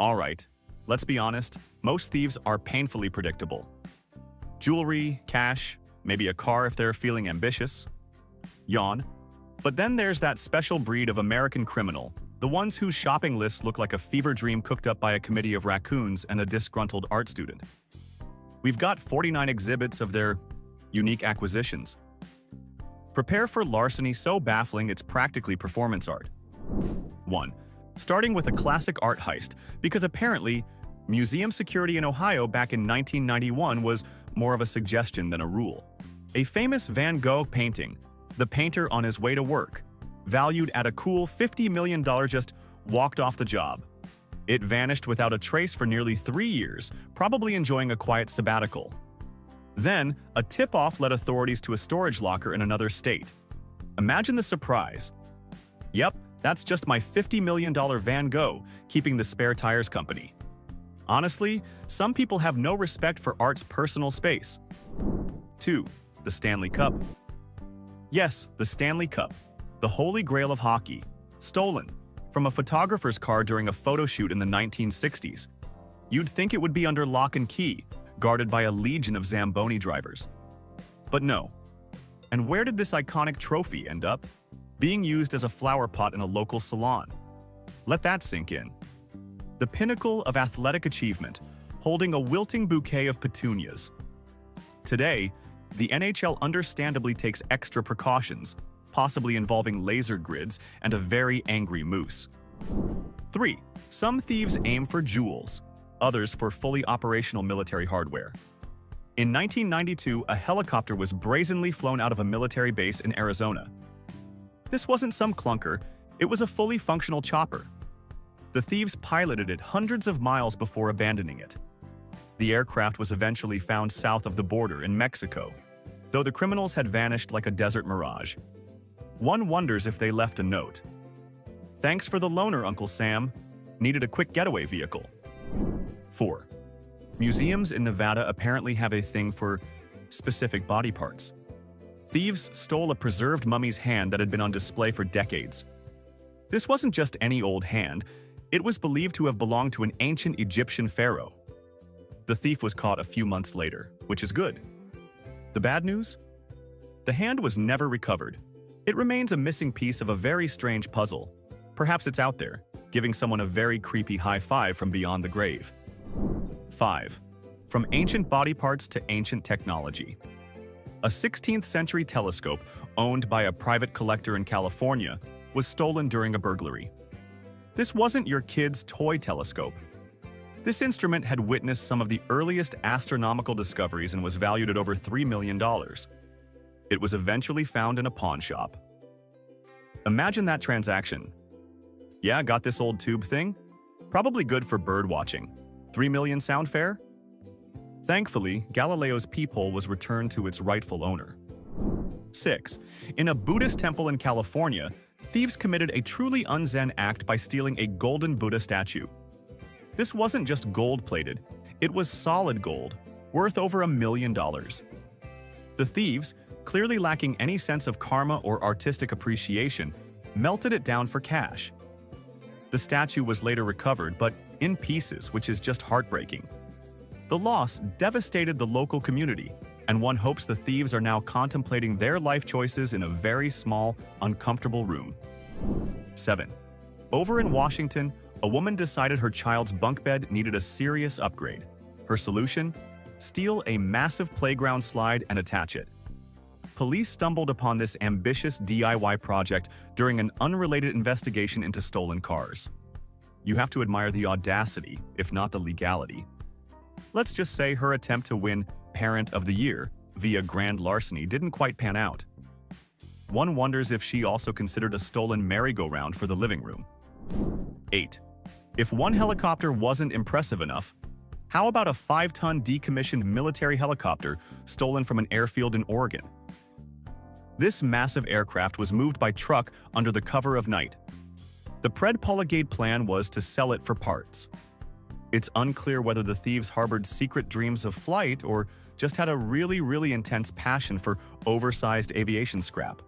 Alright, let's be honest, most thieves are painfully predictable. Jewelry, cash, maybe a car if they're feeling ambitious. Yawn. But then there's that special breed of American criminal, the ones whose shopping lists look like a fever dream cooked up by a committee of raccoons and a disgruntled art student. We've got 49 exhibits of their unique acquisitions. Prepare for larceny so baffling it's practically performance art. 1. Starting with a classic art heist, because apparently, museum security in Ohio back in 1991 was more of a suggestion than a rule. A famous Van Gogh painting, the painter on his way to work, valued at a cool $50 million, just walked off the job. It vanished without a trace for nearly 3 years, probably enjoying a quiet sabbatical. Then, a tip-off led authorities to a storage locker in another state. Imagine the surprise. Yep, that's just my $50 million Van Gogh, keeping the spare tires company. Honestly, some people have no respect for art's personal space. 2. The Stanley Cup. Yes, the Stanley Cup, the holy grail of hockey, stolen from a photographer's car during a photo shoot in the 1960s. You'd think it would be under lock and key, guarded by a legion of Zamboni drivers. But no. And where did this iconic trophy end up? Being used as a flower pot in a local salon. Let that sink in. The pinnacle of athletic achievement, holding a wilting bouquet of petunias. Today, the NHL understandably takes extra precautions, possibly involving laser grids and a very angry moose. 3. Some thieves aim for jewels, others for fully operational military hardware. In 1992, a helicopter was brazenly flown out of a military base in Arizona. This wasn't some clunker, it was a fully functional chopper. The thieves piloted it hundreds of miles before abandoning it. The aircraft was eventually found south of the border in Mexico, though the criminals had vanished like a desert mirage. One wonders if they left a note. Thanks for the loaner, Uncle Sam. Needed a quick getaway vehicle. 4. Museums in Nevada apparently have a thing for specific body parts. Thieves stole a preserved mummy's hand that had been on display for decades. This wasn't just any old hand, it was believed to have belonged to an ancient Egyptian pharaoh. The thief was caught a few months later, which is good. The bad news? The hand was never recovered. It remains a missing piece of a very strange puzzle. Perhaps it's out there, giving someone a very creepy high five from beyond the grave. 5. From ancient body parts to ancient technology. A 16th century telescope, owned by a private collector in California, was stolen during a burglary. This wasn't your kid's toy telescope. This instrument had witnessed some of the earliest astronomical discoveries and was valued at over $3 million. It was eventually found in a pawn shop. Imagine that transaction. Yeah, got this old tube thing? Probably good for bird watching. 3 million sound fair? Thankfully, Galileo's peephole was returned to its rightful owner. 6. In a Buddhist temple in California, thieves committed a truly un-Zen act by stealing a golden Buddha statue. This wasn't just gold-plated, it was solid gold, worth over $1 million. The thieves, clearly lacking any sense of karma or artistic appreciation, melted it down for cash. The statue was later recovered, but in pieces, which is just heartbreaking. The loss devastated the local community, and one hopes the thieves are now contemplating their life choices in a very small, uncomfortable room. 7. Over in Washington, a woman decided her child's bunk bed needed a serious upgrade. Her solution? Steal a massive playground slide and attach it. Police stumbled upon this ambitious DIY project during an unrelated investigation into stolen cars. You have to admire the audacity, if not the legality. Let's just say her attempt to win Parent of the Year via grand larceny didn't quite pan out. One wonders if she also considered a stolen merry-go-round for the living room. 8. If one helicopter wasn't impressive enough, how about a 5-ton decommissioned military helicopter stolen from an airfield in Oregon? This massive aircraft was moved by truck under the cover of night. The Predpoligate plan was to sell it for parts. It's unclear whether the thieves harbored secret dreams of flight or just had a really intense passion for oversized aviation scrap.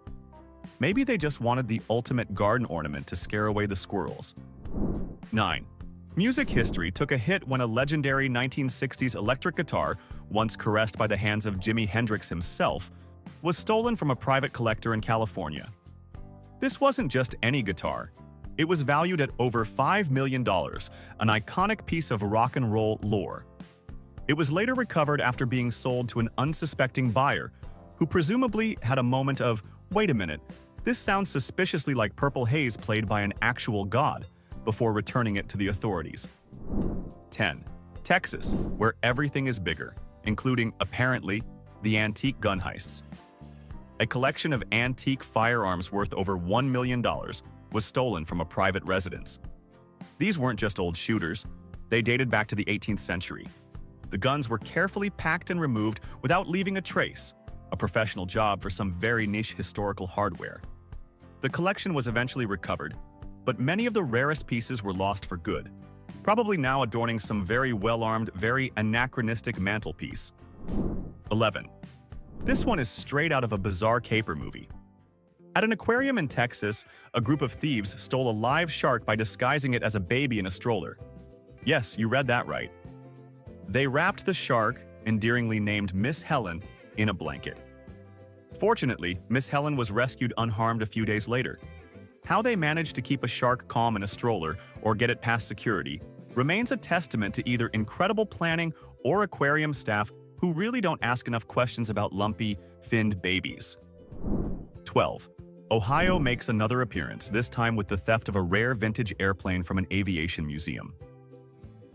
Maybe they just wanted the ultimate garden ornament to scare away the squirrels. 9. Music history took a hit when a legendary 1960s electric guitar, once caressed by the hands of Jimi Hendrix himself, was stolen from a private collector in California. This wasn't just any guitar. It was valued at over $5 million, an iconic piece of rock and roll lore. It was later recovered after being sold to an unsuspecting buyer, who presumably had a moment of, "Wait a minute, this sounds suspiciously like Purple Haze played by an actual god," before returning it to the authorities. 10. Texas, where everything is bigger, including, apparently, the antique gun heists. A collection of antique firearms worth over $1 million was stolen from a private residence. These weren't just old shooters. They dated back to the 18th century. The guns were carefully packed and removed without leaving a trace, a professional job for some very niche historical hardware. The collection was eventually recovered, but many of the rarest pieces were lost for good, probably now adorning some very well-armed, very anachronistic mantelpiece. 11. This one is straight out of a bizarre caper movie. At an aquarium in Texas, a group of thieves stole a live shark by disguising it as a baby in a stroller. Yes, you read that right. They wrapped the shark, endearingly named Miss Helen, in a blanket. Fortunately, Miss Helen was rescued unharmed a few days later. How they managed to keep a shark calm in a stroller or get it past security remains a testament to either incredible planning or aquarium staff who really don't ask enough questions about lumpy, finned babies. 12. Ohio makes another appearance, this time with the theft of a rare vintage airplane from an aviation museum.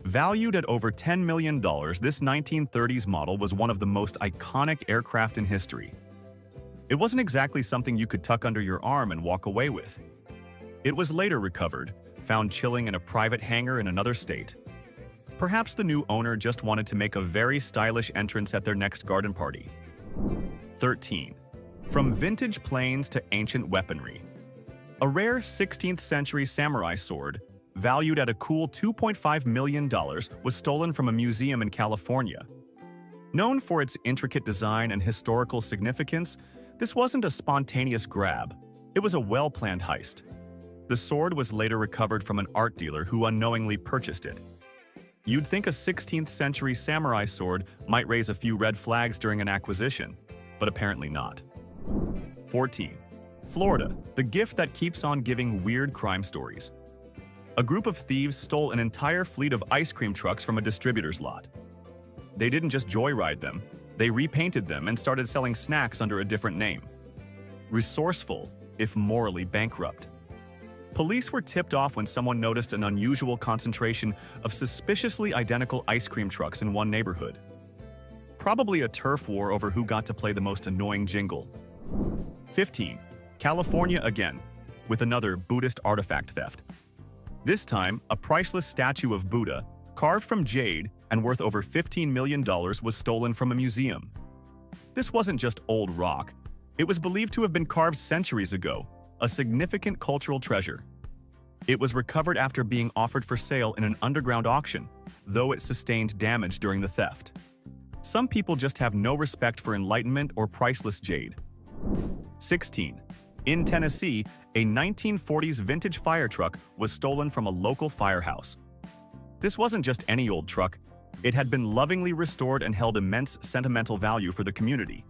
Valued at over $10 million, this 1930s model was one of the most iconic aircraft in history. It wasn't exactly something you could tuck under your arm and walk away with. It was later recovered, found chilling in a private hangar in another state. Perhaps the new owner just wanted to make a very stylish entrance at their next garden party. 13. From vintage planes to ancient weaponry. A rare 16th century samurai sword, valued at a cool $2.5 million, was stolen from a museum in California. Known for its intricate design and historical significance, this wasn't a spontaneous grab. It was a well-planned heist. The sword was later recovered from an art dealer who unknowingly purchased it. You'd think a 16th century samurai sword might raise a few red flags during an acquisition, but apparently not. 14. Florida, the gift that keeps on giving weird crime stories. A group of thieves stole an entire fleet of ice cream trucks from a distributor's lot. They didn't just joyride them, they repainted them and started selling snacks under a different name. Resourceful, if morally bankrupt. Police were tipped off when someone noticed an unusual concentration of suspiciously identical ice cream trucks in one neighborhood. Probably a turf war over who got to play the most annoying jingle. 15. California again, with another Buddhist artifact theft. This time, a priceless statue of Buddha, carved from jade and worth over $15 million, was stolen from a museum. This wasn't just old rock. It was believed to have been carved centuries ago, a significant cultural treasure. It was recovered after being offered for sale in an underground auction, though it sustained damage during the theft. Some people just have no respect for enlightenment or priceless jade. 16. In Tennessee, a 1940s vintage fire truck was stolen from a local firehouse. This wasn't just any old truck. It had been lovingly restored and held immense sentimental value for the community.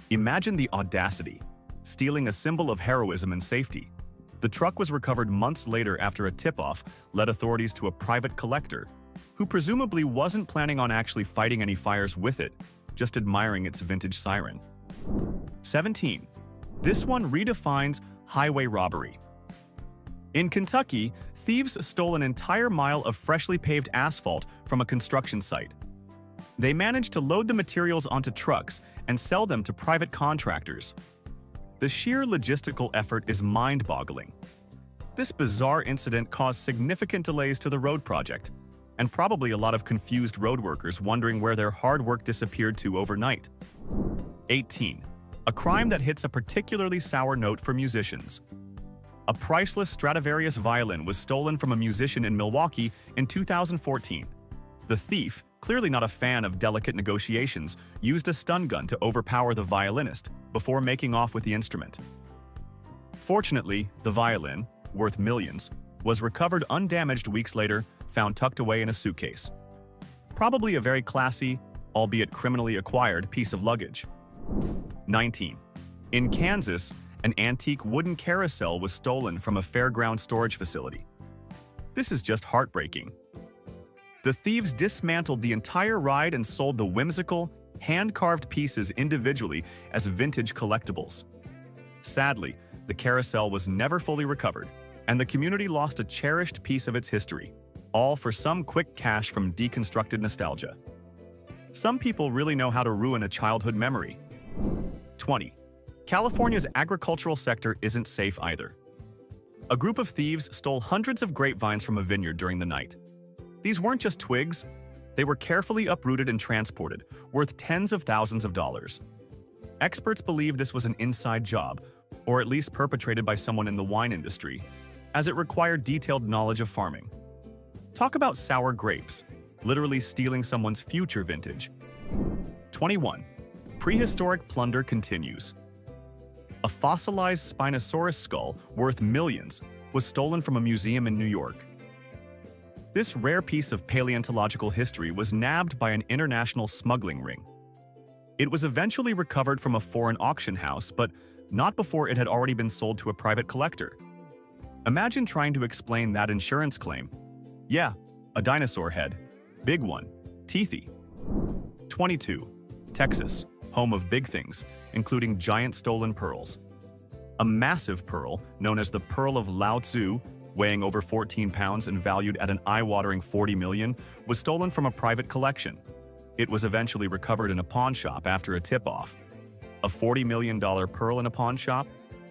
Imagine the audacity, stealing a symbol of heroism and safety. The truck was recovered months later after a tip-off led authorities to a private collector, who presumably wasn't planning on actually fighting any fires with it, just admiring its vintage siren. 17. This one redefines highway robbery. In Kentucky, thieves stole an entire mile of freshly paved asphalt from a construction site. They managed to load the materials onto trucks and sell them to private contractors. The sheer logistical effort is mind-boggling. This bizarre incident caused significant delays to the road project, and probably a lot of confused road workers wondering where their hard work disappeared to overnight. 18. A crime that hits a particularly sour note for musicians. A priceless Stradivarius violin was stolen from a musician in Milwaukee in 2014. The thief, clearly not a fan of delicate negotiations, used a stun gun to overpower the violinist before making off with the instrument. Fortunately, the violin, worth millions, was recovered undamaged weeks later found tucked away in a suitcase. Probably a very classy, albeit criminally acquired, piece of luggage. 19. In Kansas, an antique wooden carousel was stolen from a fairground storage facility. This is just heartbreaking. The thieves dismantled the entire ride and sold the whimsical, hand-carved pieces individually as vintage collectibles. Sadly, the carousel was never fully recovered, and the community lost a cherished piece of its history, all for some quick cash from deconstructed nostalgia. Some people really know how to ruin a childhood memory. 20. California's agricultural sector isn't safe either. A group of thieves stole hundreds of grapevines from a vineyard during the night. These weren't just twigs, they were carefully uprooted and transported, worth tens of thousands of dollars. Experts believe this was an inside job, or at least perpetrated by someone in the wine industry, as it required detailed knowledge of farming. Talk about sour grapes, literally stealing someone's future vintage. 21. Prehistoric plunder continues. A fossilized Spinosaurus skull worth millions was stolen from a museum in New York. This rare piece of paleontological history was nabbed by an international smuggling ring. It was eventually recovered from a foreign auction house, but not before it had already been sold to a private collector. Imagine trying to explain that insurance claim. Yeah, a dinosaur head. Big one. Teethy. 22. Texas, home of big things, including giant stolen pearls. A massive pearl, known as the Pearl of Lao Tzu, weighing over 14 pounds and valued at an eye-watering $40 million, was stolen from a private collection. It was eventually recovered in a pawn shop after a tip-off. A $40 million pearl in a pawn shop?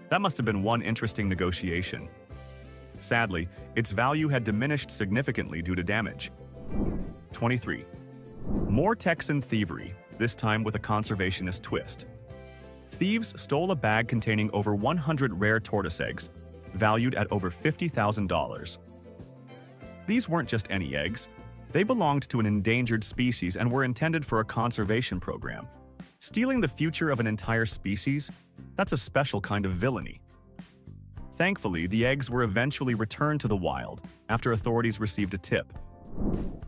That must have been one interesting negotiation. Sadly, its value had diminished significantly due to damage. 23. More Texan thievery, this time with a conservationist twist. Thieves stole a bag containing over 100 rare tortoise eggs, valued at over $50,000. These weren't just any eggs. They belonged to an endangered species and were intended for a conservation program. Stealing the future of an entire species? That's a special kind of villainy. Thankfully, the eggs were eventually returned to the wild after authorities received a tip.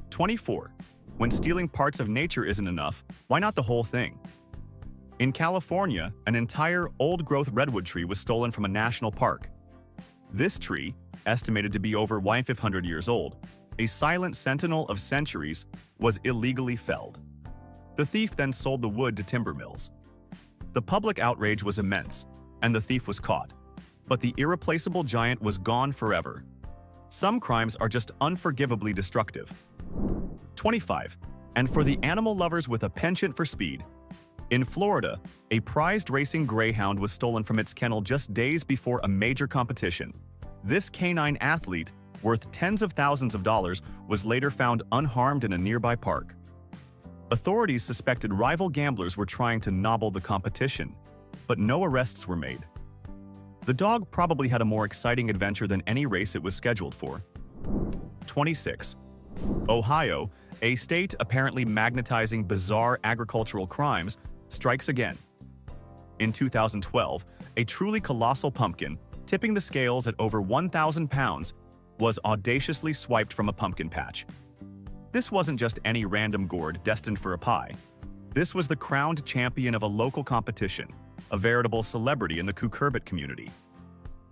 24. When stealing parts of nature isn't enough, why not the whole thing? In California, an entire old-growth redwood tree was stolen from a national park. This tree, estimated to be over 500 years old, a silent sentinel of centuries, was illegally felled. The thief then sold the wood to timber mills. The public outrage was immense, and the thief was caught. But the irreplaceable giant was gone forever. Some crimes are just unforgivably destructive. 25. And for the animal lovers with a penchant for speed. In Florida, a prized racing greyhound was stolen from its kennel just days before a major competition. This canine athlete, worth tens of thousands of dollars, was later found unharmed in a nearby park. Authorities suspected rival gamblers were trying to nobble the competition, but no arrests were made. The dog probably had a more exciting adventure than any race it was scheduled for. 26. Ohio, a state apparently magnetizing bizarre agricultural crimes, strikes again. In 2012, a truly colossal pumpkin, tipping the scales at over 1,000 pounds, was audaciously swiped from a pumpkin patch. This wasn't just any random gourd destined for a pie. This was the crowned champion of a local competition, a veritable celebrity in the cucurbit community.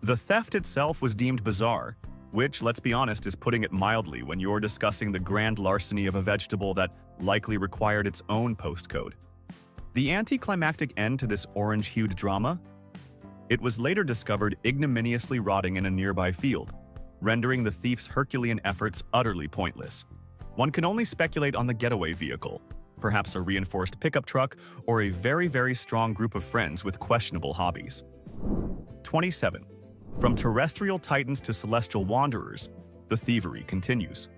The theft itself was deemed bizarre, which, let's be honest, is putting it mildly when you're discussing the grand larceny of a vegetable that likely required its own postcode. The anticlimactic end to this orange-hued drama? It was later discovered ignominiously rotting in a nearby field, rendering the thief's Herculean efforts utterly pointless. One can only speculate on the getaway vehicle, perhaps a reinforced pickup truck or a very, very strong group of friends with questionable hobbies. 27. From terrestrial titans to celestial wanderers, the thievery continues.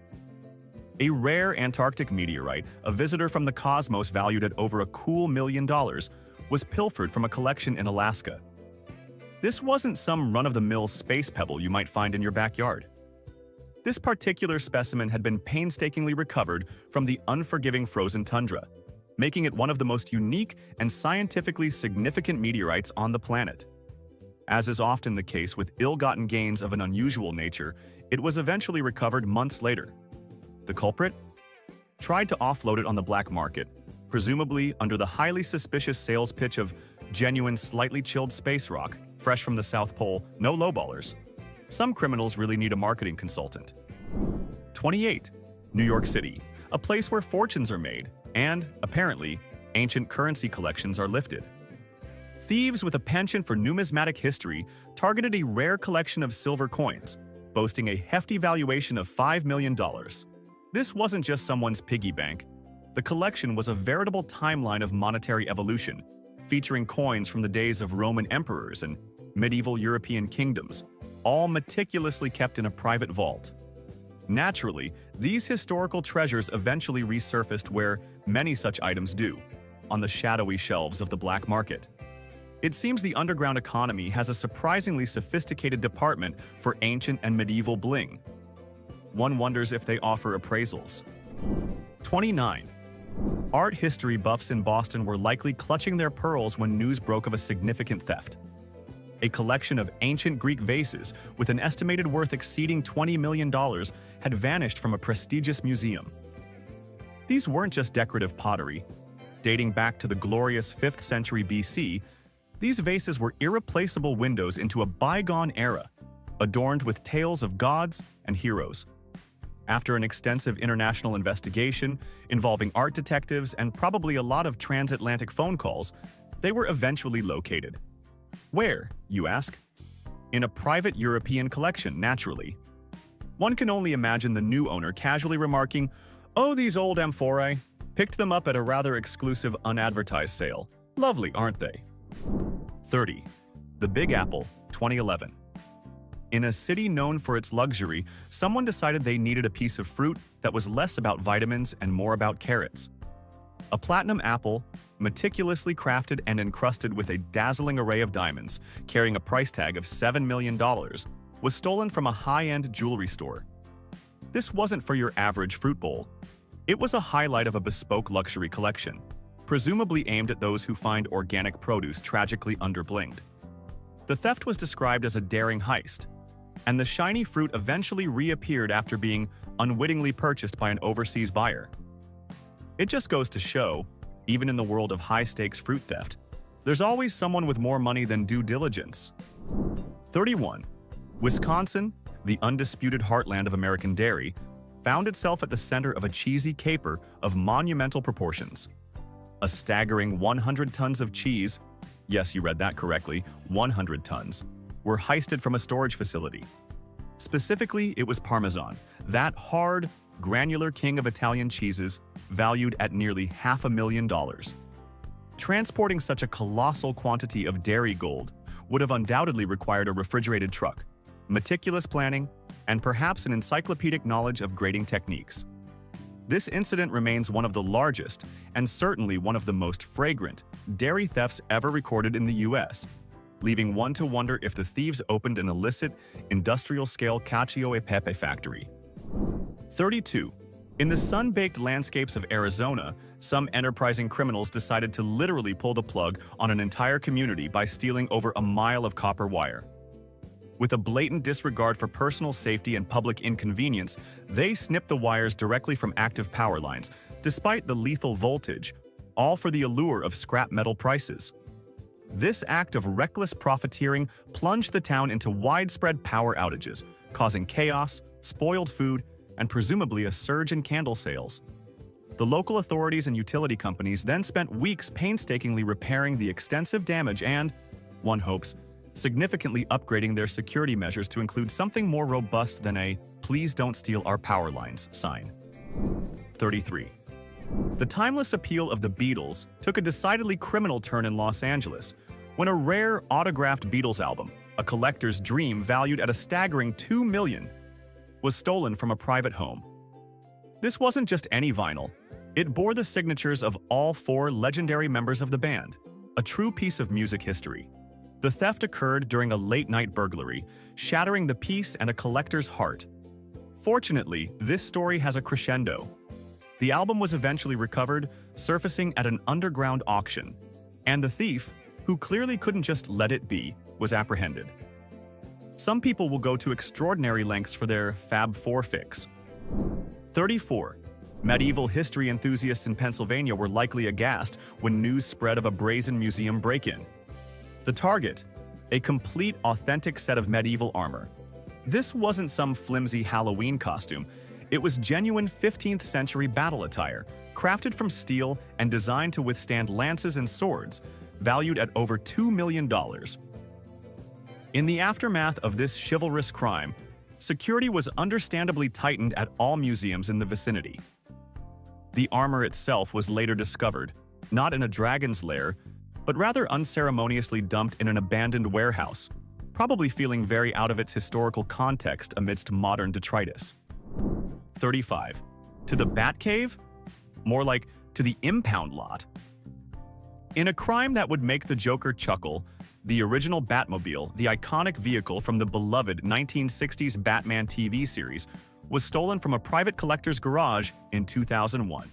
A rare Antarctic meteorite, a visitor from the cosmos valued at over a cool $1 million, was pilfered from a collection in Alaska. This wasn't some run-of-the-mill space pebble you might find in your backyard. This particular specimen had been painstakingly recovered from the unforgiving frozen tundra, making it one of the most unique and scientifically significant meteorites on the planet. As is often the case with ill-gotten gains of an unusual nature, it was eventually recovered months later. The culprit? Tried to offload it on the black market, presumably under the highly suspicious sales pitch of genuine, slightly chilled space rock, fresh from the South Pole, no lowballers. Some criminals really need a marketing consultant. 28. New York City, a place where fortunes are made, and, apparently, ancient currency collections are lifted. Thieves with a penchant for numismatic history targeted a rare collection of silver coins, boasting a hefty valuation of $5 million. This wasn't just someone's piggy bank. The collection was a veritable timeline of monetary evolution, featuring coins from the days of Roman emperors and medieval European kingdoms, all meticulously kept in a private vault. Naturally, these historical treasures eventually resurfaced where many such items do, on the shadowy shelves of the black market. It seems the underground economy has a surprisingly sophisticated department for ancient and medieval bling. One wonders if they offer appraisals. 29. Art history buffs in Boston were likely clutching their pearls when news broke of a significant theft. A collection of ancient Greek vases with an estimated worth exceeding $20 million had vanished from a prestigious museum. These weren't just decorative pottery. Dating back to the glorious 5th century BC, these vases were irreplaceable windows into a bygone era, adorned with tales of gods and heroes. After an extensive international investigation involving art detectives and probably a lot of transatlantic phone calls, they were eventually located. Where, you ask? In a private European collection, naturally. One can only imagine the new owner casually remarking, "Oh, these old amphorae. Picked them up at a rather exclusive unadvertised sale. Lovely, aren't they?" 30. The Big Apple, 2011. In a city known for its luxury, someone decided they needed a piece of fruit that was less about vitamins and more about carrots. A platinum apple, meticulously crafted and encrusted with a dazzling array of diamonds, carrying a price tag of $7 million, was stolen from a high-end jewelry store. This wasn't for your average fruit bowl. It was a highlight of a bespoke luxury collection, presumably aimed at those who find organic produce tragically underblinged. The theft was described as a daring heist, and the shiny fruit eventually reappeared after being unwittingly purchased by an overseas buyer. It just goes to show, even in the world of high-stakes fruit theft, there's always someone with more money than due diligence. 31. Wisconsin, the undisputed heartland of American dairy, found itself at the center of a cheesy caper of monumental proportions. A staggering 100 tons of cheese, yes, you read that correctly, 100 tons, were heisted from a storage facility. Specifically, it was Parmesan, that hard, granular king of Italian cheeses, valued at nearly $500,000. Transporting such a colossal quantity of dairy gold would have undoubtedly required a refrigerated truck, meticulous planning, and perhaps an encyclopedic knowledge of grading techniques. This incident remains one of the largest, and certainly one of the most fragrant, dairy thefts ever recorded in the US, leaving one to wonder if the thieves opened an illicit, industrial-scale cacio e pepe factory. 32. In the sun-baked landscapes of Arizona, some enterprising criminals decided to literally pull the plug on an entire community by stealing over a mile of copper wire. With a blatant disregard for personal safety and public inconvenience, they snipped the wires directly from active power lines, despite the lethal voltage, all for the allure of scrap metal prices. This act of reckless profiteering plunged the town into widespread power outages, causing chaos, spoiled food, and presumably a surge in candle sales. The local authorities and utility companies then spent weeks painstakingly repairing the extensive damage and, one hopes, significantly upgrading their security measures to include something more robust than a "please don't steal our power lines" sign. 33. The timeless appeal of the Beatles took a decidedly criminal turn in Los Angeles when a rare autographed Beatles album, a collector's dream valued at a staggering $2 million, was stolen from a private home. This wasn't just any vinyl. It bore the signatures of all 4 legendary members of the band, a true piece of music history. The theft occurred during a late-night burglary, shattering the peace and a collector's heart. Fortunately, this story has a crescendo. The album was eventually recovered, surfacing at an underground auction, and the thief, who clearly couldn't just let it be, was apprehended. Some people will go to extraordinary lengths for their Fab Four fix. 34. Medieval history enthusiasts in Pennsylvania were likely aghast when news spread of a brazen museum break-in. The target: a complete, authentic set of medieval armor. This wasn't some flimsy Halloween costume. It was genuine 15th century battle attire, crafted from steel and designed to withstand lances and swords, valued at over $2 million. In the aftermath of this chivalrous crime, security was understandably tightened at all museums in the vicinity. The armor itself was later discovered, not in a dragon's lair, but rather unceremoniously dumped in an abandoned warehouse, probably feeling very out of its historical context amidst modern detritus. 35. To the Batcave? More like to the impound lot. In a crime that would make the Joker chuckle, the original Batmobile, the iconic vehicle from the beloved 1960s Batman TV series, was stolen from a private collector's garage in 2001.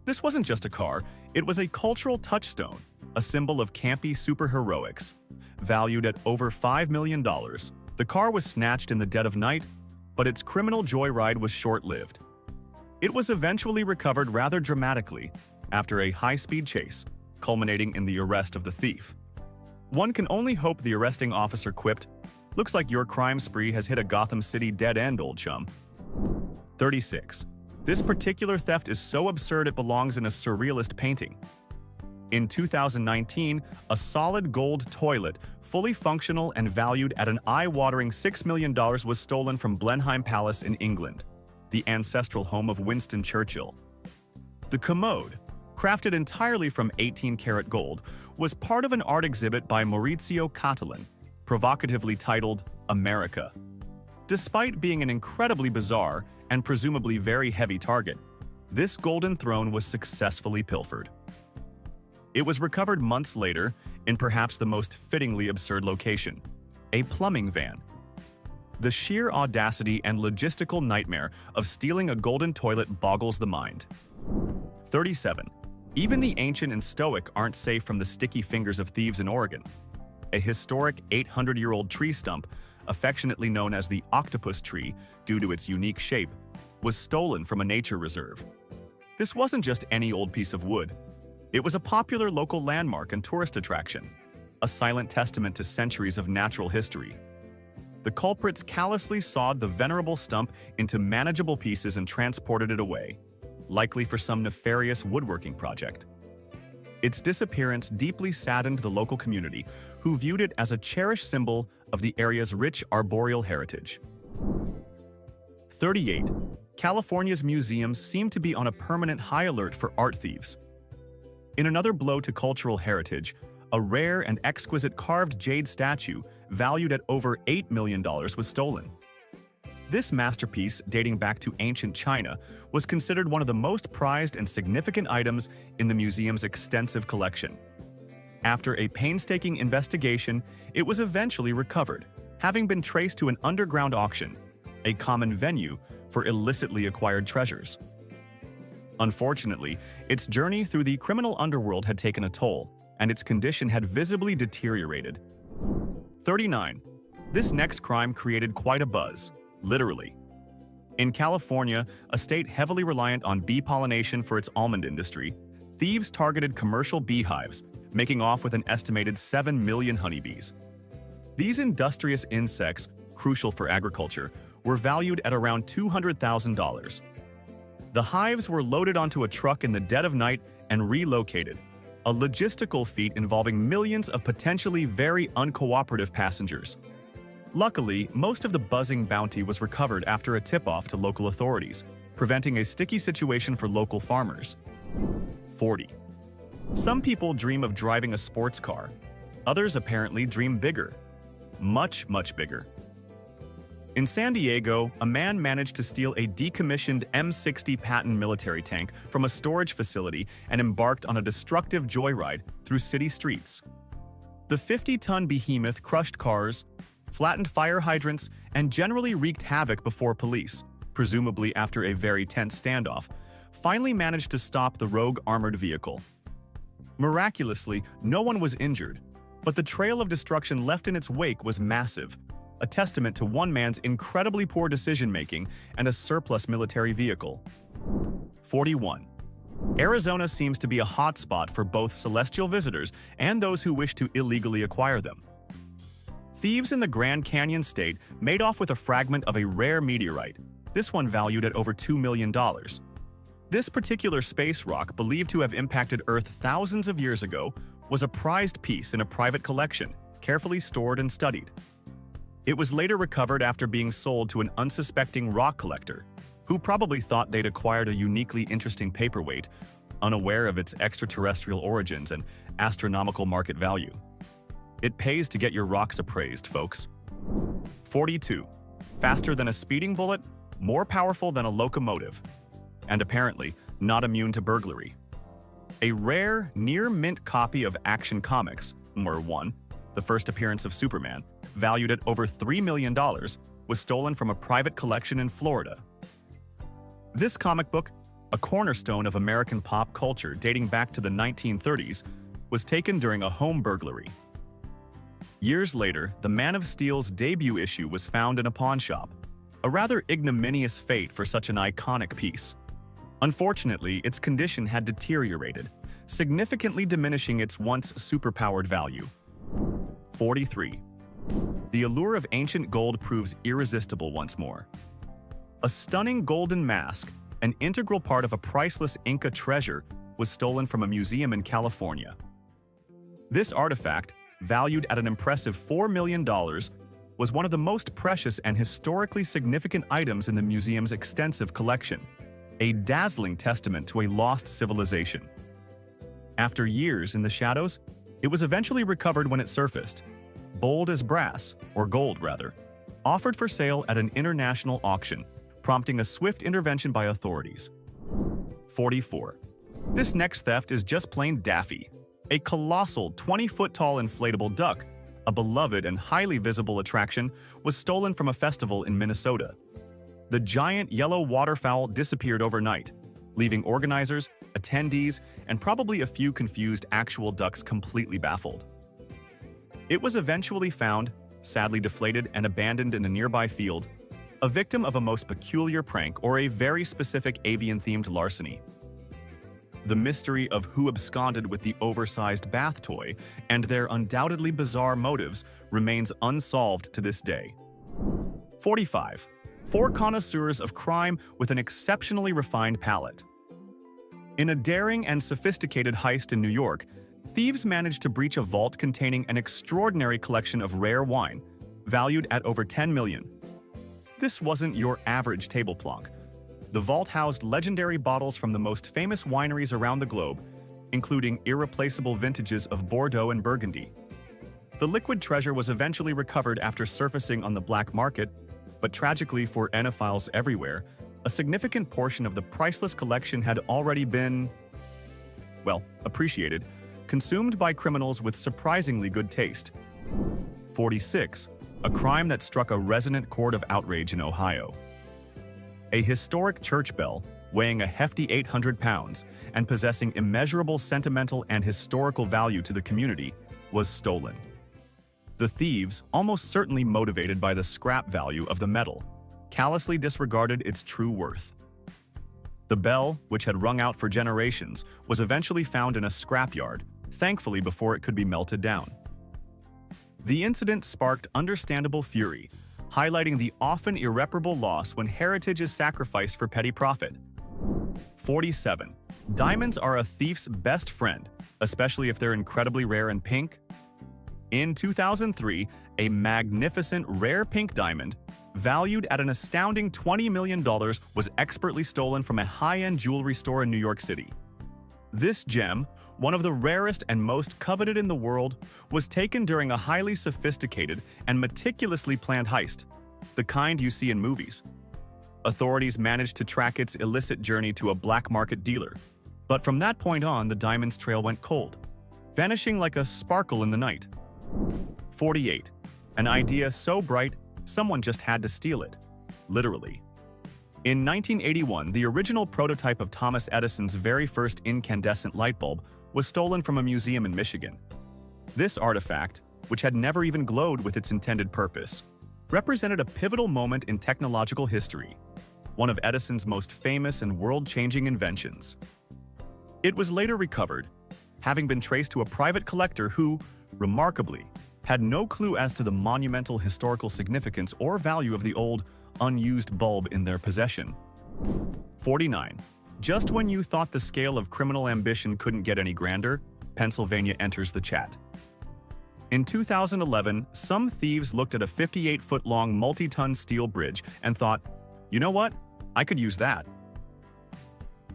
This wasn't just a car, it was a cultural touchstone, a symbol of campy superheroics. Valued at over $5 million, the car was snatched in the dead of night, but its criminal joyride was short-lived. It was eventually recovered rather dramatically after a high-speed chase, culminating in the arrest of the thief. One can only hope the arresting officer quipped, "Looks like your crime spree has hit a Gotham City dead end, old chum." 36. This particular theft is so absurd it belongs in a surrealist painting. In 2019, a solid gold toilet, fully functional and valued at an eye-watering $6 million, was stolen from Blenheim Palace in England, the ancestral home of Winston Churchill. The commode, crafted entirely from 18-karat gold, was part of an art exhibit by Maurizio Cattelan, provocatively titled America. Despite being an incredibly bizarre and presumably very heavy target, this golden throne was successfully pilfered. It was recovered months later in perhaps the most fittingly absurd location: a plumbing van. The sheer audacity and logistical nightmare of stealing a golden toilet boggles the mind. 37. Even the ancient and stoic aren't safe from the sticky fingers of thieves in Oregon. A historic 800-year-old tree stump, affectionately known as the octopus tree due to its unique shape, was stolen from a nature reserve. This wasn't just any old piece of wood. It was a popular local landmark and tourist attraction, a silent testament to centuries of natural history. The culprits callously sawed the venerable stump into manageable pieces and transported it away, likely for some nefarious woodworking project. Its disappearance deeply saddened the local community, who viewed it as a cherished symbol of the area's rich arboreal heritage. 38. California's museums seem to be on a permanent high alert for art thieves. In another blow to cultural heritage, a rare and exquisite carved jade statue valued at over $8 million was stolen. This masterpiece, dating back to ancient China, was considered one of the most prized and significant items in the museum's extensive collection. After a painstaking investigation, it was eventually recovered, having been traced to an underground auction, a common venue for illicitly acquired treasures. Unfortunately, its journey through the criminal underworld had taken a toll, and its condition had visibly deteriorated. 39. This next crime created quite a buzz, literally. In California, a state heavily reliant on bee pollination for its almond industry, thieves targeted commercial beehives, making off with an estimated 7 million honeybees. These industrious insects, crucial for agriculture, were valued at around $200,000. The hives were loaded onto a truck in the dead of night and relocated, a logistical feat involving millions of potentially very uncooperative passengers. Luckily, most of the buzzing bounty was recovered after a tip-off to local authorities, preventing a sticky situation for local farmers. 40. Some people dream of driving a sports car. Others apparently dream bigger. Much, much bigger. In San Diego, a man managed to steal a decommissioned M60 Patton military tank from a storage facility and embarked on a destructive joyride through city streets. The 50-ton behemoth crushed cars, flattened fire hydrants, and generally wreaked havoc before police, presumably after a very tense standoff, finally managed to stop the rogue armored vehicle. Miraculously, no one was injured, but the trail of destruction left in its wake was massive, a testament to one man's incredibly poor decision-making and a surplus military vehicle. 41. Arizona seems to be a hotspot for both celestial visitors and those who wish to illegally acquire them. Thieves in the Grand Canyon state made off with a fragment of a rare meteorite, this one valued at over $2 million. This particular space rock, believed to have impacted Earth thousands of years ago, was a prized piece in a private collection, carefully stored and studied. It was later recovered after being sold to an unsuspecting rock collector, who probably thought they'd acquired a uniquely interesting paperweight, unaware of its extraterrestrial origins and astronomical market value. It pays to get your rocks appraised, folks. 42. Faster than a speeding bullet, more powerful than a locomotive, and apparently not immune to burglary. A rare, near-mint copy of Action Comics, number 1, the first appearance of Superman, valued at over $3 million, was stolen from a private collection in Florida. This comic book, a cornerstone of American pop culture dating back to the 1930s, was taken during a home burglary. Years later, the Man of Steel's debut issue was found in a pawn shop, a rather ignominious fate for such an iconic piece. Unfortunately, its condition had deteriorated, significantly diminishing its once superpowered value. 43. The allure of ancient gold proves irresistible once more. A stunning golden mask, an integral part of a priceless Inca treasure, was stolen from a museum in California. This artifact, valued at an impressive $4 million, was one of the most precious and historically significant items in the museum's extensive collection, a dazzling testament to a lost civilization. After years in the shadows, it was eventually recovered when it surfaced, bold as brass, or gold rather, offered for sale at an international auction, prompting a swift intervention by authorities. 44. This next theft is just plain daffy. A colossal 20-foot-tall inflatable duck, a beloved and highly visible attraction, was stolen from a festival in Minnesota. The giant yellow waterfowl disappeared overnight, leaving organizers, attendees, and probably a few confused actual ducks completely baffled. It was eventually found, sadly deflated and abandoned in a nearby field, a victim of a most peculiar prank or a very specific avian-themed larceny. The mystery of who absconded with the oversized bath toy and their undoubtedly bizarre motives remains unsolved to this day. 45. 4 connoisseurs of crime with an exceptionally refined palate. In a daring and sophisticated heist in New York, thieves managed to breach a vault containing an extraordinary collection of rare wine, valued at over $10 million. This wasn't your average table plonk. The vault housed legendary bottles from the most famous wineries around the globe, including irreplaceable vintages of Bordeaux and Burgundy. The liquid treasure was eventually recovered after surfacing on the black market, but tragically for enophiles everywhere, a significant portion of the priceless collection had already been, well, appreciated, consumed by criminals with surprisingly good taste. 46. A crime that struck a resonant chord of outrage in Ohio. A historic church bell, weighing a hefty 800 pounds and possessing immeasurable sentimental and historical value to the community, was stolen. The thieves, almost certainly motivated by the scrap value of the metal, callously disregarded its true worth. The bell, which had rung out for generations, was eventually found in a scrapyard, thankfully before it could be melted down. The incident sparked understandable fury, highlighting the often irreparable loss when heritage is sacrificed for petty profit. 47. Diamonds are a thief's best friend, especially if they're incredibly rare and pink. In 2003, a magnificent rare pink diamond, valued at an astounding $20 million, was expertly stolen from a high-end jewelry store in New York City. This gem, one of the rarest and most coveted in the world, was taken during a highly sophisticated and meticulously planned heist, the kind you see in movies. Authorities managed to track its illicit journey to a black market dealer, but from that point on, the diamond's trail went cold, vanishing like a sparkle in the night. 48. An idea so bright, someone just had to steal it. Literally. In 1981, the original prototype of Thomas Edison's very first incandescent light bulb was stolen from a museum in Michigan. This artifact, which had never even glowed with its intended purpose, represented a pivotal moment in technological history, one of Edison's most famous and world-changing inventions. It was later recovered, having been traced to a private collector who, remarkably, had no clue as to the monumental historical significance or value of the old, unused bulb in their possession. 49. Just when you thought the scale of criminal ambition couldn't get any grander, Pennsylvania enters the chat. In 2011, some thieves looked at a 58-foot-long multi-ton steel bridge and thought, you know what? I could use that.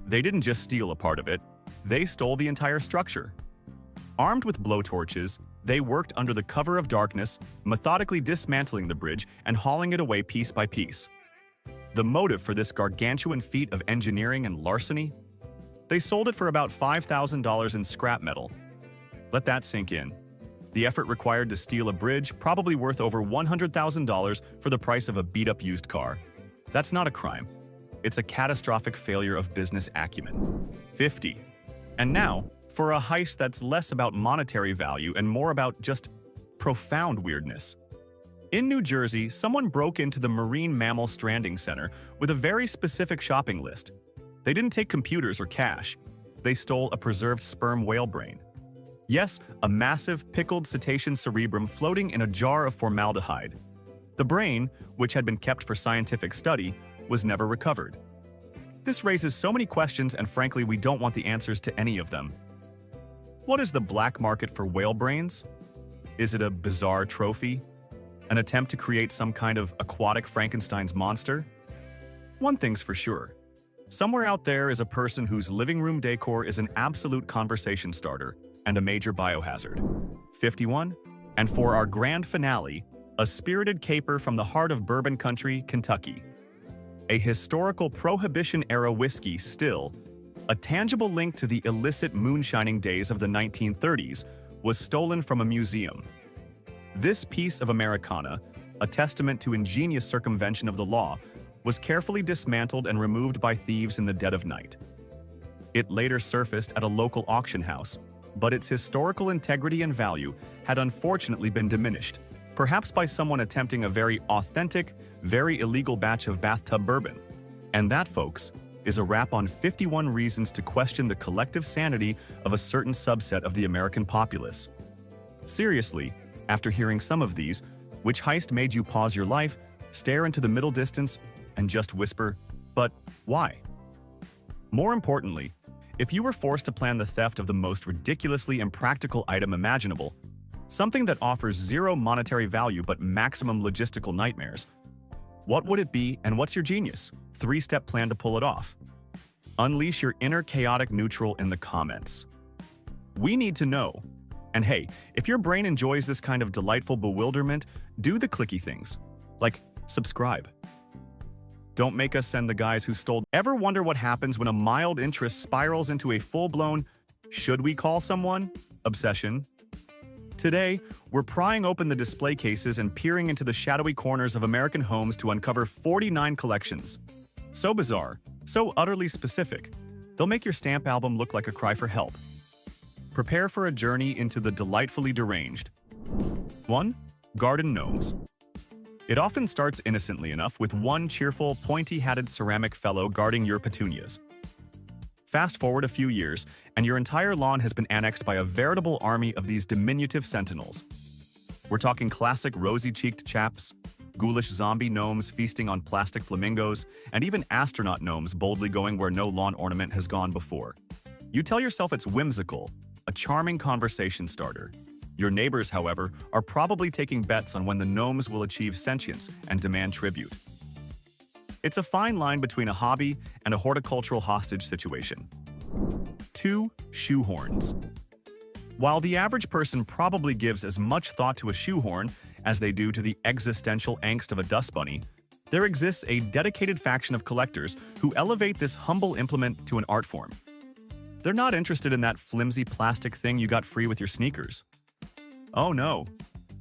They didn't just steal a part of it, they stole the entire structure. Armed with blowtorches, they worked under the cover of darkness, methodically dismantling the bridge and hauling it away piece by piece. The motive for this gargantuan feat of engineering and larceny? They sold it for about $5,000 in scrap metal. Let that sink in. The effort required to steal a bridge probably worth over $100,000 for the price of a beat-up used car. That's not a crime. It's a catastrophic failure of business acumen. 50. And now, for a heist that's less about monetary value and more about just profound weirdness. In New Jersey, someone broke into the Marine Mammal Stranding Center with a very specific shopping list. They didn't take computers or cash. They stole a preserved sperm whale brain. Yes, a massive, pickled cetacean cerebrum floating in a jar of formaldehyde. The brain, which had been kept for scientific study, was never recovered. This raises so many questions, and frankly, we don't want the answers to any of them. What is the black market for whale brains? Is it a bizarre trophy? An attempt to create some kind of aquatic Frankenstein's monster? One thing's for sure. Somewhere out there is a person whose living room decor is an absolute conversation starter and a major biohazard. 51. And for our grand finale, a spirited caper from the heart of bourbon country, Kentucky. A historical Prohibition-era whiskey still, a tangible link to the illicit moonshining days of the 1930s, was stolen from a museum. This piece of Americana, a testament to ingenious circumvention of the law, was carefully dismantled and removed by thieves in the dead of night. It later surfaced at a local auction house, but its historical integrity and value had unfortunately been diminished, perhaps by someone attempting a very authentic, very illegal batch of bathtub bourbon. And that, folks, is a wrap on 51 reasons to question the collective sanity of a certain subset of the American populace. Seriously, after hearing some of these, which heist made you pause your life, stare into the middle distance, and just whisper, "But why?" More importantly, if you were forced to plan the theft of the most ridiculously impractical item imaginable, something that offers zero monetary value but maximum logistical nightmares, what would it be, and what's your genius, three-step plan to pull it off? Unleash your inner chaotic neutral in the comments. We need to know. And hey, if your brain enjoys this kind of delightful bewilderment, do the clicky things, like subscribe. Don't make us send the guys who stole. Ever wonder what happens when a mild interest spirals into a full-blown "should we call someone?" obsession? Today, we're prying open the display cases and peering into the shadowy corners of American homes to uncover 49 collections. So bizarre, so utterly specific, they'll make your stamp album look like a cry for help. Prepare for a journey into the delightfully deranged. 1. Garden gnomes. It often starts innocently enough with one cheerful, pointy-hatted ceramic fellow guarding your petunias. Fast forward a few years, and your entire lawn has been annexed by a veritable army of these diminutive sentinels. We're talking classic rosy-cheeked chaps, ghoulish zombie gnomes feasting on plastic flamingos, and even astronaut gnomes boldly going where no lawn ornament has gone before. You tell yourself it's whimsical, a charming conversation starter. Your neighbors, however, are probably taking bets on when the gnomes will achieve sentience and demand tribute. It's a fine line between a hobby and a horticultural hostage situation. 2. Shoehorns. While the average person probably gives as much thought to a shoehorn as they do to the existential angst of a dust bunny, there exists a dedicated faction of collectors who elevate this humble implement to an art form. They're not interested in that flimsy plastic thing you got free with your sneakers. Oh no.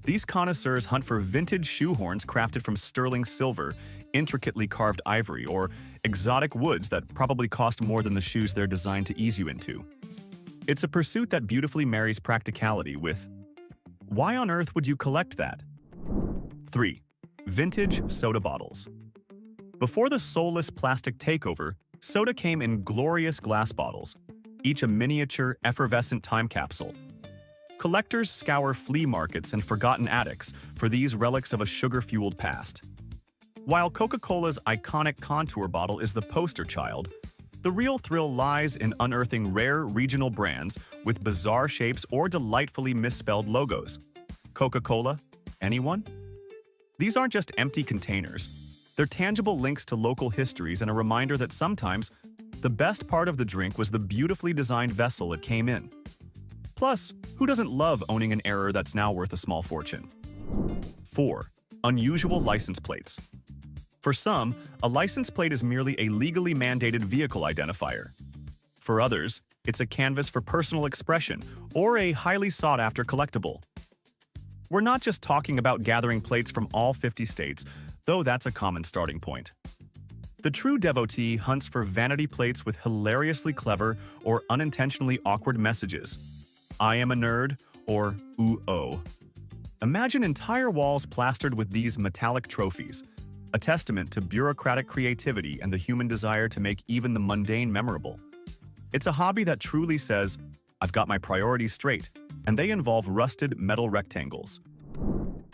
These connoisseurs hunt for vintage shoehorns crafted from sterling silver, intricately carved ivory, or exotic woods that probably cost more than the shoes they're designed to ease you into. It's a pursuit that beautifully marries practicality with, why on earth would you collect that? 3. Vintage soda bottles. Before the soulless plastic takeover, soda came in glorious glass bottles, each a miniature, effervescent time capsule. Collectors scour flea markets and forgotten attics for these relics of a sugar-fueled past. While Coca-Cola's iconic contour bottle is the poster child, the real thrill lies in unearthing rare regional brands with bizarre shapes or delightfully misspelled logos. Coca-Cola? Anyone? These aren't just empty containers. They're tangible links to local histories and a reminder that sometimes the best part of the drink was the beautifully designed vessel it came in. Plus, who doesn't love owning an error that's now worth a small fortune? 4. Unusual license plates. For some, a license plate is merely a legally mandated vehicle identifier. For others, it's a canvas for personal expression or a highly sought-after collectible. We're not just talking about gathering plates from all 50 states, though that's a common starting point. The true devotee hunts for vanity plates with hilariously clever or unintentionally awkward messages. I am a nerd, or ooh-oh. Imagine entire walls plastered with these metallic trophies, a testament to bureaucratic creativity and the human desire to make even the mundane memorable. It's a hobby that truly says, I've got my priorities straight, and they involve rusted metal rectangles.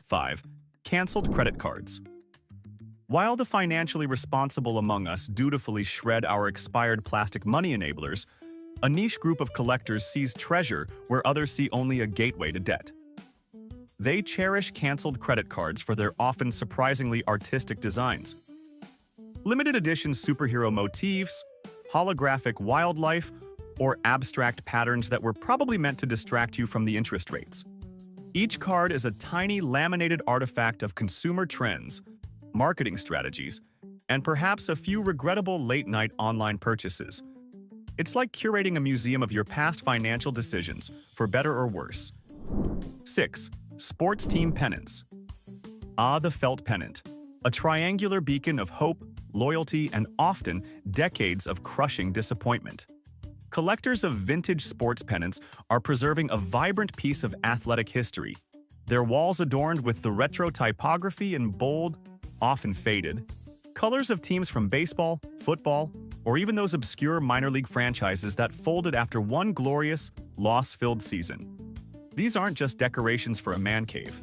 5. Canceled credit cards. While the financially responsible among us dutifully shred our expired plastic money enablers, a niche group of collectors sees treasure where others see only a gateway to debt. They cherish canceled credit cards for their often surprisingly artistic designs. Limited edition superhero motifs, holographic wildlife, or abstract patterns that were probably meant to distract you from the interest rates. Each card is a tiny laminated artifact of consumer trends, marketing strategies, and perhaps a few regrettable late-night online purchases. It's like curating a museum of your past financial decisions, for better or worse. 6. Sports team pennants. Ah, the felt pennant. A triangular beacon of hope, loyalty, and often decades of crushing disappointment. Collectors of vintage sports pennants are preserving a vibrant piece of athletic history, their walls adorned with the retro typography and bold, often faded, colors of teams from baseball, football, or even those obscure minor league franchises that folded after one glorious, loss-filled season. These aren't just decorations for a man cave.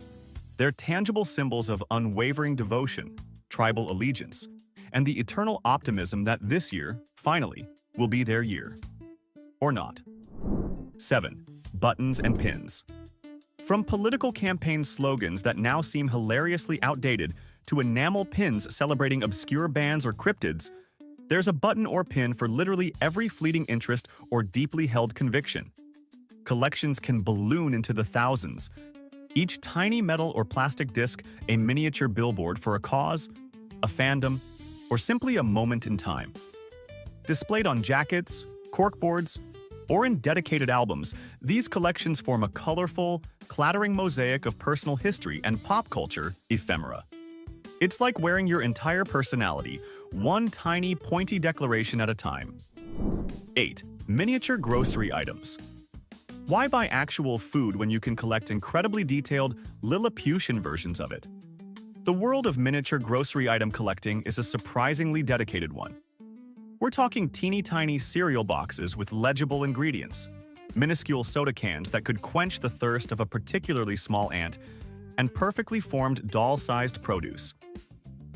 They're tangible symbols of unwavering devotion, tribal allegiance, and the eternal optimism that this year, finally, will be their year. Or not. 7. Buttons and pins. From political campaign slogans that now seem hilariously outdated to enamel pins celebrating obscure bands or cryptids, there's a button or pin for literally every fleeting interest or deeply held conviction. Collections can balloon into the thousands, each tiny metal or plastic disc a miniature billboard for a cause, a fandom, or simply a moment in time. Displayed on jackets, corkboards, or in dedicated albums, these collections form a colorful, clattering mosaic of personal history and pop culture ephemera. It's like wearing your entire personality, one tiny, pointy declaration at a time. 8. Miniature grocery items. Why buy actual food when you can collect incredibly detailed Lilliputian versions of it? The world of miniature grocery item collecting is a surprisingly dedicated one. We're talking teeny-tiny cereal boxes with legible ingredients, minuscule soda cans that could quench the thirst of a particularly small ant, and perfectly formed doll-sized produce.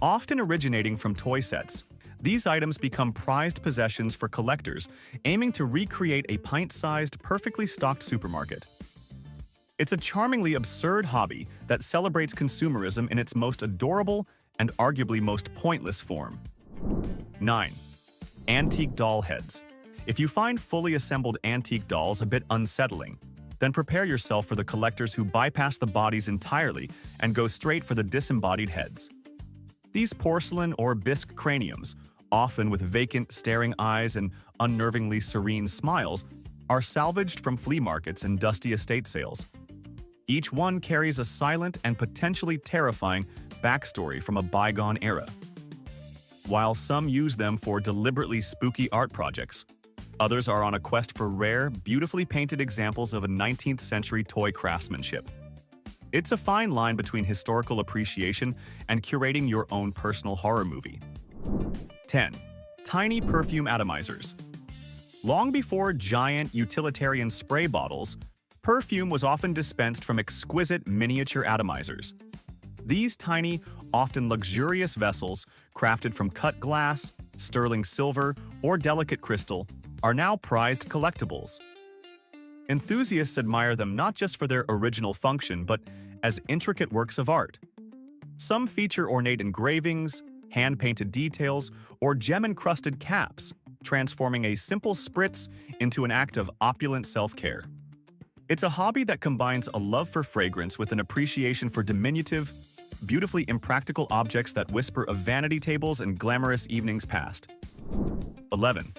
Often originating from toy sets, these items become prized possessions for collectors aiming to recreate a pint-sized, perfectly stocked supermarket. It's a charmingly absurd hobby that celebrates consumerism in its most adorable and arguably most pointless form. 9. Antique doll heads. If you find fully assembled antique dolls a bit unsettling, then prepare yourself for the collectors who bypass the bodies entirely and go straight for the disembodied heads. These porcelain or bisque craniums, often with vacant, staring eyes and unnervingly serene smiles, are salvaged from flea markets and dusty estate sales. Each one carries a silent and potentially terrifying backstory from a bygone era. While some use them for deliberately spooky art projects, others are on a quest for rare, beautifully painted examples of a 19th century toy craftsmanship. It's a fine line between historical appreciation and curating your own personal horror movie. 10. Tiny perfume atomizers. Long before giant utilitarian spray bottles, perfume was often dispensed from exquisite miniature atomizers. These tiny, often luxurious vessels, crafted from cut glass, sterling silver, or delicate crystal, are now prized collectibles. Enthusiasts admire them not just for their original function, but as intricate works of art. Some feature ornate engravings, hand-painted details, or gem-encrusted caps, transforming a simple spritz into an act of opulent self-care. It's a hobby that combines a love for fragrance with an appreciation for diminutive, beautifully impractical objects that whisper of vanity tables and glamorous evenings past. 11.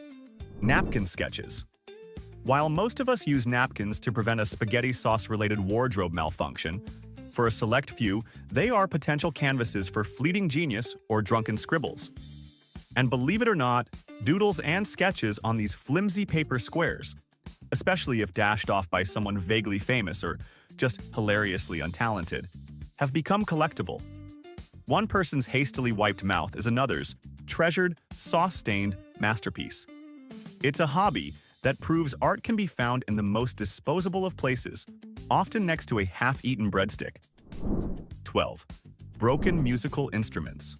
Napkin sketches. While most of us use napkins to prevent a spaghetti sauce-related wardrobe malfunction, for a select few, they are potential canvases for fleeting genius or drunken scribbles. And believe it or not, doodles and sketches on these flimsy paper squares, especially if dashed off by someone vaguely famous or just hilariously untalented, have become collectible. One person's hastily wiped mouth is another's treasured, sauce-stained masterpiece. It's a hobby that proves art can be found in the most disposable of places, often next to a half-eaten breadstick. 12. Broken musical instruments.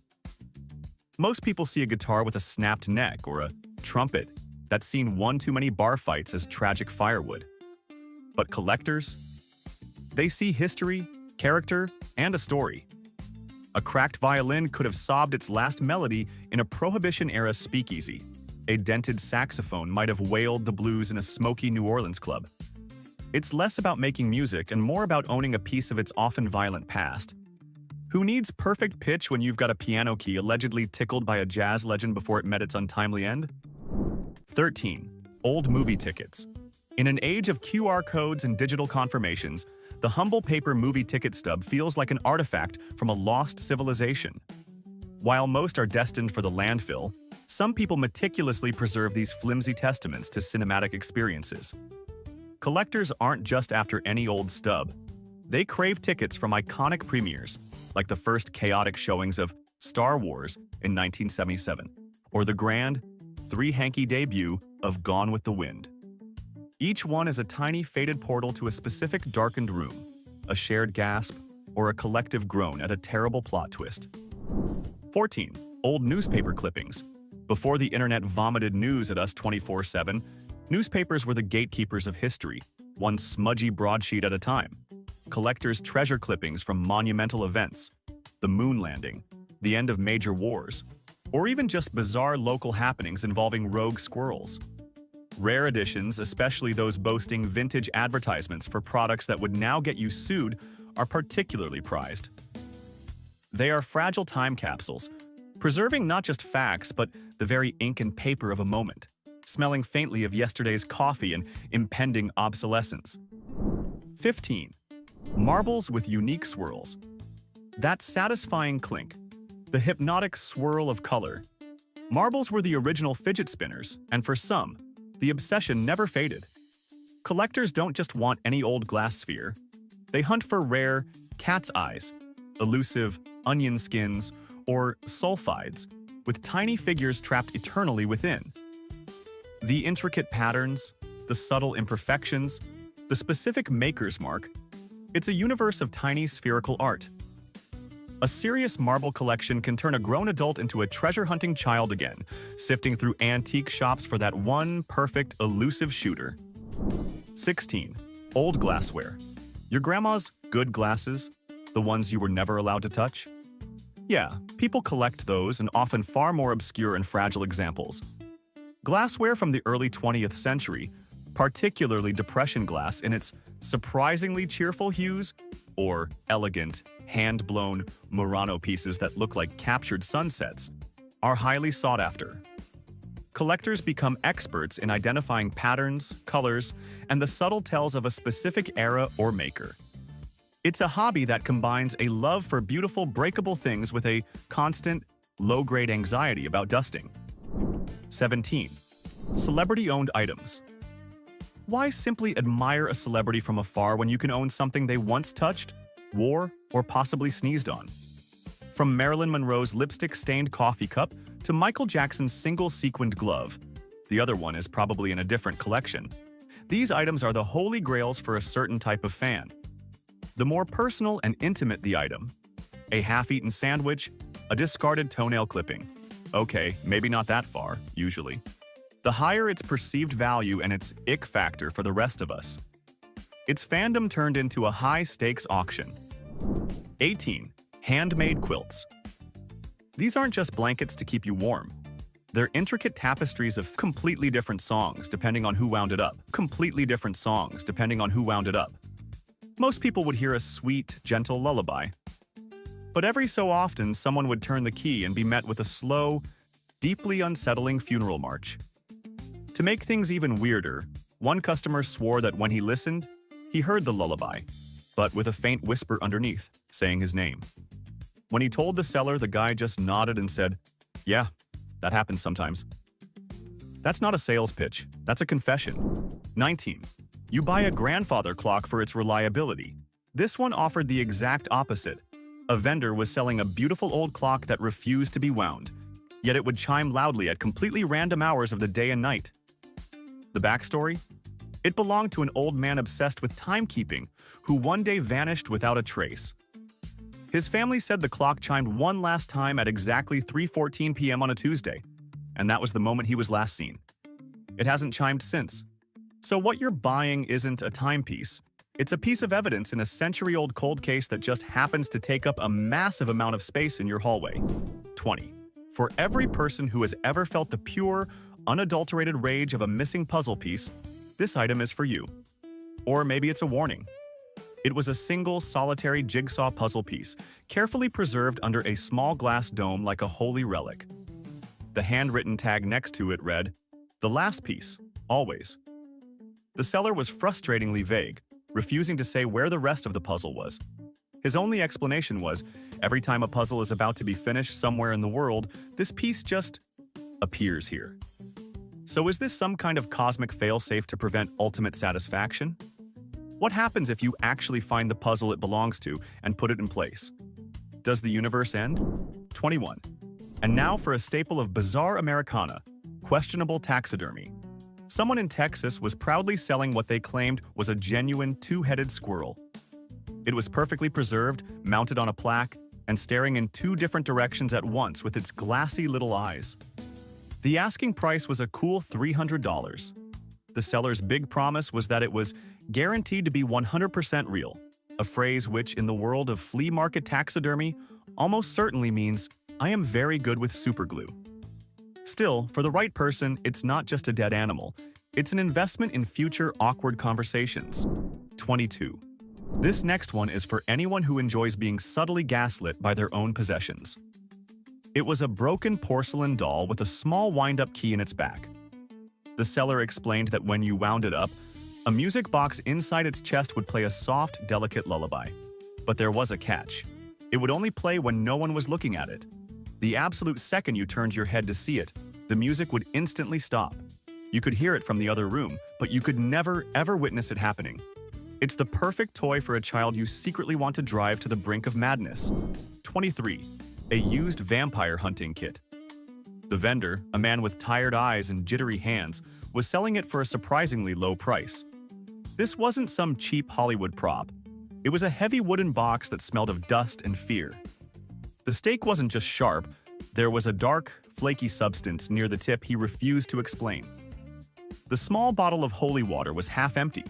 Most people see a guitar with a snapped neck or a trumpet that's seen one too many bar fights as tragic firewood. But collectors? They see history, character, and a story. A cracked violin could have sobbed its last melody in a Prohibition-era speakeasy. A dented saxophone might have wailed the blues in a smoky New Orleans club. It's less about making music and more about owning a piece of its often violent past. Who needs perfect pitch when you've got a piano key allegedly tickled by a jazz legend before it met its untimely end? 13. Old movie tickets. In an age of QR codes and digital confirmations, the humble paper movie ticket stub feels like an artifact from a lost civilization. While most are destined for the landfill, some people meticulously preserve these flimsy testaments to cinematic experiences. Collectors aren't just after any old stub. They crave tickets from iconic premieres, like the first chaotic showings of Star Wars in 1977, or the grand, three-hanky debut of Gone with the Wind. Each one is a tiny faded portal to a specific darkened room, a shared gasp, or a collective groan at a terrible plot twist. 14. Old newspaper clippings. Before the internet vomited news at us 24/7, newspapers were the gatekeepers of history, one smudgy broadsheet at a time. Collectors treasure clippings from monumental events, the moon landing, the end of major wars, or even just bizarre local happenings involving rogue squirrels. Rare editions, especially those boasting vintage advertisements for products that would now get you sued, are particularly prized. They are fragile time capsules, preserving not just facts but the very ink and paper of a moment, smelling faintly of yesterday's coffee and impending obsolescence. 15. Marbles with unique swirls. That satisfying clink, the hypnotic swirl of color. Marbles were the original fidget spinners, and for some, the obsession never faded. Collectors don't just want any old glass sphere. They hunt for rare cat's eyes, elusive onion skins, or sulfides, with tiny figures trapped eternally within. The intricate patterns, the subtle imperfections, the specific maker's mark, it's a universe of tiny spherical art. A serious marble collection can turn a grown adult into a treasure-hunting child again, sifting through antique shops for that one perfect, elusive shooter. 16. Old glassware. Your grandma's good glasses, the ones you were never allowed to touch? Yeah, people collect those and often far more obscure and fragile examples. Glassware from the early 20th century, particularly Depression glass in its surprisingly cheerful hues, or elegant, hand-blown Murano pieces that look like captured sunsets, are highly sought after. Collectors become experts in identifying patterns, colors, and the subtle tells of a specific era or maker. It's a hobby that combines a love for beautiful, breakable things with a constant, low-grade anxiety about dusting. 17. Celebrity-owned items. Why simply admire a celebrity from afar when you can own something they once touched, wore, or possibly sneezed on. From Marilyn Monroe's lipstick-stained coffee cup to Michael Jackson's single-sequined glove. The other one is probably in a different collection. These items are the holy grails for a certain type of fan. The more personal and intimate the item, a half-eaten sandwich, a discarded toenail clipping. Okay, maybe not that far, usually. The higher its perceived value and its ick factor for the rest of us. Its fandom turned into a high-stakes auction. 18. Handmade quilts. These aren't just blankets to keep you warm. They're intricate tapestries of completely different songs depending on who wound it up. Completely different songs depending on who wound it up. Most people would hear a sweet, gentle lullaby. But every so often, someone would turn the key and be met with a slow, deeply unsettling funeral march. To make things even weirder, one customer swore that when he listened, he heard the lullaby, but with a faint whisper underneath, saying his name. When he told the seller, the guy just nodded and said, "Yeah, that happens sometimes." That's not a sales pitch, that's a confession. 19. You buy a grandfather clock for its reliability. This one offered the exact opposite. A vendor was selling a beautiful old clock that refused to be wound, yet it would chime loudly at completely random hours of the day and night. The backstory? It belonged to an old man obsessed with timekeeping, who one day vanished without a trace. His family said the clock chimed one last time at exactly 3:14 p.m. on a Tuesday, and that was the moment he was last seen. It hasn't chimed since. So what you're buying isn't a timepiece. It's a piece of evidence in a century-old cold case that just happens to take up a massive amount of space in your hallway. 20. For every person who has ever felt the pure, unadulterated rage of a missing puzzle piece, this item is for you. Or maybe it's a warning. It was a single, solitary jigsaw puzzle piece, carefully preserved under a small glass dome like a holy relic. The handwritten tag next to it read, "The last piece, always." The seller was frustratingly vague, refusing to say where the rest of the puzzle was. His only explanation was, every time a puzzle is about to be finished somewhere in the world, this piece just appears here. So is this some kind of cosmic failsafe to prevent ultimate satisfaction? What happens if you actually find the puzzle it belongs to and put it in place? Does the universe end? 21. And now for a staple of bizarre Americana, questionable taxidermy. Someone in Texas was proudly selling what they claimed was a genuine two-headed squirrel. It was perfectly preserved, mounted on a plaque, and staring in two different directions at once with its glassy little eyes. The asking price was a cool $300. The seller's big promise was that it was guaranteed to be 100% real, a phrase which, in the world of flea market taxidermy, almost certainly means, "I am very good with superglue." Still, for the right person, it's not just a dead animal. It's an investment in future awkward conversations. 22. This next one is for anyone who enjoys being subtly gaslit by their own possessions. It was a broken porcelain doll with a small wind-up key in its back. The seller explained that when you wound it up, a music box inside its chest would play a soft, delicate lullaby. But there was a catch. It would only play when no one was looking at it. The absolute second you turned your head to see it, the music would instantly stop. You could hear it from the other room, but you could never, ever witness it happening. It's the perfect toy for a child you secretly want to drive to the brink of madness. 23. A used vampire hunting kit. The vendor, a man with tired eyes and jittery hands, was selling it for a surprisingly low price. This wasn't some cheap Hollywood prop. It was a heavy wooden box that smelled of dust and fear. The steak wasn't just sharp, there was a dark, flaky substance near the tip he refused to explain. The small bottle of holy water was half empty.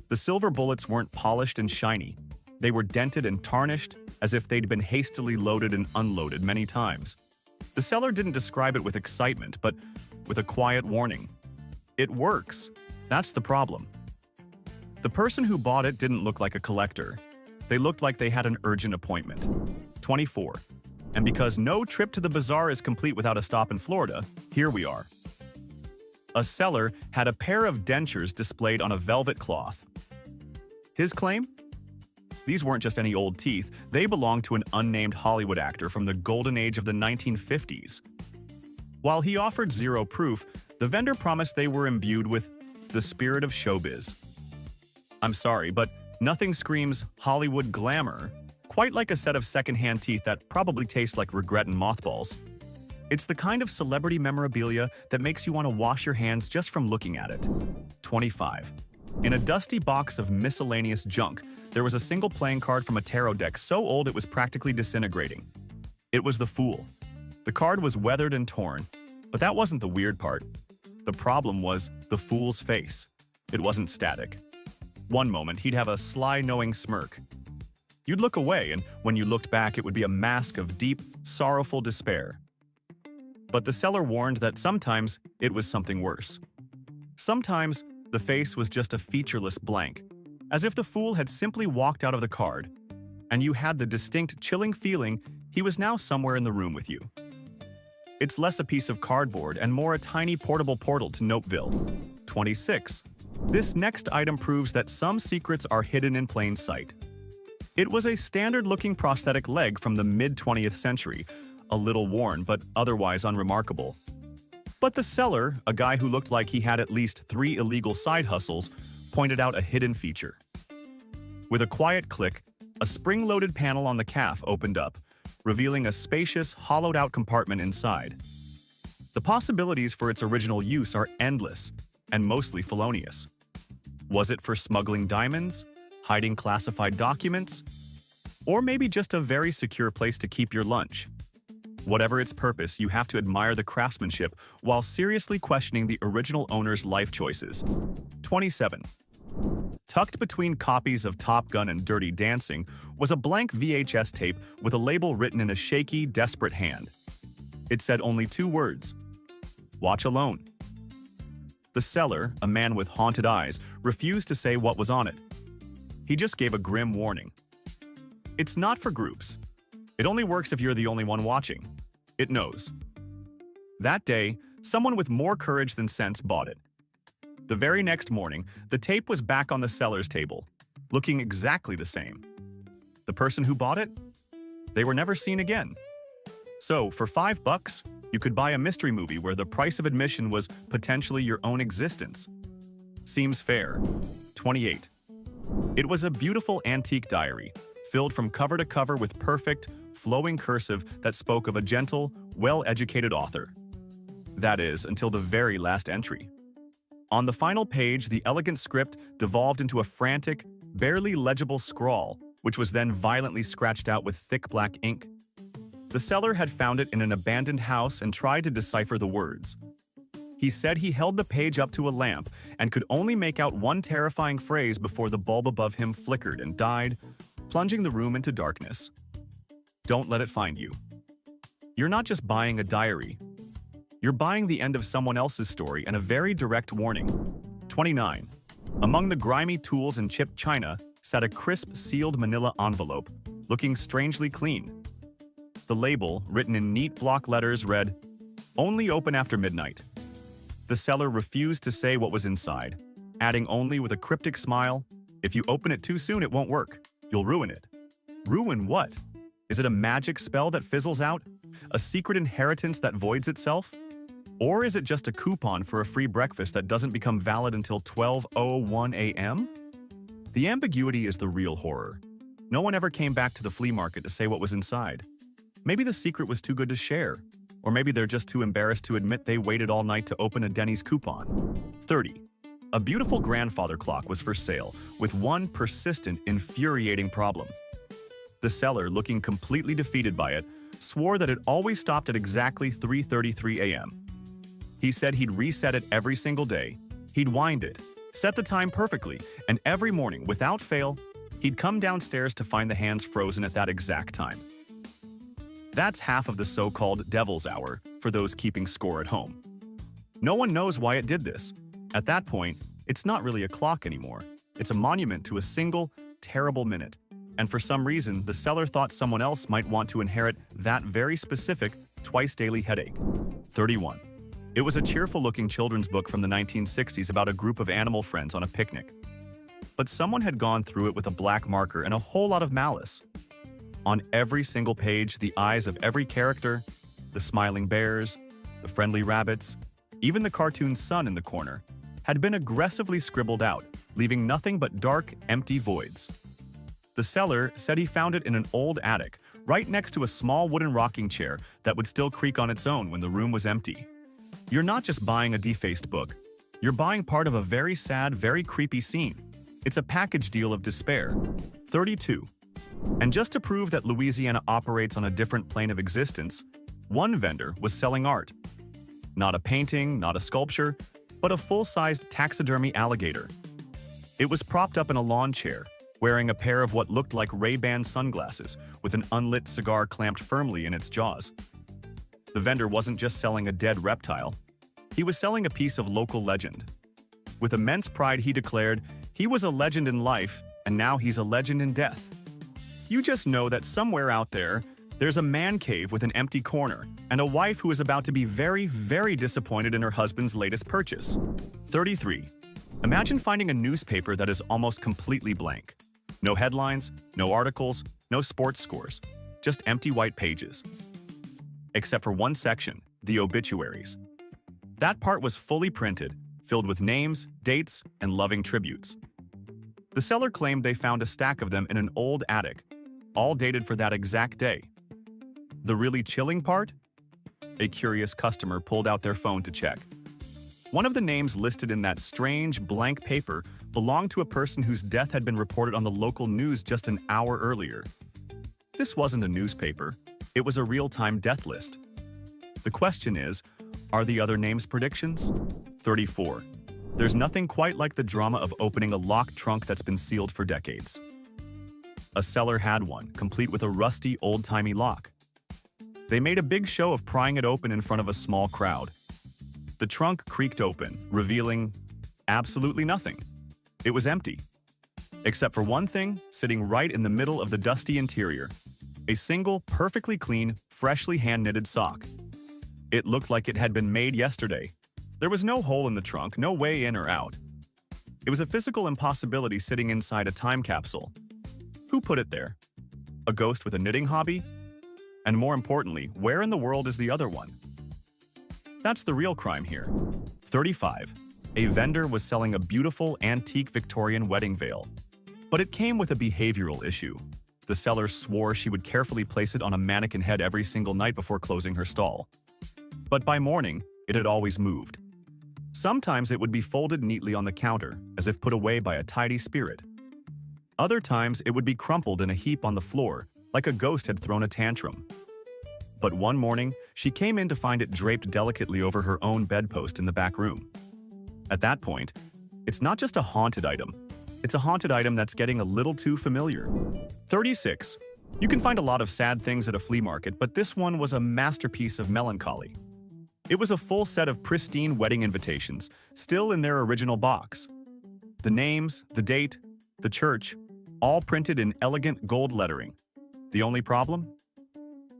The silver bullets weren't polished and shiny. They were dented and tarnished, as if they'd been hastily loaded and unloaded many times. The seller didn't describe it with excitement, but with a quiet warning. It works. That's the problem. The person who bought it didn't look like a collector. They looked like they had an urgent appointment. 24. And because no trip to the bazaar is complete without a stop in Florida, here we are. A seller had a pair of dentures displayed on a velvet cloth. His claim? These weren't just any old teeth, they belonged to an unnamed Hollywood actor from the golden age of the 1950s. While he offered zero proof, the vendor promised they were imbued with the spirit of showbiz. I'm sorry, but Nothing screams Hollywood glamour quite like a set of secondhand teeth that probably taste like regret and mothballs. It's the kind of celebrity memorabilia that makes you want to wash your hands just from looking at it. 25. In a dusty box of miscellaneous junk, there was a single playing card from a tarot deck so old it was practically disintegrating. It was the Fool. The card was weathered and torn, but that wasn't the weird part. The problem was the Fool's face. It wasn't static. One moment, he'd have a sly, knowing smirk. You'd look away, and when you looked back, it would be a mask of deep, sorrowful despair. But the seller warned that sometimes it was something worse. Sometimes the face was just a featureless blank, as if the Fool had simply walked out of the card, and you had the distinct, chilling feeling he was now somewhere in the room with you. It's less a piece of cardboard and more a tiny portable portal to Nopeville. 26. This next item proves that some secrets are hidden in plain sight. It was a standard-looking prosthetic leg from the mid-20th century, a little worn but otherwise unremarkable. But the seller, a guy who looked like he had at least 3 illegal side hustles, pointed out a hidden feature. With a quiet click, a spring-loaded panel on the calf opened up, revealing a spacious, hollowed-out compartment inside. The possibilities for its original use are endless, and mostly felonious. Was it for smuggling diamonds, hiding classified documents, or maybe just a very secure place to keep your lunch? Whatever its purpose, you have to admire the craftsmanship while seriously questioning the original owner's life choices. 27. Tucked between copies of Top Gun and Dirty Dancing was a blank VHS tape with a label written in a shaky, desperate hand. It said only 2 words: "Watch alone." The seller, a man with haunted eyes, refused to say what was on it. He just gave a grim warning. It's not for groups. It only works if you're the only one watching. It knows. That day, someone with more courage than sense bought it. The very next morning, the tape was back on the seller's table, looking exactly the same. The person who bought it? They were never seen again. So, for $5, you could buy a mystery movie where the price of admission was potentially your own existence. Seems fair. 28. It was a beautiful antique diary, filled from cover to cover with perfect, flowing cursive that spoke of a gentle, well-educated author. That is, until the very last entry. On the final page, the elegant script devolved into a frantic, barely legible scrawl, which was then violently scratched out with thick black ink. The seller had found it in an abandoned house and tried to decipher the words. He said he held the page up to a lamp and could only make out one terrifying phrase before the bulb above him flickered and died, plunging the room into darkness. Don't let it find you. You're not just buying a diary. You're buying the end of someone else's story and a very direct warning. 29. Among the grimy tools and chipped china sat a crisp, sealed manila envelope, looking strangely clean. The label, written in neat block letters, read, "Only open after midnight." The seller refused to say what was inside, adding only with a cryptic smile, "If you open it too soon, it won't work. You'll ruin it." Ruin what? Is it a magic spell that fizzles out? A secret inheritance that voids itself? Or is it just a coupon for a free breakfast that doesn't become valid until 12:01 a.m.? The ambiguity is the real horror. No one ever came back to the flea market to say what was inside. Maybe the secret was too good to share. Or maybe they're just too embarrassed to admit they waited all night to open a Denny's coupon. 30. A beautiful grandfather clock was for sale, with one persistent, infuriating problem. The seller, looking completely defeated by it, swore that it always stopped at exactly 3:33 a.m. He said he'd reset it every single day. He'd wind it, set the time perfectly, and every morning, without fail, he'd come downstairs to find the hands frozen at that exact time. That's half of the so-called devil's hour for those keeping score at home. No one knows why it did this. At that point, it's not really a clock anymore. It's a monument to a single, terrible minute. And for some reason, the seller thought someone else might want to inherit that very specific, twice-daily headache. 31. It was a cheerful-looking children's book from the 1960s about a group of animal friends on a picnic. But someone had gone through it with a black marker and a whole lot of malice. On every single page, the eyes of every character, the smiling bears, the friendly rabbits, even the cartoon sun in the corner, had been aggressively scribbled out, leaving nothing but dark, empty voids. The seller said he found it in an old attic, right next to a small wooden rocking chair that would still creak on its own when the room was empty. You're not just buying a defaced book. You're buying part of a very sad, very creepy scene. It's a package deal of despair. 32. And just to prove that Louisiana operates on a different plane of existence, one vendor was selling art. Not a painting, not a sculpture, but a full-sized taxidermy alligator. It was propped up in a lawn chair, wearing a pair of what looked like Ray-Ban sunglasses with an unlit cigar clamped firmly in its jaws. The vendor wasn't just selling a dead reptile. He was selling a piece of local legend. With immense pride, he declared, he was a legend in life, and now he's a legend in death. You just know that somewhere out there, there's a man cave with an empty corner and a wife who is about to be very, very disappointed in her husband's latest purchase. 33. Imagine finding a newspaper that is almost completely blank. No headlines, no articles, no sports scores, just empty white pages. Except for one section, the obituaries. That part was fully printed, filled with names, dates, and loving tributes. The seller claimed they found a stack of them in an old attic, all dated for that exact day. The really chilling part? A curious customer pulled out their phone to check. One of the names listed in that strange, blank paper belonged to a person whose death had been reported on the local news just an hour earlier. This wasn't a newspaper. It was a real-time death list. The question is, are the other names predictions? 34. There's nothing quite like the drama of opening a locked trunk that's been sealed for decades. A seller had one, complete with a rusty, old-timey lock. They made a big show of prying it open in front of a small crowd. The trunk creaked open, revealing absolutely nothing. It was empty. Except for one thing sitting right in the middle of the dusty interior. A single, perfectly clean, freshly hand-knitted sock. It looked like it had been made yesterday. There was no hole in the trunk, no way in or out. It was a physical impossibility sitting inside a time capsule. Who put it there? A ghost with a knitting hobby? And more importantly, where in the world is the other one? That's the real crime here. 35. A vendor was selling a beautiful, antique Victorian wedding veil. But it came with a behavioral issue. The seller swore she would carefully place it on a mannequin head every single night before closing her stall. But by morning, it had always moved. Sometimes it would be folded neatly on the counter, as if put away by a tidy spirit. Other times it would be crumpled in a heap on the floor, like a ghost had thrown a tantrum. But one morning, she came in to find it draped delicately over her own bedpost in the back room. At that point, it's not just a haunted item. It's a haunted item that's getting a little too familiar. 36. You can find a lot of sad things at a flea market, but this one was a masterpiece of melancholy. It was a full set of pristine wedding invitations, still in their original box. The names, the date, the church, all printed in elegant gold lettering. The only problem?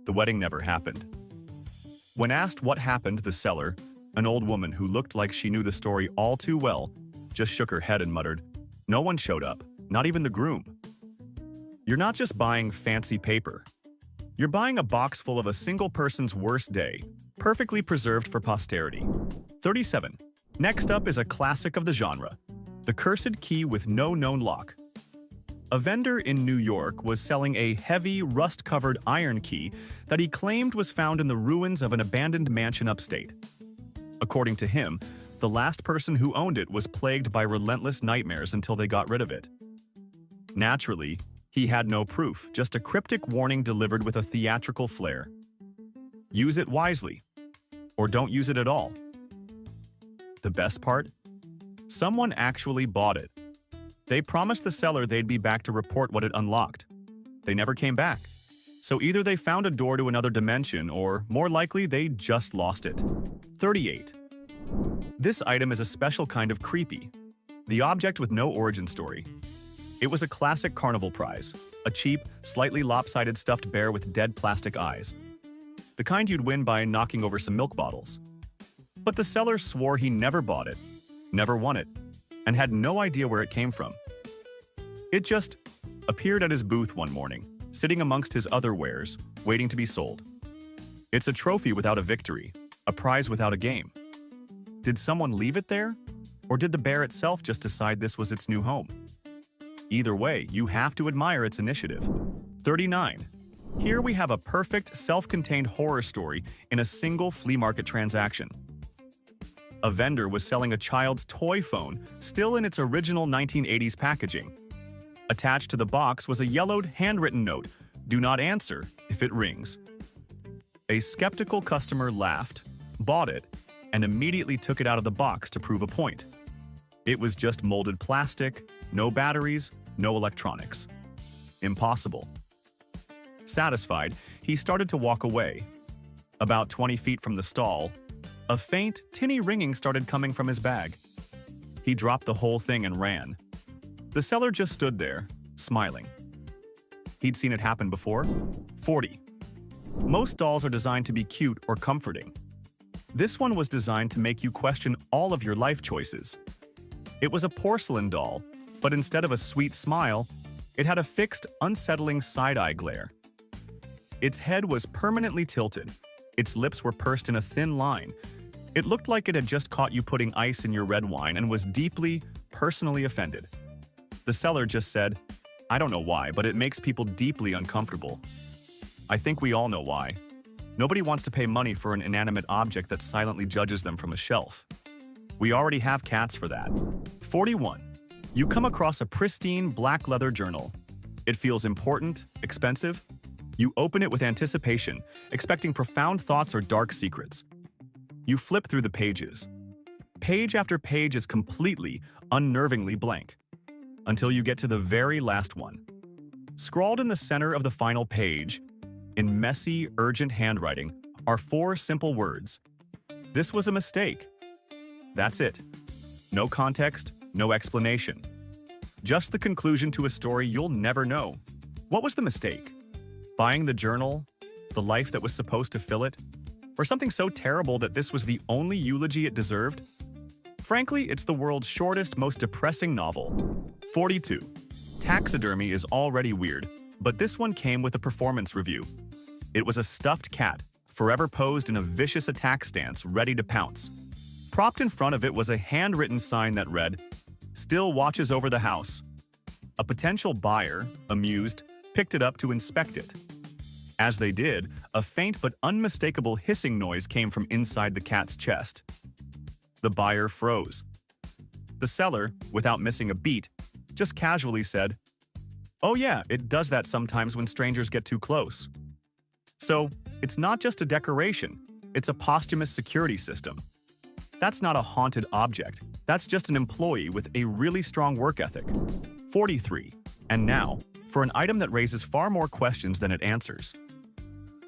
The wedding never happened. When asked what happened, the seller, an old woman who looked like she knew the story all too well, just shook her head and muttered, "No one showed up, not even the groom." You're not just buying fancy paper. You're buying a box full of a single person's worst day, perfectly preserved for posterity. 37. Next up is a classic of the genre, the cursed key with no known lock. A vendor in New York was selling a heavy, rust-covered iron key that he claimed was found in the ruins of an abandoned mansion upstate. According to him, the last person who owned it was plagued by relentless nightmares until they got rid of it. Naturally, he had no proof, just a cryptic warning delivered with a theatrical flair. Use it wisely, or don't use it at all. The best part? Someone actually bought it. They promised the seller they'd be back to report what it unlocked. They never came back. So either they found a door to another dimension, or more likely, they just lost it. 38. This item is a special kind of creepy. The object with no origin story. It was a classic carnival prize, a cheap, slightly lopsided stuffed bear with dead plastic eyes. The kind you'd win by knocking over some milk bottles. But the seller swore he never bought it, never won it, and had no idea where it came from. It just appeared at his booth one morning, sitting amongst his other wares, waiting to be sold. It's a trophy without a victory, a prize without a game. Did someone leave it there? Or did the bear itself just decide this was its new home? Either way, you have to admire its initiative. 39. Here we have a perfect, self-contained horror story in a single flea market transaction. A vendor was selling a child's toy phone, still in its original 1980s packaging. Attached to the box was a yellowed, handwritten note, "Do not answer if it rings." A skeptical customer laughed, bought it, and immediately took it out of the box to prove a point. It was just molded plastic, no batteries, no electronics. Impossible. Satisfied, he started to walk away. About 20 feet from the stall, a faint, tinny ringing started coming from his bag. He dropped the whole thing and ran. The seller just stood there, smiling. He'd seen it happen before. 40. Most dolls are designed to be cute or comforting. This one was designed to make you question all of your life choices. It was a porcelain doll, but instead of a sweet smile, it had a fixed, unsettling side-eye glare. Its head was permanently tilted. Its lips were pursed in a thin line. It looked like it had just caught you putting ice in your red wine and was deeply, personally offended. The seller just said, "I don't know why, but it makes people deeply uncomfortable." I think we all know why. Nobody wants to pay money for an inanimate object that silently judges them from a shelf. We already have cats for that. 41. You come across a pristine black leather journal. It feels important, expensive. You open it with anticipation, expecting profound thoughts or dark secrets. You flip through the pages. Page after page is completely, unnervingly blank, until you get to the very last one. Scrawled in the center of the final page, in messy, urgent handwriting, are 4 simple words. This was a mistake. That's it. No context, no explanation. Just the conclusion to a story you'll never know. What was the mistake? Buying the journal? The life that was supposed to fill it? Or something so terrible that this was the only eulogy it deserved? Frankly, it's the world's shortest, most depressing novel. 42. Taxidermy is already weird, but this one came with a performance review. It was a stuffed cat, forever posed in a vicious attack stance, ready to pounce. Propped in front of it was a handwritten sign that read, "Still watches over the house." A potential buyer, amused, picked it up to inspect it. As they did, a faint but unmistakable hissing noise came from inside the cat's chest. The buyer froze. The seller, without missing a beat, just casually said, "Oh yeah, it does that sometimes when strangers get too close." So, it's not just a decoration, it's a posthumous security system. That's not a haunted object, that's just an employee with a really strong work ethic. 43. And now, for an item that raises far more questions than it answers.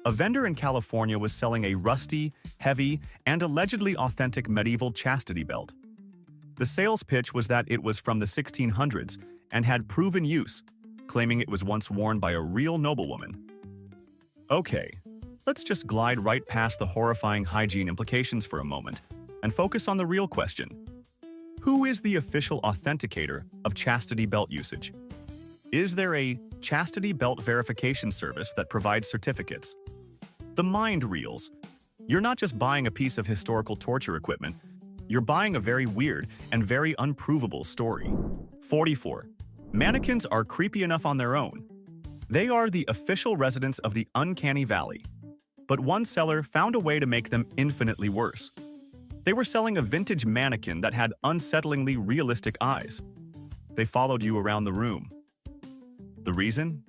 A vendor in California was selling a rusty, heavy, and allegedly authentic medieval chastity belt. The sales pitch was that it was from the 1600s and had proven use, claiming it was once worn by a real noblewoman. Okay, let's just glide right past the horrifying hygiene implications for a moment and focus on the real question. Who is the official authenticator of chastity belt usage? Is there a chastity belt verification service that provides certificates? The mind reels. You're not just buying a piece of historical torture equipment, you're buying a very weird and very unprovable story. 44. Mannequins are creepy enough on their own. They are the official residents of the uncanny valley. But one seller found a way to make them infinitely worse. They were selling a vintage mannequin that had unsettlingly realistic eyes. They followed you around the room. The reason?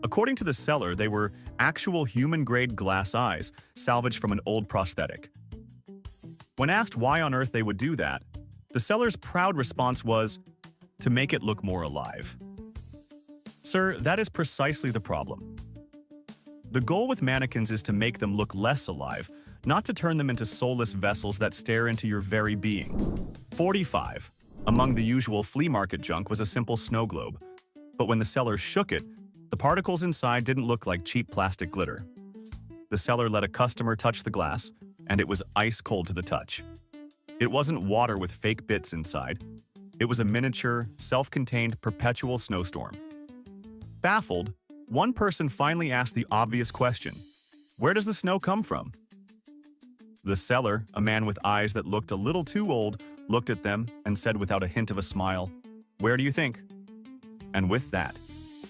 According to the seller, they were actual human-grade glass eyes, salvaged from an old prosthetic. When asked why on earth they would do that, the seller's proud response was, "To make it look more alive." Sir, that is precisely the problem. The goal with mannequins is to make them look less alive, not to turn them into soulless vessels that stare into your very being. 45. Among the usual flea market junk was a simple snow globe. But when the seller shook it, the particles inside didn't look like cheap plastic glitter. The seller let a customer touch the glass, and it was ice cold to the touch. It wasn't water with fake bits inside. It was a miniature, self-contained, perpetual snowstorm. Baffled, one person finally asked the obvious question, "Where does the snow come from?" The seller, a man with eyes that looked a little too old, looked at them, and said without a hint of a smile, "Where do you think?" And with that,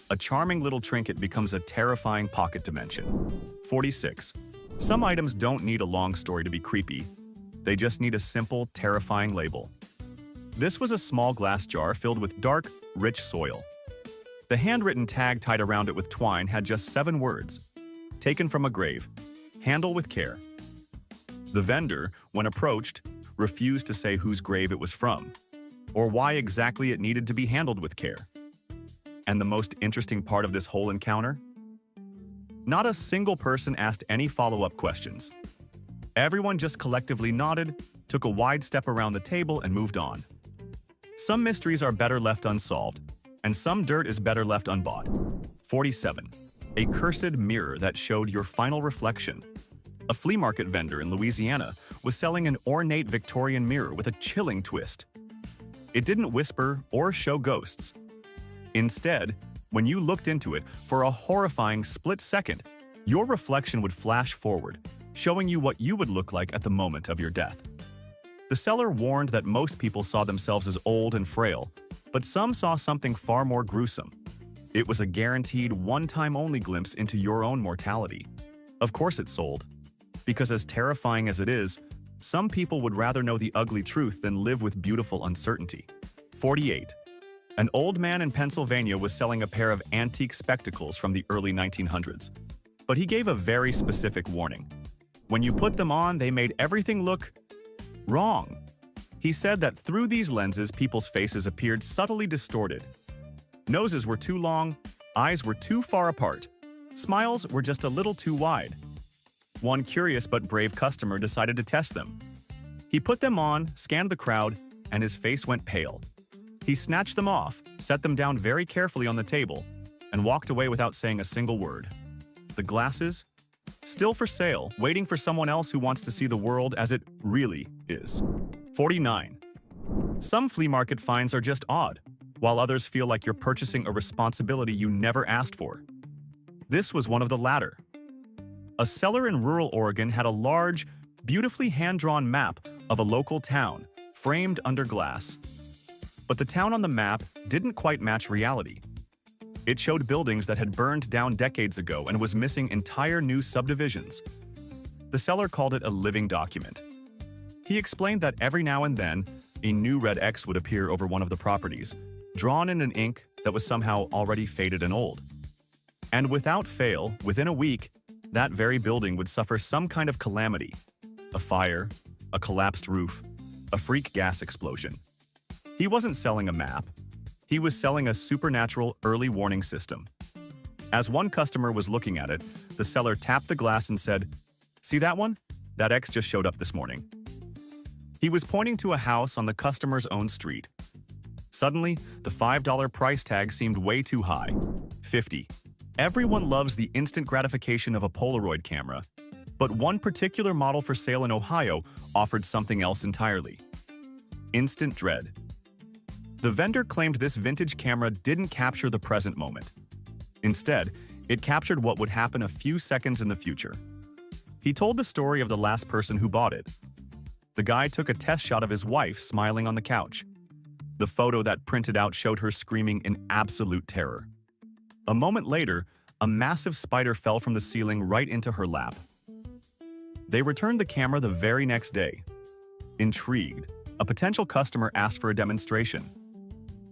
a charming little trinket becomes a terrifying pocket dimension. 46. Some items don't need a long story to be creepy. They just need a simple, terrifying label. This was a small glass jar filled with dark, rich soil. The handwritten tag tied around it with twine had just 7 words. Taken from a grave. Handle with care. The vendor, when approached, refused to say whose grave it was from, or why exactly it needed to be handled with care. And the most interesting part of this whole encounter? Not a single person asked any follow-up questions. Everyone just collectively nodded, took a wide step around the table, and moved on. Some mysteries are better left unsolved, and some dirt is better left unbought. 47. A cursed mirror that showed your final reflection. A flea market vendor in Louisiana was selling an ornate Victorian mirror with a chilling twist. It didn't whisper or show ghosts. Instead, when you looked into it for a horrifying split second, your reflection would flash forward, showing you what you would look like at the moment of your death. The seller warned that most people saw themselves as old and frail, but some saw something far more gruesome. It was a guaranteed one-time-only glimpse into your own mortality. Of course it sold, because as terrifying as it is, some people would rather know the ugly truth than live with beautiful uncertainty. 48. An old man in Pennsylvania was selling a pair of antique spectacles from the early 1900s, but he gave a very specific warning. When you put them on, they made everything look wrong. He said that through these lenses, people's faces appeared subtly distorted. Noses were too long, eyes were too far apart, smiles were just a little too wide. One curious but brave customer decided to test them. He put them on, scanned the crowd, and his face went pale. He snatched them off, set them down very carefully on the table, and walked away without saying a single word. The glasses? Still for sale, waiting for someone else who wants to see the world as it really is. 49. Some flea market finds are just odd, while others feel like you're purchasing a responsibility you never asked for. This was one of the latter. A seller in rural Oregon had a large, beautifully hand-drawn map of a local town, framed under glass. But the town on the map didn't quite match reality. It showed buildings that had burned down decades ago and was missing entire new subdivisions. The seller called it a living document. He explained that every now and then, a new red X would appear over one of the properties, drawn in an ink that was somehow already faded and old. And without fail, within a week, that very building would suffer some kind of calamity. A fire, a collapsed roof, a freak gas explosion. He wasn't selling a map. He was selling a supernatural early warning system. As one customer was looking at it, the seller tapped the glass and said, "See that one? That X just showed up this morning." He was pointing to a house on the customer's own street. Suddenly, the $5 price tag seemed way too high. 50. Everyone loves the instant gratification of a Polaroid camera, but one particular model for sale in Ohio offered something else entirely. Instant dread. The vendor claimed this vintage camera didn't capture the present moment. Instead, it captured what would happen a few seconds in the future. He told the story of the last person who bought it. The guy took a test shot of his wife smiling on the couch. The photo that printed out showed her screaming in absolute terror. A moment later, a massive spider fell from the ceiling right into her lap. They returned the camera the very next day. Intrigued, a potential customer asked for a demonstration.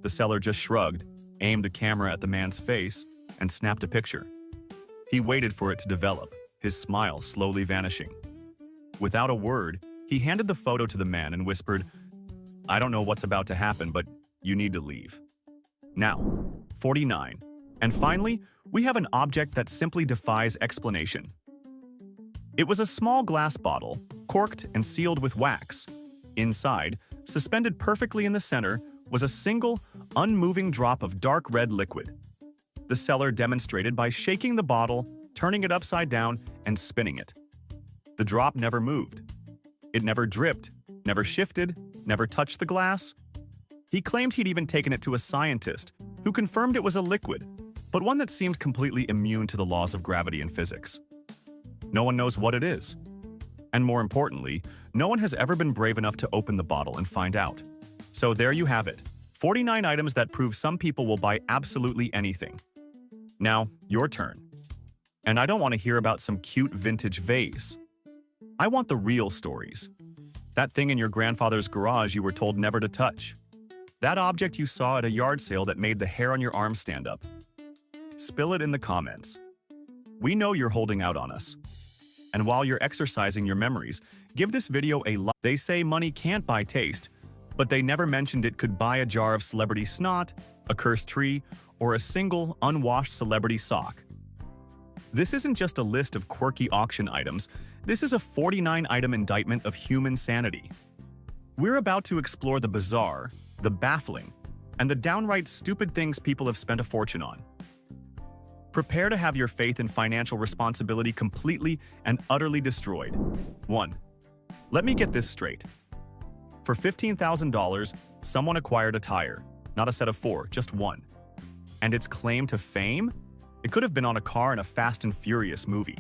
The seller just shrugged, aimed the camera at the man's face, and snapped a picture. He waited for it to develop, his smile slowly vanishing. Without a word, he handed the photo to the man and whispered, "I don't know what's about to happen, but you need to leave." Now, 49. And finally, we have an object that simply defies explanation. It was a small glass bottle, corked and sealed with wax. Inside, suspended perfectly in the center, was a single, unmoving drop of dark red liquid. The seller demonstrated by shaking the bottle, turning it upside down, and spinning it. The drop never moved. It never dripped, never shifted, never touched the glass. He claimed he'd even taken it to a scientist, who confirmed it was a liquid, but one that seemed completely immune to the laws of gravity and physics. No one knows what it is. And more importantly, no one has ever been brave enough to open the bottle and find out. So there you have it. 49 items that prove some people will buy absolutely anything. Now, your turn. And I don't want to hear about some cute vintage vase. I want the real stories. That thing in your grandfather's garage you were told never to touch. That object you saw at a yard sale that made the hair on your arm stand up. Spill it in the comments. We know you're holding out on us. And while you're exercising your memories, give this video a like. They say money can't buy taste, but they never mentioned it could buy a jar of celebrity snot, a cursed tree, or a single, unwashed celebrity sock. This isn't just a list of quirky auction items, this is a 49-item indictment of human sanity. We're about to explore the bizarre, the baffling, and the downright stupid things people have spent a fortune on. Prepare to have your faith in financial responsibility completely and utterly destroyed. 1. Let me get this straight. For $15,000, someone acquired a tire, not a set of 4, just one. And its claim to fame? It could have been on a car in a Fast and Furious movie.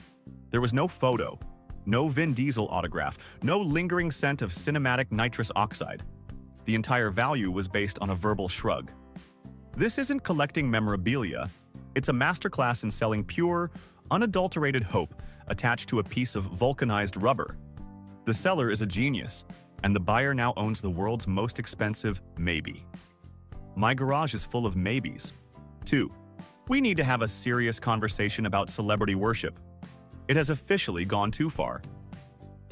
There was no photo, no Vin Diesel autograph, no lingering scent of cinematic nitrous oxide. The entire value was based on a verbal shrug. This isn't collecting memorabilia, it's a masterclass in selling pure, unadulterated hope attached to a piece of vulcanized rubber. The seller is a genius, and the buyer now owns the world's most expensive maybe. My garage is full of maybes. 2. We need to have a serious conversation about celebrity worship. It has officially gone too far.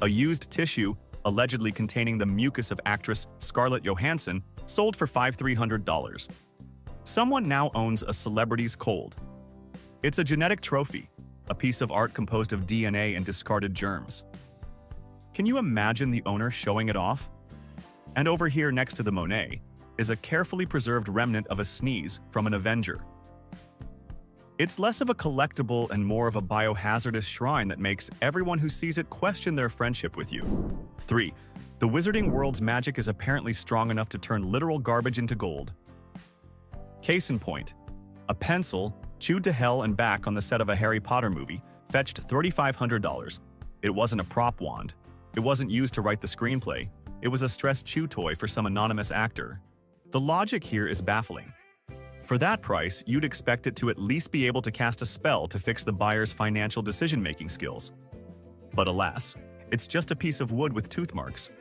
A used tissue, allegedly containing the mucus of actress Scarlett Johansson, sold for $5,300. Someone now owns a celebrity's cold. It's a genetic trophy, a piece of art composed of DNA and discarded germs. Can you imagine the owner showing it off? And over here next to the Monet is a carefully preserved remnant of a sneeze from an Avenger. It's less of a collectible and more of a biohazardous shrine that makes everyone who sees it question their friendship with you. 3. The wizarding world's magic is apparently strong enough to turn literal garbage into gold. Case in point, a pencil, chewed to hell and back on the set of a Harry Potter movie, fetched $3,500. It wasn't a prop wand. It wasn't used to write the screenplay. It was a stress chew toy for some anonymous actor. The logic here is baffling. For that price, you'd expect it to at least be able to cast a spell to fix the buyer's financial decision-making skills. But alas, it's just a piece of wood with tooth marks.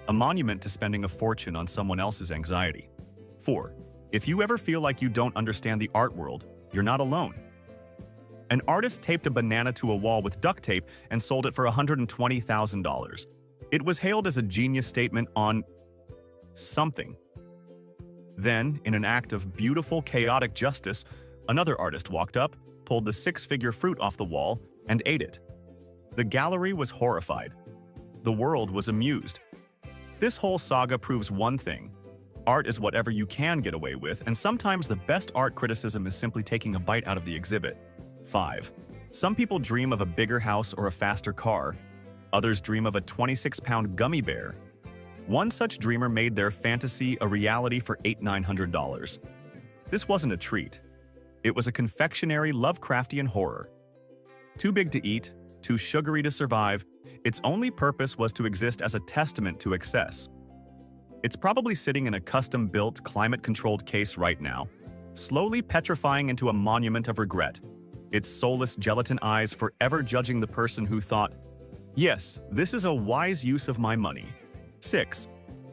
A monument to spending a fortune on someone else's anxiety. 4. If you ever feel like you don't understand the art world, you're not alone. An artist taped a banana to a wall with duct tape and sold it for $120,000. It was hailed as a genius statement on something. Then, in an act of beautiful, chaotic justice, another artist walked up, pulled the six-figure fruit off the wall, and ate it. The gallery was horrified. The world was amused. This whole saga proves one thing. Art is whatever you can get away with, and sometimes the best art criticism is simply taking a bite out of the exhibit. 5. Some people dream of a bigger house or a faster car. Others dream of a 26-pound gummy bear. One such dreamer made their fantasy a reality for $8,900. This wasn't a treat. It was a confectionery Lovecraftian horror. Too big to eat, too sugary to survive, its only purpose was to exist as a testament to excess. It's probably sitting in a custom-built, climate-controlled case right now, slowly petrifying into a monument of regret, its soulless gelatin eyes forever judging the person who thought, "Yes, this is a wise use of my money." 6.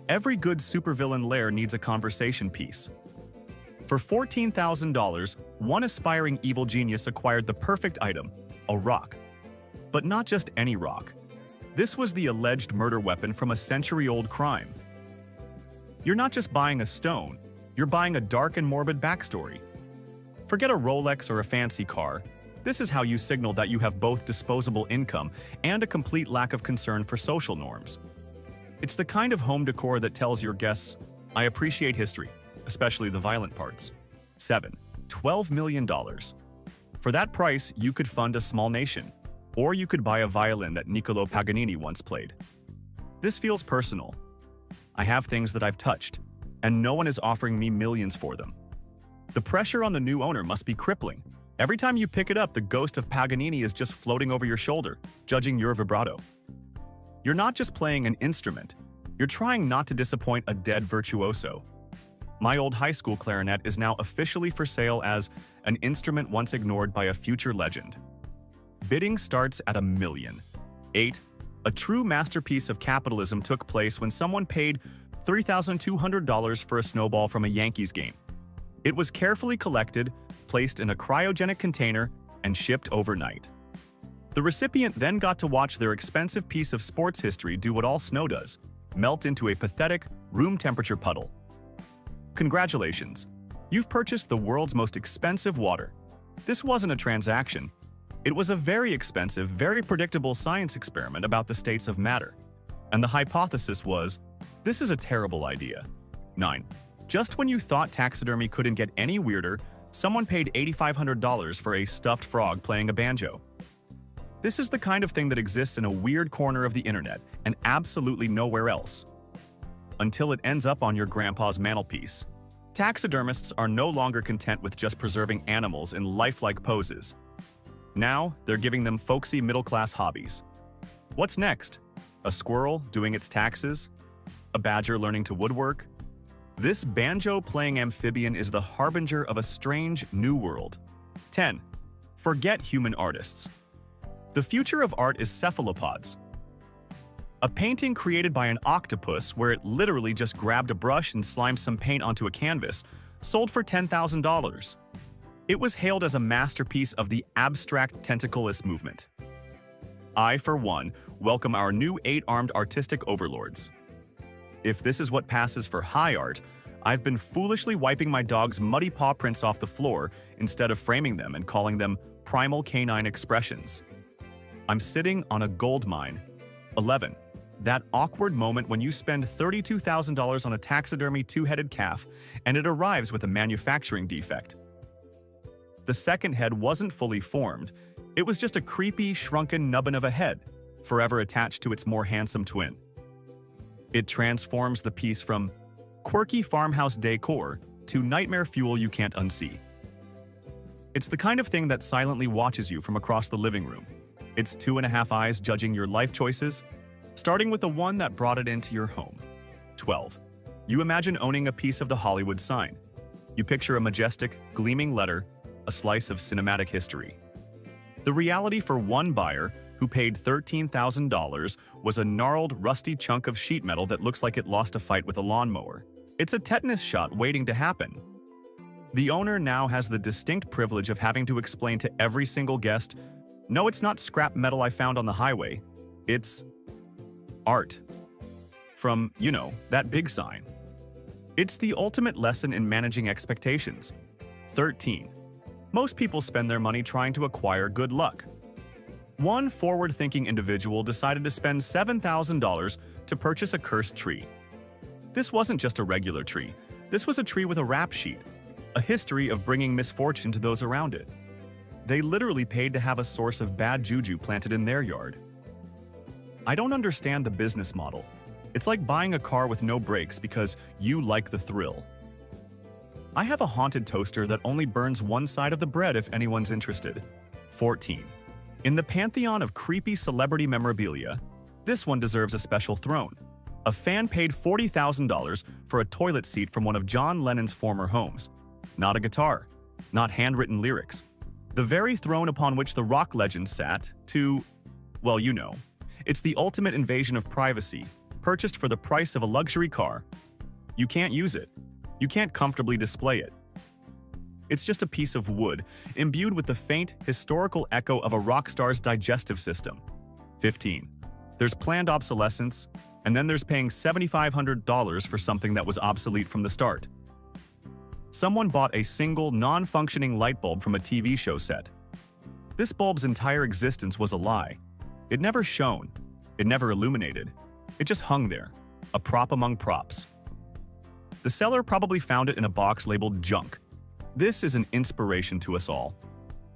Every good supervillain lair needs a conversation piece. For $14,000, one aspiring evil genius acquired the perfect item, a rock. But not just any rock. This was the alleged murder weapon from a century-old crime. You're not just buying a stone, you're buying a dark and morbid backstory. Forget a Rolex or a fancy car. This is how you signal that you have both disposable income and a complete lack of concern for social norms. It's the kind of home decor that tells your guests, "I appreciate history, especially the violent parts." 7. $12 million. For that price, you could fund a small nation, or you could buy a violin that Niccolò Paganini once played. This feels personal. I have things that I've touched, and no one is offering me millions for them. The pressure on the new owner must be crippling. Every time you pick it up, the ghost of Paganini is just floating over your shoulder, judging your vibrato. You're not just playing an instrument, you're trying not to disappoint a dead virtuoso. My old high school clarinet is now officially for sale as an instrument once ignored by a future legend. Bidding starts at $1 million. 8. A true masterpiece of capitalism took place when someone paid $3,200 for a snowball from a Yankees game. It was carefully collected, placed in a cryogenic container, and shipped overnight. The recipient then got to watch their expensive piece of sports history do what all snow does: melt into a pathetic, room-temperature puddle. Congratulations! You've purchased the world's most expensive water. This wasn't a transaction. It was a very expensive, very predictable science experiment about the states of matter. And the hypothesis was, this is a terrible idea. 9. Just when you thought taxidermy couldn't get any weirder, someone paid $8,500 for a stuffed frog playing a banjo. This is the kind of thing that exists in a weird corner of the internet and absolutely nowhere else. Until it ends up on your grandpa's mantelpiece. Taxidermists are no longer content with just preserving animals in lifelike poses. Now, they're giving them folksy middle-class hobbies. What's next? A squirrel doing its taxes? A badger learning to woodwork? This banjo-playing amphibian is the harbinger of a strange new world. 10. Forget human artists. The future of art is cephalopods. A painting created by an octopus where it literally just grabbed a brush and slimed some paint onto a canvas, sold for $10,000. It was hailed as a masterpiece of the abstract tentacleist movement. I, for one, welcome our new 8-armed artistic overlords. If this is what passes for high art, I've been foolishly wiping my dog's muddy paw prints off the floor instead of framing them and calling them primal canine expressions. I'm sitting on a gold mine. 11. That awkward moment when you spend $32,000 on a taxidermy two-headed calf and it arrives with a manufacturing defect. The second head wasn't fully formed. It was just a creepy, shrunken nubbin of a head, forever attached to its more handsome twin. It transforms the piece from quirky farmhouse decor to nightmare fuel you can't unsee. It's the kind of thing that silently watches you from across the living room. Its 2.5 eyes judging your life choices, starting with the one that brought it into your home. 12. You imagine owning a piece of the Hollywood sign. You picture a majestic, gleaming letter, a slice of cinematic history. The reality for one buyer, who paid $13,000, was a gnarled, rusty chunk of sheet metal that looks like it lost a fight with a lawnmower. It's a tetanus shot waiting to happen. The owner now has the distinct privilege of having to explain to every single guest, no, it's not scrap metal I found on the highway. It's art. From, that big sign. It's the ultimate lesson in managing expectations. 13. Most people spend their money trying to acquire good luck. One forward-thinking individual decided to spend $7,000 to purchase a cursed tree. This wasn't just a regular tree. This was a tree with a rap sheet, a history of bringing misfortune to those around it. They literally paid to have a source of bad juju planted in their yard. I don't understand the business model. It's like buying a car with no brakes because you like the thrill. I have a haunted toaster that only burns one side of the bread if anyone's interested. 14. In the pantheon of creepy celebrity memorabilia, this one deserves a special throne. A fan paid $40,000 for a toilet seat from one of John Lennon's former homes. Not a guitar, not handwritten lyrics. The very throne upon which the rock legend sat to, well, it's the ultimate invasion of privacy, purchased for the price of a luxury car. You can't use it. You can't comfortably display it. It's just a piece of wood, imbued with the faint, historical echo of a rock star's digestive system. 15. There's planned obsolescence, and then there's paying $7,500 for something that was obsolete from the start. Someone bought a single, non-functioning light bulb from a TV show set. This bulb's entire existence was a lie. It never shone. It never illuminated. It just hung there, a prop among props. The seller probably found it in a box labeled junk. This is an inspiration to us all.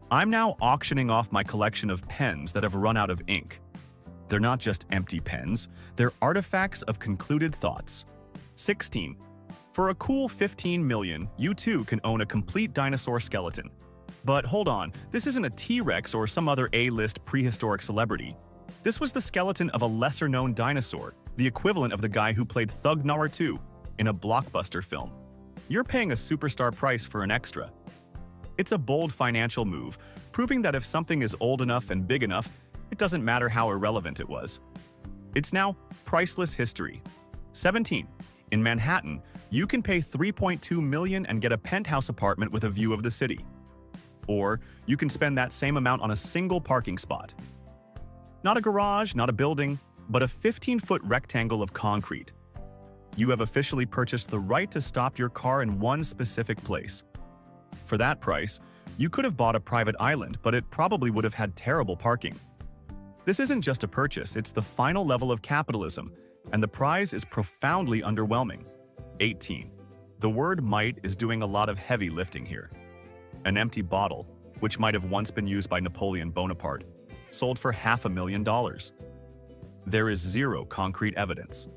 I'm now auctioning off my collection of pens that have run out of ink. They're not just empty pens, they're artifacts of concluded thoughts. 16. For a cool $15 million, you too can own a complete dinosaur skeleton. But hold on, this isn't a T-Rex or some other A-list prehistoric celebrity. This was the skeleton of a lesser-known dinosaur, the equivalent of the guy who played Thug Number 2 in a blockbuster film. You're paying a superstar price for an extra. It's a bold financial move, proving that if something is old enough and big enough, it doesn't matter how irrelevant it was. It's now priceless history. 17. In Manhattan, you can pay $3.2 million and get a penthouse apartment with a view of the city. Or you can spend that same amount on a single parking spot. Not a garage, not a building, but a 15-foot rectangle of concrete. You have officially purchased the right to stop your car in one specific place. For that price, you could have bought a private island, but it probably would have had terrible parking. This isn't just a purchase, it's the final level of capitalism, and the prize is profoundly underwhelming. 18. The word might is doing a lot of heavy lifting here. An empty bottle, which might have once been used by Napoleon Bonaparte, sold for $500,000. There is zero concrete evidence.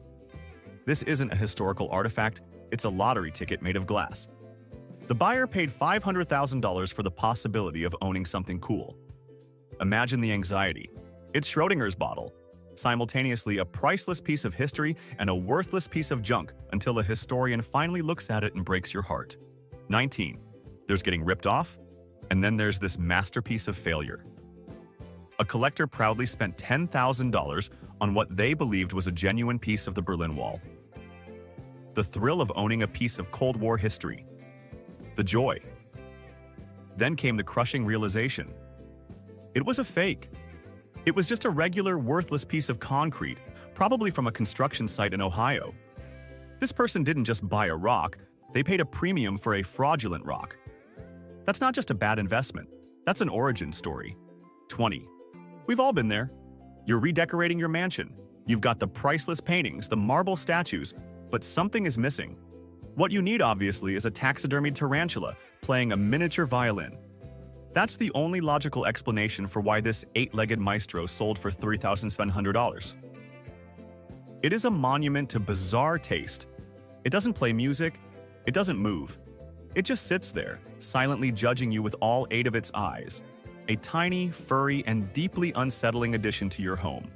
This isn't a historical artifact, it's a lottery ticket made of glass. The buyer paid $500,000 for the possibility of owning something cool. Imagine the anxiety. It's Schrodinger's bottle, simultaneously a priceless piece of history and a worthless piece of junk until a historian finally looks at it and breaks your heart. 19. There's getting ripped off, and then there's this masterpiece of failure. A collector proudly spent $10,000 on what they believed was a genuine piece of the Berlin Wall. The thrill of owning a piece of Cold War history. The joy. Then came the crushing realization. It was a fake. It was just a regular, worthless piece of concrete, probably from a construction site in Ohio. This person didn't just buy a rock, they paid a premium for a fraudulent rock. That's not just a bad investment, that's an origin story. 20. We've all been there. You're redecorating your mansion. You've got the priceless paintings, the marble statues, but something is missing. What you need, obviously, is a taxidermied tarantula playing a miniature violin. That's the only logical explanation for why this 8-legged maestro sold for $3,700. It is a monument to bizarre taste. It doesn't play music, it doesn't move. It just sits there, silently judging you with all 8 of its eyes. A tiny, furry, and deeply unsettling addition to your home.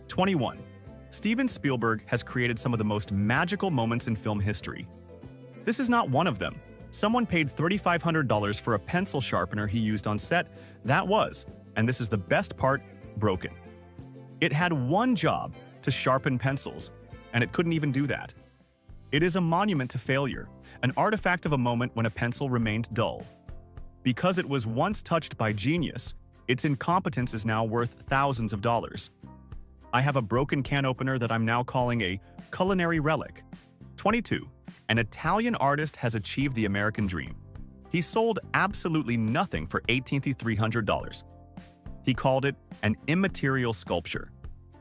21. Steven Spielberg has created some of the most magical moments in film history. This is not one of them. Someone paid $3,500 for a pencil sharpener he used on set. That was, and this is the best part, broken. It had one job, to sharpen pencils, and it couldn't even do that. It is a monument to failure, an artifact of a moment when a pencil remained dull. Because it was once touched by genius, its incompetence is now worth thousands of dollars. I have a broken can opener that I'm now calling a culinary relic. 22. An Italian artist has achieved the American dream. He sold absolutely nothing for $1,800. He called it an immaterial sculpture,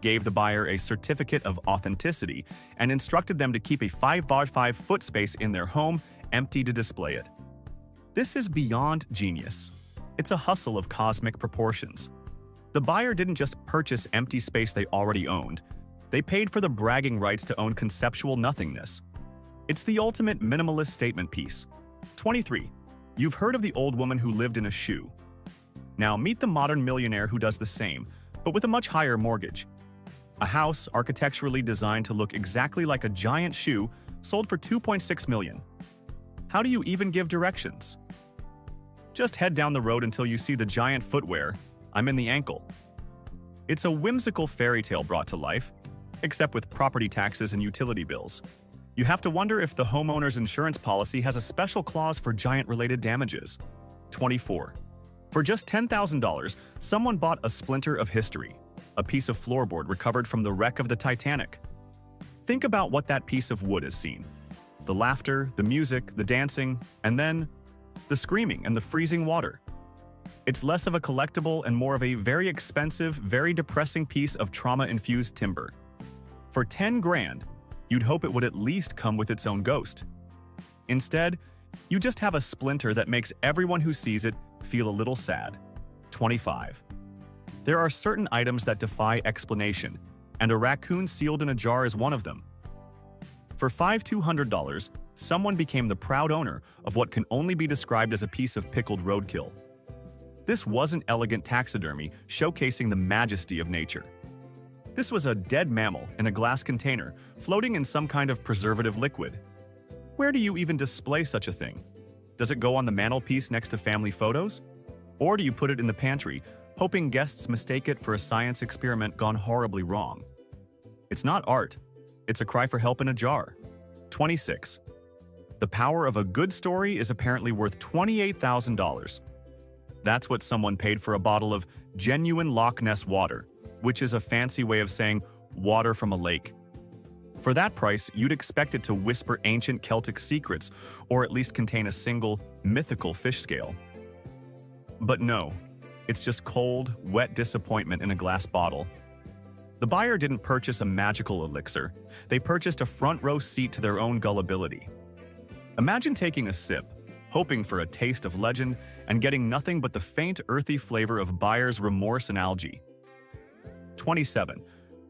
gave the buyer a certificate of authenticity, and instructed them to keep a 5x5 foot space in their home empty to display it. This is beyond genius. It's a hustle of cosmic proportions. The buyer didn't just purchase empty space they already owned. They paid for the bragging rights to own conceptual nothingness. It's the ultimate minimalist statement piece. 23. You've heard of the old woman who lived in a shoe. Now meet the modern millionaire who does the same, but with a much higher mortgage. A house architecturally designed to look exactly like a giant shoe sold for $2.6 million. How do you even give directions? Just head down the road until you see the giant footwear. I'm in the ankle. It's a whimsical fairy tale brought to life, except with property taxes and utility bills. You have to wonder if the homeowner's insurance policy has a special clause for giant-related damages. 24. For just $10,000, someone bought a splinter of history, a piece of floorboard recovered from the wreck of the Titanic. Think about what that piece of wood has seen. The laughter, the music, the dancing, and then the screaming and the freezing water. It's less of a collectible and more of a very expensive, very depressing piece of trauma-infused timber. For 10 grand, you'd hope it would at least come with its own ghost. Instead, you just have a splinter that makes everyone who sees it feel a little sad. 25. There are certain items that defy explanation, and a raccoon sealed in a jar is one of them. For $5,200, someone became the proud owner of what can only be described as a piece of pickled roadkill. This wasn't elegant taxidermy showcasing the majesty of nature. This was a dead mammal in a glass container, floating in some kind of preservative liquid. Where do you even display such a thing? Does it go on the mantelpiece next to family photos? Or do you put it in the pantry, hoping guests mistake it for a science experiment gone horribly wrong? It's not art. It's a cry for help in a jar. 26. The power of a good story is apparently worth $28,000. That's what someone paid for a bottle of genuine Loch Ness water, which is a fancy way of saying water from a lake. For that price, you'd expect it to whisper ancient Celtic secrets, or at least contain a single, mythical fish scale. But no, it's just cold, wet disappointment in a glass bottle. The buyer didn't purchase a magical elixir. They purchased a front-row seat to their own gullibility. Imagine taking a sip, hoping for a taste of legend, and getting nothing but the faint, earthy flavor of buyer's remorse and algae. 27.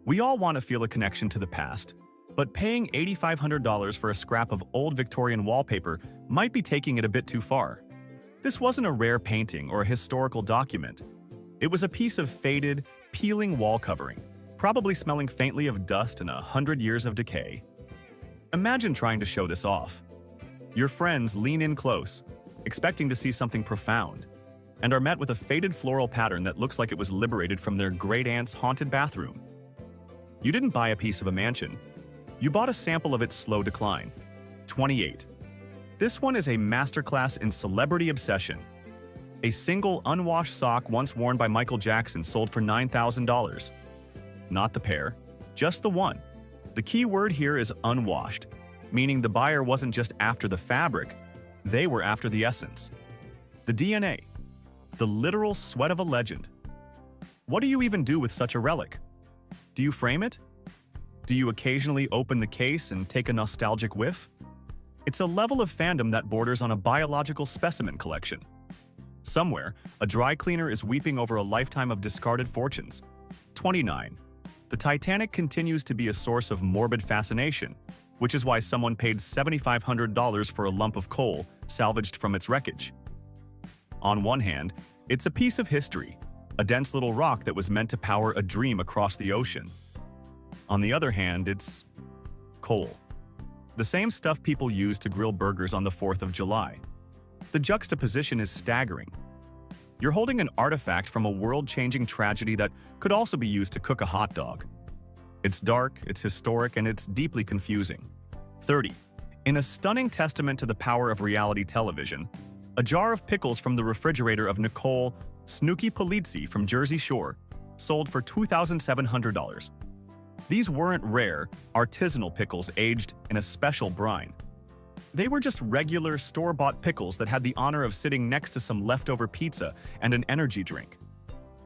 We all want to feel a connection to the past, but paying $8,500 for a scrap of old Victorian wallpaper might be taking it a bit too far. This wasn't a rare painting or a historical document. It was a piece of faded, peeling wall covering, probably smelling faintly of dust and 100 years of decay. Imagine trying to show this off. Your friends lean in close, expecting to see something profound, and are met with a faded floral pattern that looks like it was liberated from their great-aunt's haunted bathroom. You didn't buy a piece of a mansion. You bought a sample of its slow decline. 28. This one is a masterclass in celebrity obsession. A single unwashed sock once worn by Michael Jackson sold for $9,000. Not the pair, just the one. The key word here is unwashed, meaning the buyer wasn't just after the fabric, they were after the essence. The DNA. The literal sweat of a legend. What do you even do with such a relic? Do you frame it? Do you occasionally open the case and take a nostalgic whiff? It's a level of fandom that borders on a biological specimen collection. Somewhere, a dry cleaner is weeping over a lifetime of discarded fortunes. 29. The Titanic continues to be a source of morbid fascination, which is why someone paid $7,500 for a lump of coal salvaged from its wreckage. On one hand, it's a piece of history, a dense little rock that was meant to power a dream across the ocean. On the other hand, it's coal. The same stuff people use to grill burgers on the 4th of July. The juxtaposition is staggering. You're holding an artifact from a world-changing tragedy that could also be used to cook a hot dog. It's dark, it's historic, and it's deeply confusing. 30. In a stunning testament to the power of reality television, a jar of pickles from the refrigerator of Nicole Snooki Polizzi from Jersey Shore sold for $2,700. These weren't rare, artisanal pickles aged in a special brine. They were just regular, store-bought pickles that had the honor of sitting next to some leftover pizza and an energy drink.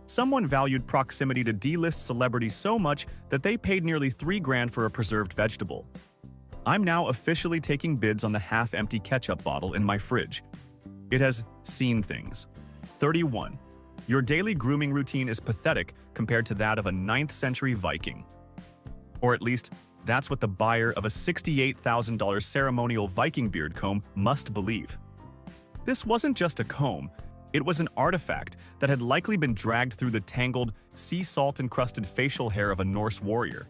Someone valued proximity to D-list celebrities so much that they paid nearly $3,000 for a preserved vegetable. I'm now officially taking bids on the half-empty ketchup bottle in my fridge. It has seen things. 31. Your daily grooming routine is pathetic compared to that of a 9th century Viking. Or at least, that's what the buyer of a $68,000 ceremonial Viking beard comb must believe. This wasn't just a comb, it was an artifact that had likely been dragged through the tangled, sea salt-encrusted facial hair of a Norse warrior.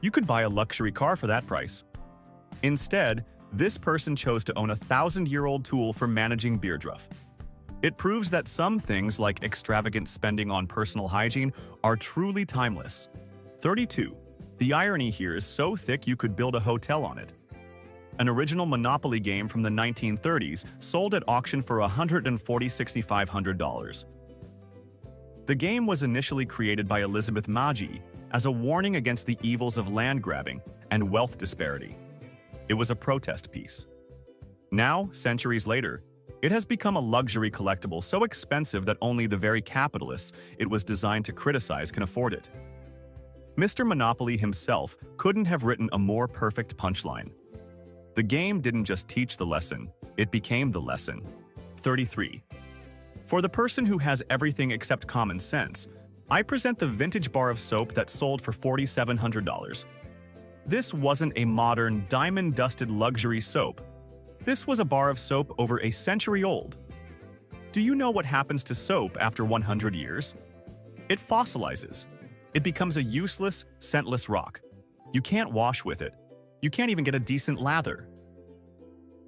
You could buy a luxury car for that price. Instead, this person chose to own a 1,000-year-old tool for managing beardruff. It proves that some things, like extravagant spending on personal hygiene, are truly timeless. 32. The irony here is so thick you could build a hotel on it. An original Monopoly game from the 1930s sold at auction for $146,500. The game was initially created by Elizabeth Maggi as a warning against the evils of land grabbing and wealth disparity. It was a protest piece. Now, centuries later, it has become a luxury collectible so expensive that only the very capitalists it was designed to criticize can afford it. Mr. Monopoly himself couldn't have written a more perfect punchline. The game didn't just teach the lesson, it became the lesson. 33. For the person who has everything except common sense, I present the vintage bar of soap that sold for $4,700. This wasn't a modern, diamond-dusted luxury soap. This was a bar of soap over a century old. Do you know what happens to soap after 100 years? It fossilizes. It becomes a useless, scentless rock. You can't wash with it. You can't even get a decent lather.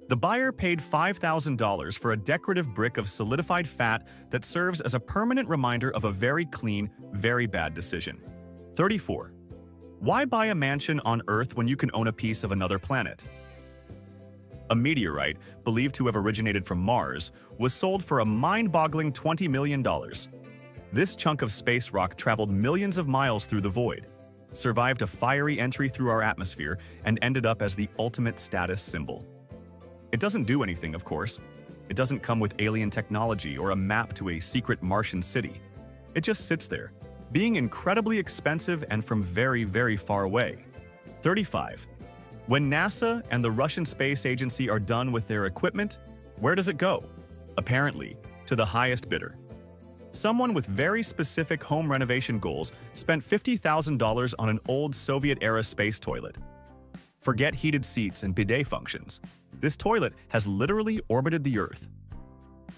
The buyer paid $5,000 for a decorative brick of solidified fat that serves as a permanent reminder of a very clean, very bad decision. 34. Why buy a mansion on Earth when you can own a piece of another planet? A meteorite, believed to have originated from Mars, was sold for a mind-boggling $20 million. This chunk of space rock traveled millions of miles through the void, survived a fiery entry through our atmosphere, and ended up as the ultimate status symbol. It doesn't do anything, of course. It doesn't come with alien technology or a map to a secret Martian city. It just sits there, being incredibly expensive and from very, very far away. 35. When NASA and the Russian Space Agency are done with their equipment, where does it go? Apparently, to the highest bidder. Someone with very specific home renovation goals spent $50,000 on an old Soviet-era space toilet. Forget heated seats and bidet functions. This toilet has literally orbited the Earth.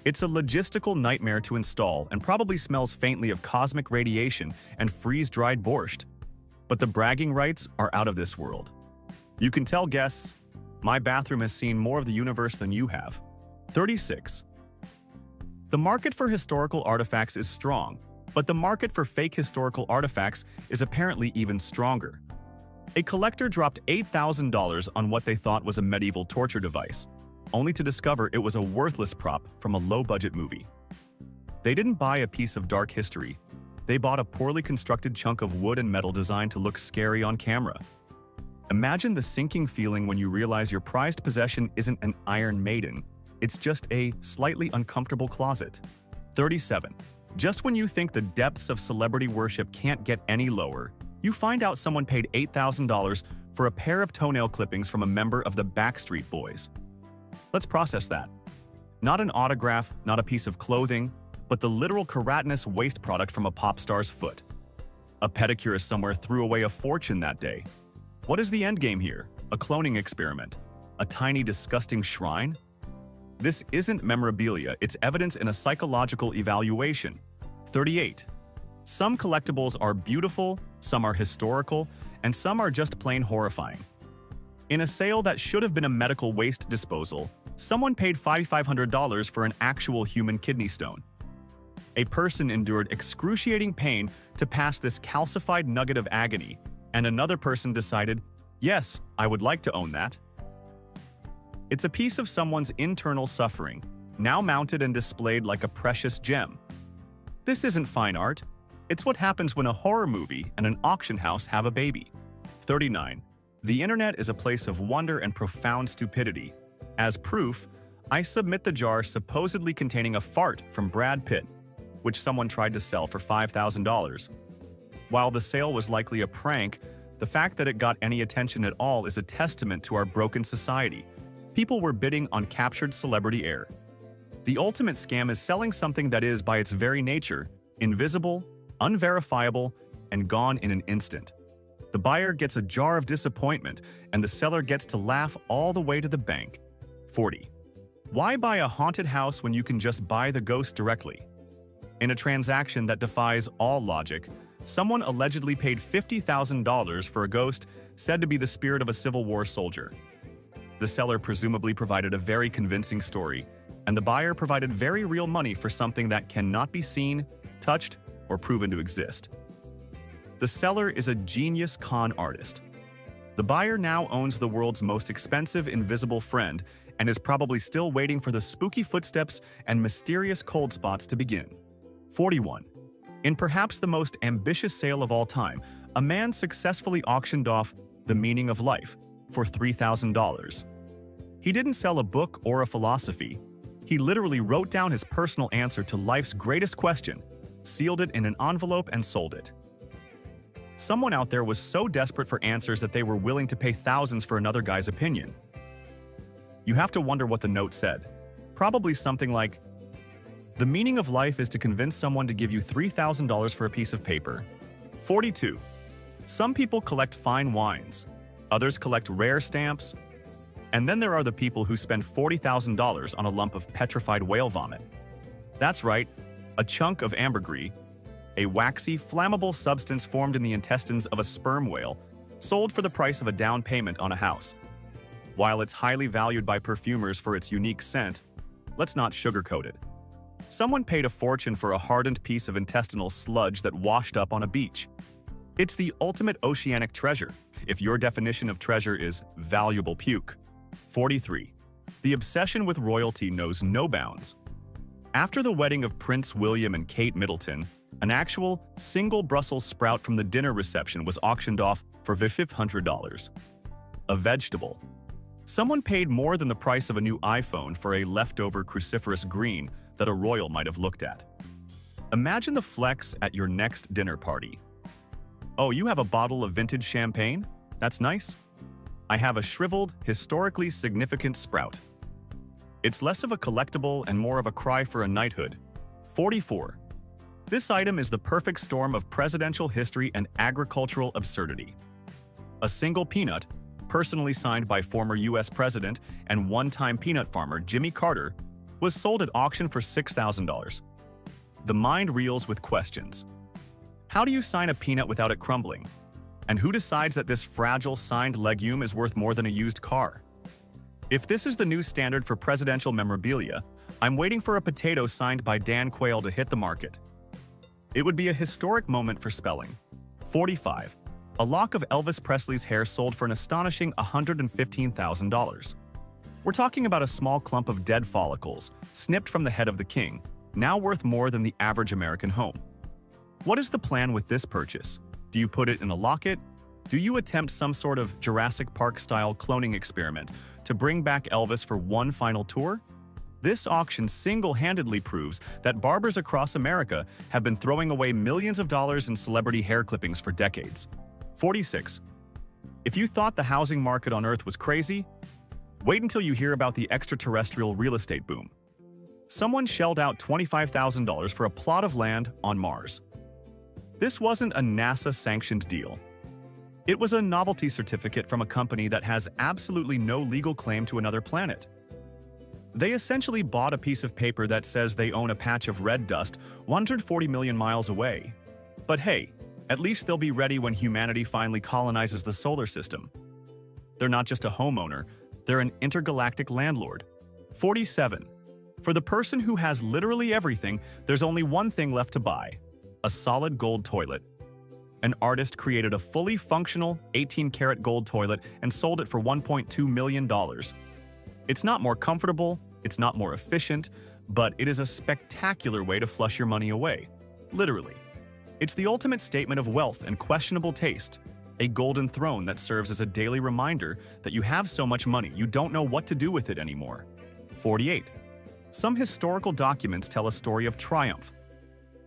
It's a logistical nightmare to install and probably smells faintly of cosmic radiation and freeze-dried borscht. But the bragging rights are out of this world. You can tell guests, my bathroom has seen more of the universe than you have. 36. The market for historical artifacts is strong, but the market for fake historical artifacts is apparently even stronger. A collector dropped $8,000 on what they thought was a medieval torture device, only to discover it was a worthless prop from a low-budget movie. They didn't buy a piece of dark history. They bought a poorly constructed chunk of wood and metal designed to look scary on camera. Imagine the sinking feeling when you realize your prized possession isn't an Iron Maiden. It's just a slightly uncomfortable closet. 37. Just when you think the depths of celebrity worship can't get any lower, you find out someone paid $8,000 for a pair of toenail clippings from a member of the Backstreet Boys. Let's process that. Not an autograph, not a piece of clothing, but the literal keratinous waste product from a pop star's foot. A pedicurist somewhere threw away a fortune that day. What is the endgame here? A cloning experiment? A tiny, disgusting shrine? This isn't memorabilia, it's evidence in a psychological evaluation. 38. Some collectibles are beautiful, some are historical, and some are just plain horrifying. In a sale that should have been a medical waste disposal, someone paid $5,500 for an actual human kidney stone. A person endured excruciating pain to pass this calcified nugget of agony, and another person decided, yes, I would like to own that. It's a piece of someone's internal suffering, now mounted and displayed like a precious gem. This isn't fine art. It's what happens when a horror movie and an auction house have a baby. 39. The internet is a place of wonder and profound stupidity. As proof, I submit the jar supposedly containing a fart from Brad Pitt, which someone tried to sell for $5,000. While the sale was likely a prank, the fact that it got any attention at all is a testament to our broken society. People were bidding on captured celebrity air. The ultimate scam is selling something that is, by its very nature, invisible, unverifiable, and gone in an instant. The buyer gets a jar of disappointment, and the seller gets to laugh all the way to the bank. 40. Why buy a haunted house when you can just buy the ghost directly? In a transaction that defies all logic, someone allegedly paid $50,000 for a ghost said to be the spirit of a Civil War soldier. The seller presumably provided a very convincing story, and the buyer provided very real money for something that cannot be seen, touched, or proven to exist. The seller is a genius con artist. The buyer now owns the world's most expensive invisible friend and is probably still waiting for the spooky footsteps and mysterious cold spots to begin. 41. In perhaps the most ambitious sale of all time, a man successfully auctioned off The Meaning of Life for $3,000. He didn't sell a book or a philosophy. He literally wrote down his personal answer to life's greatest question, sealed it in an envelope, and sold it. Someone out there was so desperate for answers that they were willing to pay thousands for another guy's opinion. You have to wonder what the note said. Probably something like, "The meaning of life is to convince someone to give you $3,000 for a piece of paper." 42. Some people collect fine wines. Others collect rare stamps. And then there are the people who spend $40,000 on a lump of petrified whale vomit. That's right, a chunk of ambergris. a waxy, flammable substance formed in the intestines of a sperm whale, sold for the price of a down payment on a house. While it's highly valued by perfumers for its unique scent, let's not sugarcoat it. Someone paid a fortune for a hardened piece of intestinal sludge that washed up on a beach. It's the ultimate oceanic treasure, if your definition of treasure is valuable puke. 43. The obsession with royalty knows no bounds. After the wedding of Prince William and Kate Middleton, an actual, single Brussels sprout from the dinner reception was auctioned off for $500. A vegetable. Someone paid more than the price of a new iPhone for a leftover cruciferous green that a royal might have looked at. Imagine the flex at your next dinner party. Oh, you have a bottle of vintage champagne? That's nice. I have a shriveled, historically significant sprout. It's less of a collectible and more of a cry for a knighthood. 44. This item is the perfect storm of presidential history and agricultural absurdity. A single peanut, personally signed by former U.S. President and one-time peanut farmer Jimmy Carter, was sold at auction for $6,000. The mind reels with questions. How do you sign a peanut without it crumbling? And who decides that this fragile signed legume is worth more than a used car? If this is the new standard for presidential memorabilia, I'm waiting for a potato signed by Dan Quayle to hit the market. It would be a historic moment for spelling. 45. A lock of Elvis Presley's hair sold for an astonishing $115,000. We're talking about a small clump of dead follicles, snipped from the head of the king, now worth more than the average American home. What is the plan with this purchase? Do you put it in a locket? Do you attempt some sort of Jurassic Park-style cloning experiment to bring back Elvis for one final tour? This auction single-handedly proves that barbers across America have been throwing away millions of dollars in celebrity hair clippings for decades. 46. If you thought the housing market on Earth was crazy, wait until you hear about the extraterrestrial real estate boom. Someone shelled out $25,000 for a plot of land on Mars. This wasn't a NASA-sanctioned deal. It was a novelty certificate from a company that has absolutely no legal claim to another planet. They essentially bought a piece of paper that says they own a patch of red dust 140 million miles away. But hey, at least they'll be ready when humanity finally colonizes the solar system. They're not just a homeowner, they're an intergalactic landlord. 47. For the person who has literally everything, there's only one thing left to buy: a solid gold toilet. An artist created a fully functional 18-karat gold toilet and sold it for $1.2 million. It's not more comfortable, it's not more efficient, but it is a spectacular way to flush your money away. Literally. It's the ultimate statement of wealth and questionable taste. A golden throne that serves as a daily reminder that you have so much money you don't know what to do with it anymore. 48. Some historical documents tell a story of triumph.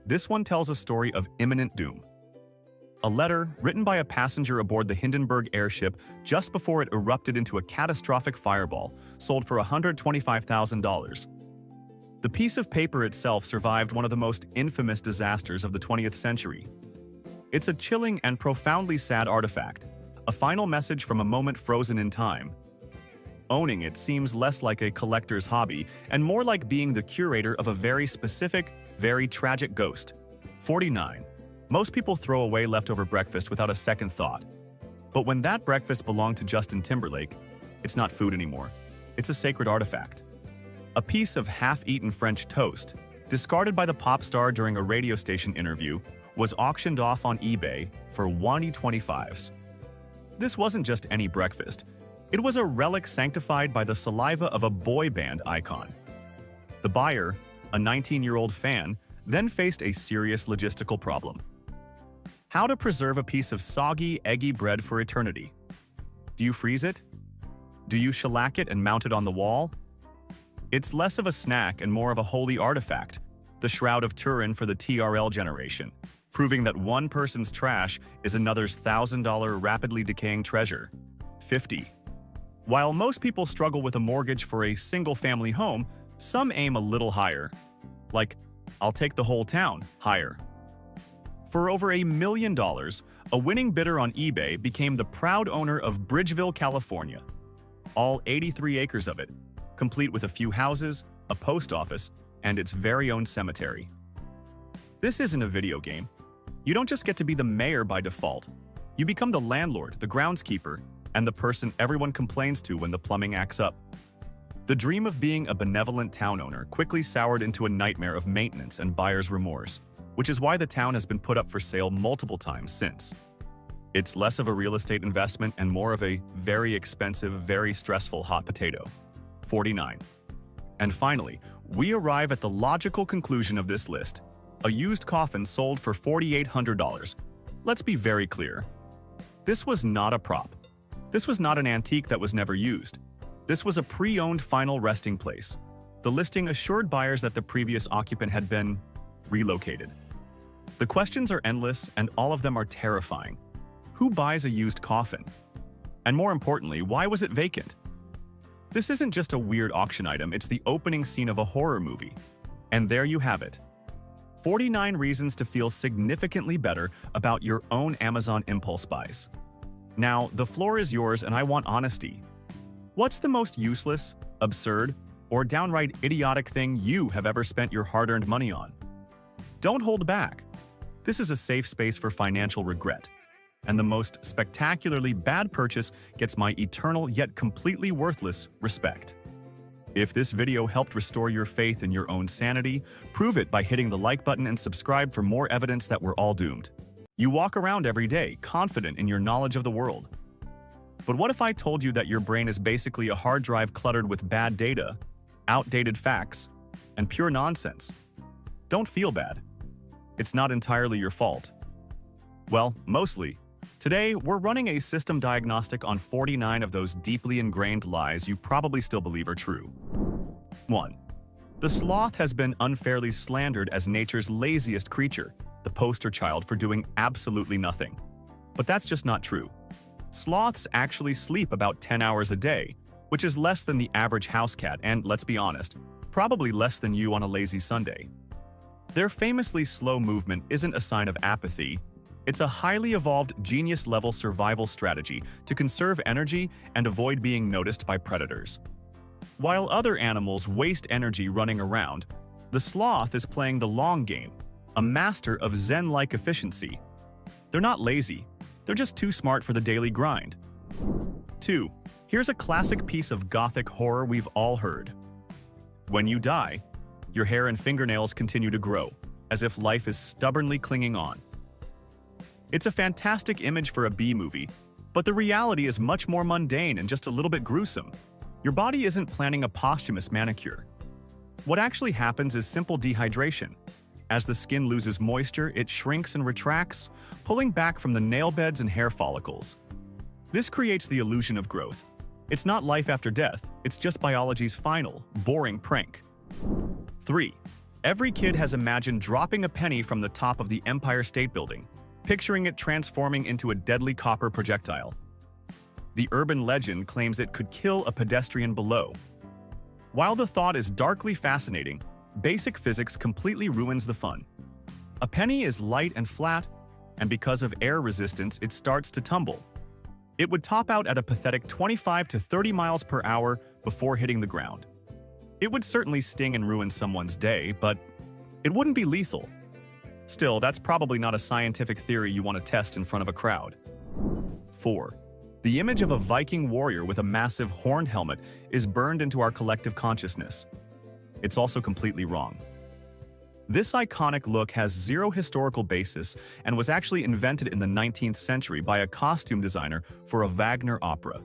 This one tells a story of imminent doom. A letter written by a passenger aboard the Hindenburg airship just before it erupted into a catastrophic fireball, sold for $125,000. The piece of paper itself survived one of the most infamous disasters of the 20th century. It's a chilling and profoundly sad artifact, a final message from a moment frozen in time. Owning it seems less like a collector's hobby and more like being the curator of a very specific, very tragic ghost. 49. Most people throw away leftover breakfast without a second thought. But when that breakfast belonged to Justin Timberlake, it's not food anymore. It's a sacred artifact. A piece of half-eaten French toast, discarded by the pop star during a radio station interview, was auctioned off on eBay for $1.25. This wasn't just any breakfast. It was a relic sanctified by the saliva of a boy band icon. The buyer, a 19-year-old fan, then faced a serious logistical problem. How to preserve a piece of soggy, eggy bread for eternity? Do you freeze it? Do you shellac it and mount it on the wall? It's less of a snack and more of a holy artifact, the Shroud of Turin for the TRL generation, proving that one person's trash is another's $1,000 rapidly decaying treasure. 50. While most people struggle with a mortgage for a single-family home, some aim a little higher. Like, I'll take the whole town, higher. For over $1 million, a winning bidder on eBay became the proud owner of Bridgeville, California. All 83 acres of it, complete with a few houses, a post office, and its very own cemetery. This isn't a video game. You don't just get to be the mayor by default. You become the landlord, the groundskeeper, and the person everyone complains to when the plumbing acts up. The dream of being a benevolent town owner quickly soured into a nightmare of maintenance and buyer's remorse, which is why the town has been put up for sale multiple times since. It's less of a real estate investment and more of a very expensive, very stressful hot potato. 49. And finally, we arrive at the logical conclusion of this list. A used coffin sold for $4,800. Let's be very clear. This was not a prop. This was not an antique that was never used. This was a pre-owned final resting place. The listing assured buyers that the previous occupant had been relocated. The questions are endless and all of them are terrifying. Who buys a used coffin? And more importantly, why was it vacant? This isn't just a weird auction item, it's the opening scene of a horror movie. And there you have it. 49 reasons to feel significantly better about your own Amazon impulse buys. Now, the floor is yours and I want honesty. What's the most useless, absurd, or downright idiotic thing you have ever spent your hard-earned money on? Don't hold back. This is a safe space for financial regret. And the most spectacularly bad purchase gets my eternal yet completely worthless respect. If this video helped restore your faith in your own sanity, prove it by hitting the like button and subscribe for more evidence that we're all doomed. You walk around every day confident in your knowledge of the world. But what if I told you that your brain is basically a hard drive cluttered with bad data, outdated facts, and pure nonsense? Don't feel bad. It's not entirely your fault. Well, mostly. Today, we're running a system diagnostic on 49 of those deeply ingrained lies you probably still believe are true. 1. The sloth has been unfairly slandered as nature's laziest creature, the poster child for doing absolutely nothing. But that's just not true. Sloths actually sleep about 10 hours a day, which is less than the average house cat and, let's be honest, probably less than you on a lazy Sunday. Their famously slow movement isn't a sign of apathy. It's a highly evolved genius-level survival strategy to conserve energy and avoid being noticed by predators. While other animals waste energy running around, the sloth is playing the long game, a master of Zen-like efficiency. They're not lazy, they're just too smart for the daily grind. 2. Here's a classic piece of gothic horror we've all heard. When you die, your hair and fingernails continue to grow, as if life is stubbornly clinging on. It's a fantastic image for a B-movie, but the reality is much more mundane and just a little bit gruesome. Your body isn't planning a posthumous manicure. What actually happens is simple dehydration. As the skin loses moisture, it shrinks and retracts, pulling back from the nail beds and hair follicles. This creates the illusion of growth. It's not life after death, it's just biology's final, boring prank. 3. Every kid has imagined dropping a penny from the top of the Empire State Building, picturing it transforming into a deadly copper projectile. The urban legend claims it could kill a pedestrian below. While the thought is darkly fascinating, basic physics completely ruins the fun. A penny is light and flat, and because of air resistance, it starts to tumble. It would top out at a pathetic 25 to 30 miles per hour before hitting the ground. It would certainly sting and ruin someone's day, but it wouldn't be lethal. Still, that's probably not a scientific theory you want to test in front of a crowd. 4. The image of a Viking warrior with a massive horned helmet is burned into our collective consciousness. It's also completely wrong. This iconic look has zero historical basis and was actually invented in the 19th century by a costume designer for a Wagner opera.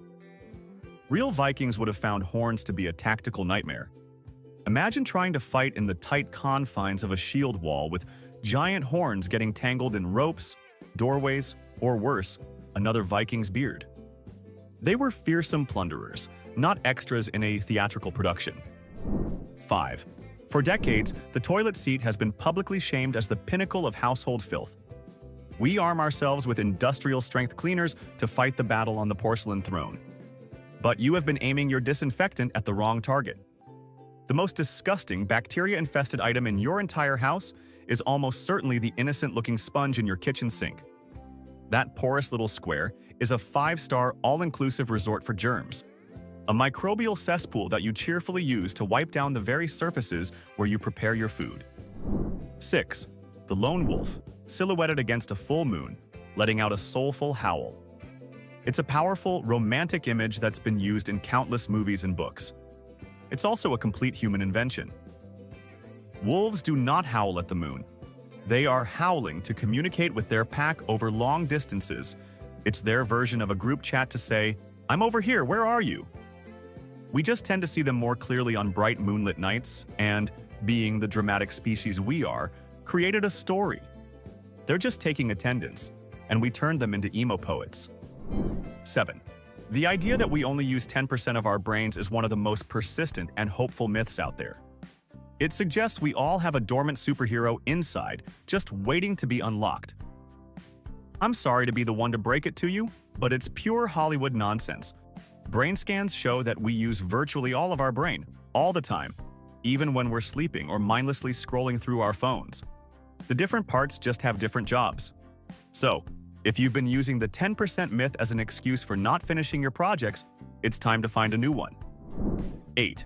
Real Vikings would have found horns to be a tactical nightmare. Imagine trying to fight in the tight confines of a shield wall with giant horns getting tangled in ropes, doorways, or worse, another Viking's beard. They were fearsome plunderers, not extras in a theatrical production. 5. For decades, the toilet seat has been publicly shamed as the pinnacle of household filth. We arm ourselves with industrial-strength cleaners to fight the battle on the porcelain throne. But you have been aiming your disinfectant at the wrong target. The most disgusting, bacteria-infested item in your entire house is almost certainly the innocent-looking sponge in your kitchen sink. That porous little square is a 5-star all-inclusive resort for germs, a microbial cesspool that you cheerfully use to wipe down the very surfaces where you prepare your food. 6. the lone wolf, silhouetted against a full moon, letting out a soulful howl. It's a powerful, romantic image that's been used in countless movies and books. It's also a complete human invention. Wolves do not howl at the moon. They are howling to communicate with their pack over long distances. It's their version of a group chat to say, "I'm over here, where are you?" We just tend to see them more clearly on bright moonlit nights, and, being the dramatic species we are, created a story. They're just taking attendance, and we turned them into emo poets. 7. The idea that we only use 10% of our brains is one of the most persistent and hopeful myths out there. It suggests we all have a dormant superhero inside, just waiting to be unlocked. I'm sorry to be the one to break it to you, but it's pure Hollywood nonsense. Brain scans show that we use virtually all of our brain, all the time, even when we're sleeping or mindlessly scrolling through our phones. The different parts just have different jobs. So, if you've been using the 10% myth as an excuse for not finishing your projects, it's time to find a new one. 8.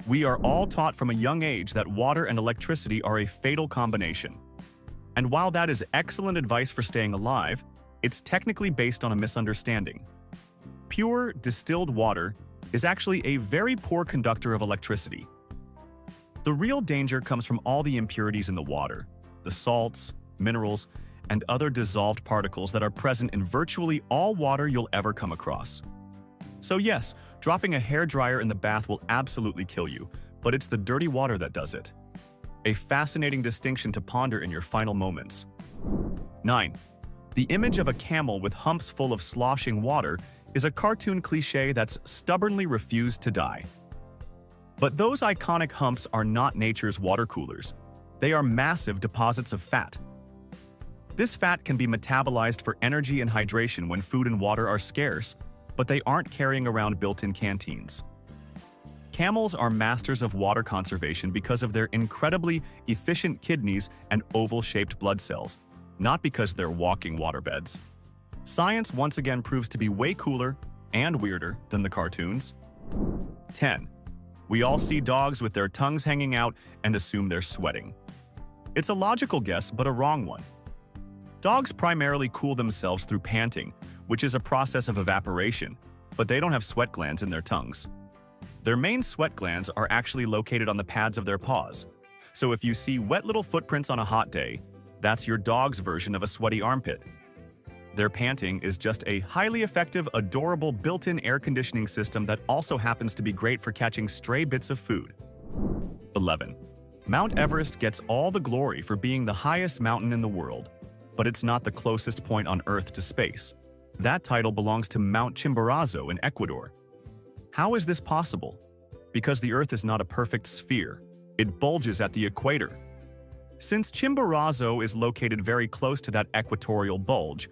We are all taught from a young age that water and electricity are a fatal combination. And while that is excellent advice for staying alive, it's technically based on a misunderstanding. Pure, distilled water is actually a very poor conductor of electricity. The real danger comes from all the impurities in the water, the salts, minerals, and other dissolved particles that are present in virtually all water you'll ever come across. So yes, dropping a hairdryer in the bath will absolutely kill you, but it's the dirty water that does it. A fascinating distinction to ponder in your final moments. 9. The image of a camel with humps full of sloshing water is a cartoon cliché that's stubbornly refused to die. But those iconic humps are not nature's water coolers. They are massive deposits of fat. This fat can be metabolized for energy and hydration when food and water are scarce, but they aren't carrying around built-in canteens. Camels are masters of water conservation because of their incredibly efficient kidneys and oval-shaped blood cells, not because they're walking waterbeds. Science once again proves to be way cooler and weirder than the cartoons. 10. We all see dogs with their tongues hanging out and assume they're sweating. It's a logical guess, but a wrong one. Dogs primarily cool themselves through panting, which is a process of evaporation, but they don't have sweat glands in their tongues. Their main sweat glands are actually located on the pads of their paws. So if you see wet little footprints on a hot day, that's your dog's version of a sweaty armpit. Their panting is just a highly effective, adorable built-in air conditioning system that also happens to be great for catching stray bits of food. 11. Mount Everest gets all the glory for being the highest mountain in the world, but it's not the closest point on Earth to space. That title belongs to Mount Chimborazo in Ecuador. How is this possible? Because the Earth is not a perfect sphere. It bulges at the equator. Since Chimborazo is located very close to that equatorial bulge,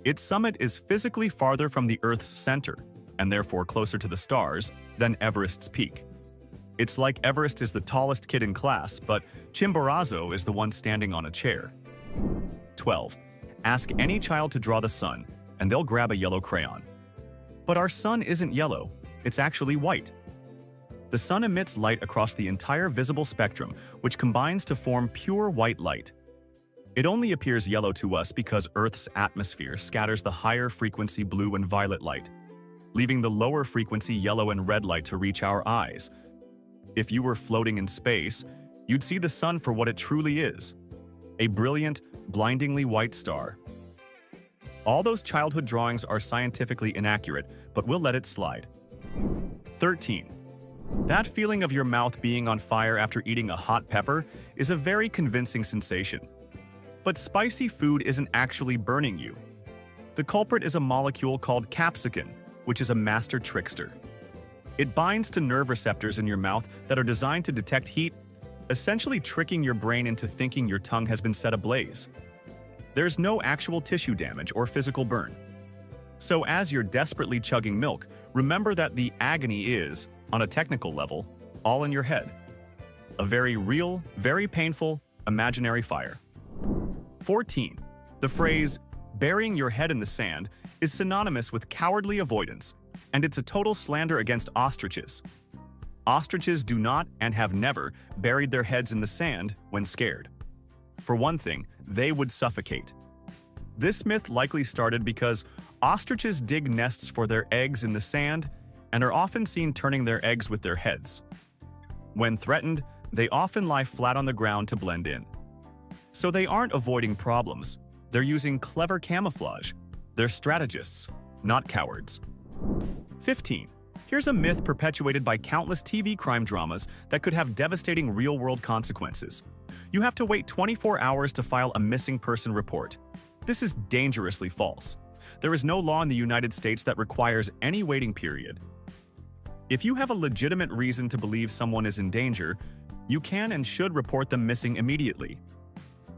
its summit is physically farther from the Earth's center, and therefore closer to the stars, than Everest's peak. It's like Everest is the tallest kid in class, but Chimborazo is the one standing on a chair. 12. Ask any child to draw the sun, and they'll grab a yellow crayon. But our sun isn't yellow, it's actually white. The sun emits light across the entire visible spectrum, which combines to form pure white light. It only appears yellow to us because Earth's atmosphere scatters the higher frequency blue and violet light, leaving the lower frequency yellow and red light to reach our eyes. If you were floating in space, you'd see the sun for what it truly is, a brilliant, blindingly white star. All those childhood drawings are scientifically inaccurate, but we'll let it slide. 13. That feeling of your mouth being on fire after eating a hot pepper is a very convincing sensation. But spicy food isn't actually burning you. The culprit is a molecule called capsicum, which is a master trickster. It binds to nerve receptors in your mouth that are designed to detect heat, essentially tricking your brain into thinking your tongue has been set ablaze. There's no actual tissue damage or physical burn. So as you're desperately chugging milk, remember that the agony is, on a technical level, all in your head. A very real, very painful, imaginary fire. 14. The phrase, burying your head in the sand, is synonymous with cowardly avoidance, and it's a total slander against ostriches. Ostriches do not and have never buried their heads in the sand when scared. For one thing, they would suffocate. This myth likely started because ostriches dig nests for their eggs in the sand and are often seen turning their eggs with their heads. When threatened, they often lie flat on the ground to blend in. So they aren't avoiding problems, they're using clever camouflage. They're strategists, not cowards. 15. Here's a myth perpetuated by countless TV crime dramas that could have devastating real-world consequences. You have to wait 24 hours to file a missing person report. This is dangerously false. There is no law in the United States that requires any waiting period. If you have a legitimate reason to believe someone is in danger, you can and should report them missing immediately.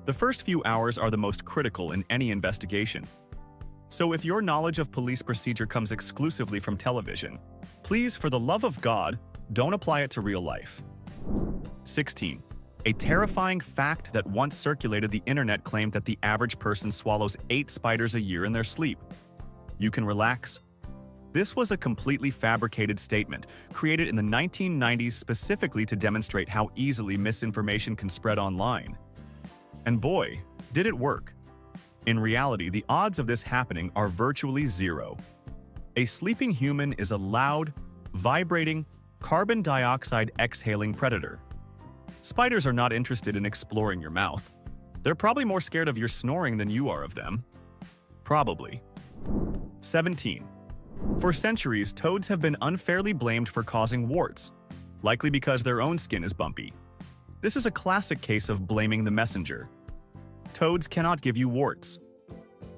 The first few hours are the most critical in any investigation. So if your knowledge of police procedure comes exclusively from television, please, for the love of God, don't apply it to real life. 16. A terrifying fact that once circulated the internet claimed that the average person swallows 8 spiders a year in their sleep. You can relax. This was a completely fabricated statement, created in the 1990s specifically to demonstrate how easily misinformation can spread online. And boy, did it work. In reality, the odds of this happening are virtually zero. A sleeping human is a loud, vibrating, carbon dioxide exhaling predator. Spiders are not interested in exploring your mouth. They're probably more scared of your snoring than you are of them. Probably. 17. For centuries, toads have been unfairly blamed for causing warts, likely because their own skin is bumpy. This is a classic case of blaming the messenger. Toads cannot give you warts.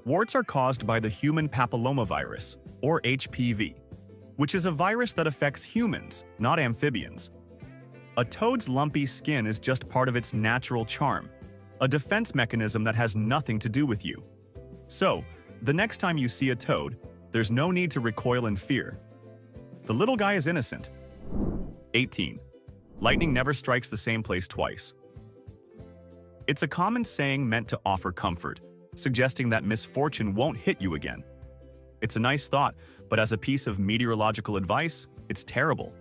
Warts are caused by the human papillomavirus, or HPV, which is a virus that affects humans, not amphibians. A toad's lumpy skin is just part of its natural charm, a defense mechanism that has nothing to do with you. So, the next time you see a toad, there's no need to recoil in fear. The little guy is innocent. 18. Lightning never strikes the same place twice. It's a common saying meant to offer comfort, suggesting that misfortune won't hit you again. It's a nice thought, but as a piece of meteorological advice, it's terrible.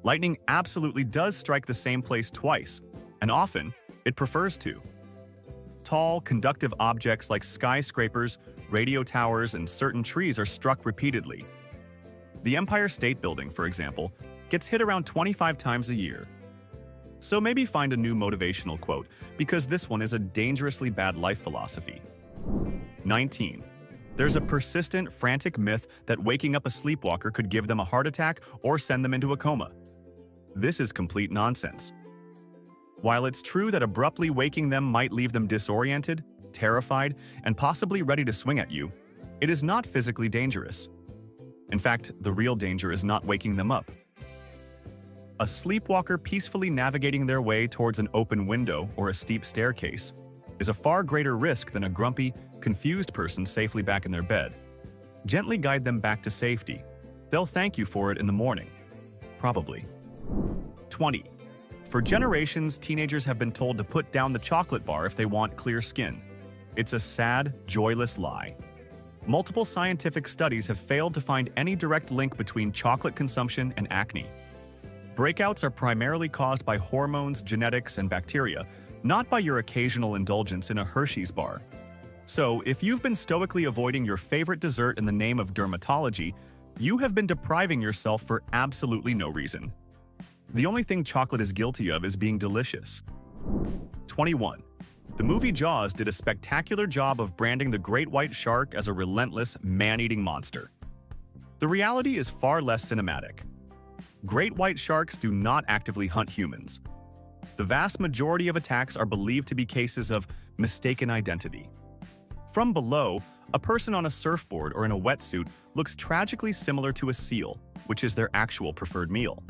Lightning absolutely does strike the same place twice, and often, it prefers to. Tall, conductive objects like skyscrapers, radio towers, and certain trees are struck repeatedly. The Empire State Building, for example, gets hit around 25 times a year. So maybe find a new motivational quote, because this one is a dangerously bad life philosophy. 19. There's a persistent, frantic myth that waking up a sleepwalker could give them a heart attack or send them into a coma. This is complete nonsense. While it's true that abruptly waking them might leave them disoriented, terrified, and possibly ready to swing at you, it is not physically dangerous. In fact, the real danger is not waking them up. A sleepwalker peacefully navigating their way towards an open window or a steep staircase is a far greater risk than a grumpy, confused person safely back in their bed. Gently guide them back to safety. They'll thank you for it in the morning. Probably. 20. For generations, teenagers have been told to put down the chocolate bar if they want clear skin. It's a sad, joyless lie. Multiple scientific studies have failed to find any direct link between chocolate consumption and acne. Breakouts are primarily caused by hormones, genetics, and bacteria, not by your occasional indulgence in a Hershey's bar. So, if you've been stoically avoiding your favorite dessert in the name of dermatology, you have been depriving yourself for absolutely no reason. The only thing chocolate is guilty of is being delicious. 21. The movie Jaws did a spectacular job of branding the great white shark as a relentless, man-eating monster. The reality is far less cinematic. Great white sharks do not actively hunt humans. The vast majority of attacks are believed to be cases of mistaken identity. From below, a person on a surfboard or in a wetsuit looks tragically similar to a seal, which is their actual preferred meal.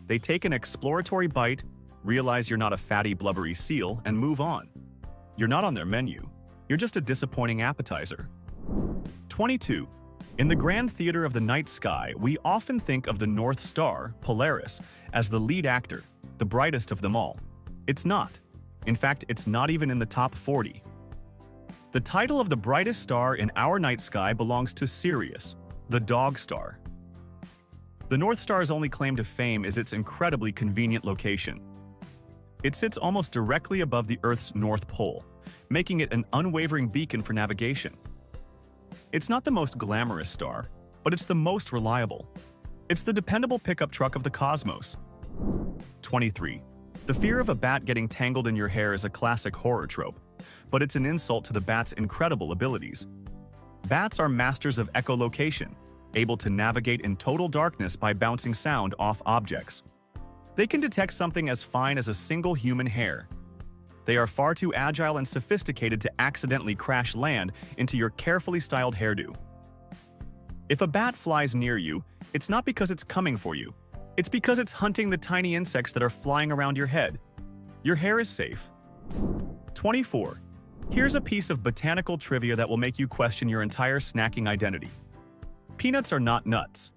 They take an exploratory bite, realize you're not a fatty, blubbery seal, and move on. You're not on their menu. You're just a disappointing appetizer. 22. In the grand theater of the night sky, we often think of the North Star, Polaris, as the lead actor, the brightest of them all. It's not. In fact, it's not even in the top 40. The title of the brightest star in our night sky belongs to Sirius, the dog star. The North Star's only claim to fame is its incredibly convenient location. It sits almost directly above the Earth's North Pole, making it an unwavering beacon for navigation. It's not the most glamorous star, but it's the most reliable. It's the dependable pickup truck of the cosmos. 23. The fear of a bat getting tangled in your hair is a classic horror trope, but it's an insult to the bat's incredible abilities. Bats are masters of echolocation, able to navigate in total darkness by bouncing sound off objects. They can detect something as fine as a single human hair. They are far too agile and sophisticated to accidentally crash land into your carefully styled hairdo. If a bat flies near you, it's not because it's coming for you. It's because it's hunting the tiny insects that are flying around your head. Your hair is safe. 24. Here's a piece of botanical trivia that will make you question your entire snacking identity. Peanuts are not nuts.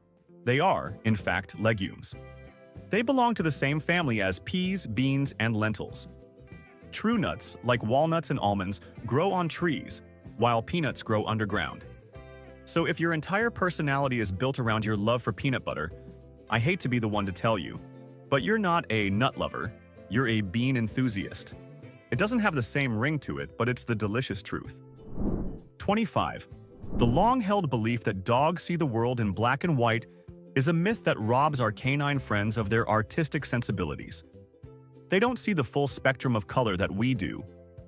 They are, in fact, legumes. They belong to the same family as peas, beans, and lentils. True nuts, like walnuts and almonds, grow on trees, while peanuts grow underground. So if your entire personality is built around your love for peanut butter, I hate to be the one to tell you, but you're not a nut lover, you're a bean enthusiast. It doesn't have the same ring to it, but it's the delicious truth. 25. The long-held belief that dogs see the world in black and white is a myth that robs our canine friends of their artistic sensibilities. They don't see the full spectrum of color that we do,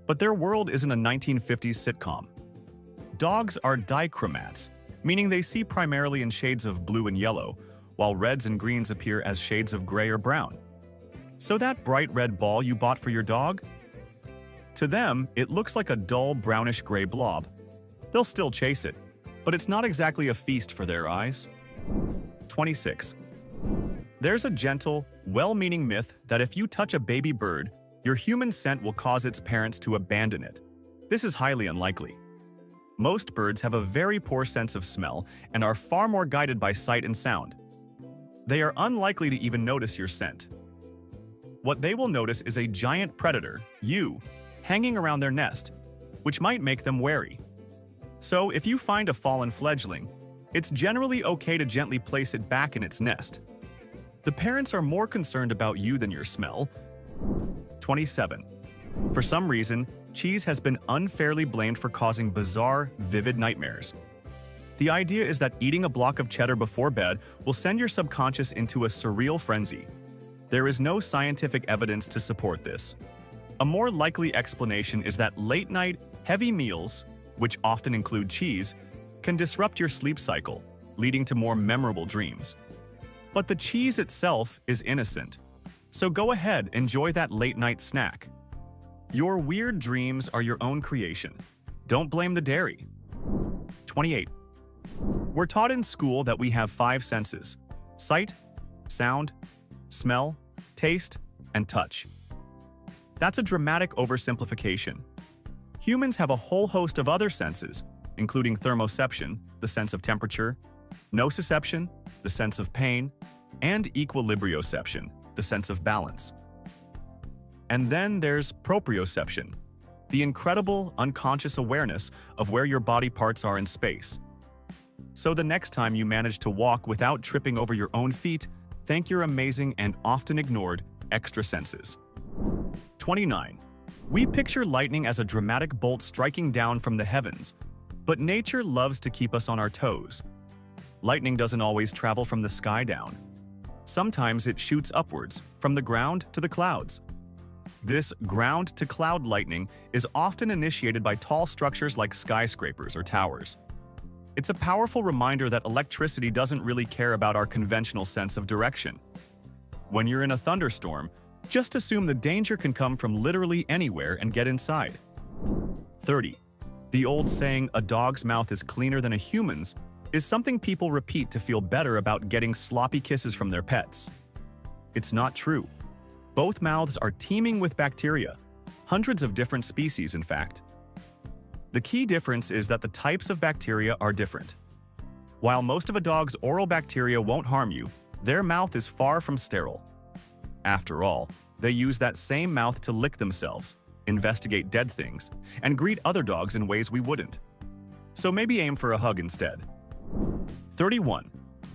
but their world isn't a 1950s sitcom. Dogs are dichromats, meaning they see primarily in shades of blue and yellow, while reds and greens appear as shades of gray or brown. So that bright red ball you bought for your dog? To them, it looks like a dull brownish-gray blob. They'll still chase it, but it's not exactly a feast for their eyes. 26. There's a gentle, well-meaning myth that if you touch a baby bird, your human scent will cause its parents to abandon it. This is highly unlikely. Most birds have a very poor sense of smell and are far more guided by sight and sound. They are unlikely to even notice your scent. What they will notice is a giant predator, you, hanging around their nest, which might make them wary. So if you find a fallen fledgling, it's generally okay to gently place it back in its nest. The parents are more concerned about you than your smell. 27. For some reason, cheese has been unfairly blamed for causing bizarre, vivid nightmares. The idea is that eating a block of cheddar before bed will send your subconscious into a surreal frenzy. There is no scientific evidence to support this. A more likely explanation is that late-night, heavy meals, which often include cheese, can disrupt your sleep cycle, leading to more memorable dreams. But the cheese itself is innocent. So go ahead, enjoy that late-night snack. Your weird dreams are your own creation. Don't blame the dairy. 28. We're taught in school that we have 5 senses: sight, sound, smell, taste, and touch. That's a dramatic oversimplification. Humans have a whole host of other senses, including thermoception, the sense of temperature, nociception, the sense of pain, and equilibrioception, the sense of balance. And then there's proprioception, the incredible, unconscious awareness of where your body parts are in space. So the next time you manage to walk without tripping over your own feet, thank your amazing and often ignored extra senses. 29. We picture lightning as a dramatic bolt striking down from the heavens, but nature loves to keep us on our toes. Lightning doesn't always travel from the sky down. Sometimes it shoots upwards, from the ground to the clouds. This ground-to-cloud lightning is often initiated by tall structures like skyscrapers or towers. It's a powerful reminder that electricity doesn't really care about our conventional sense of direction. When you're in a thunderstorm, just assume the danger can come from literally anywhere and get inside. 30. The old saying, "a dog's mouth is cleaner than a human's," is something people repeat to feel better about getting sloppy kisses from their pets. It's not true. Both mouths are teeming with bacteria, hundreds of different species, in fact. The key difference is that the types of bacteria are different. While most of a dog's oral bacteria won't harm you, their mouth is far from sterile. After all, they use that same mouth to lick themselves, investigate dead things, and greet other dogs in ways we wouldn't. So maybe aim for a hug instead. 31.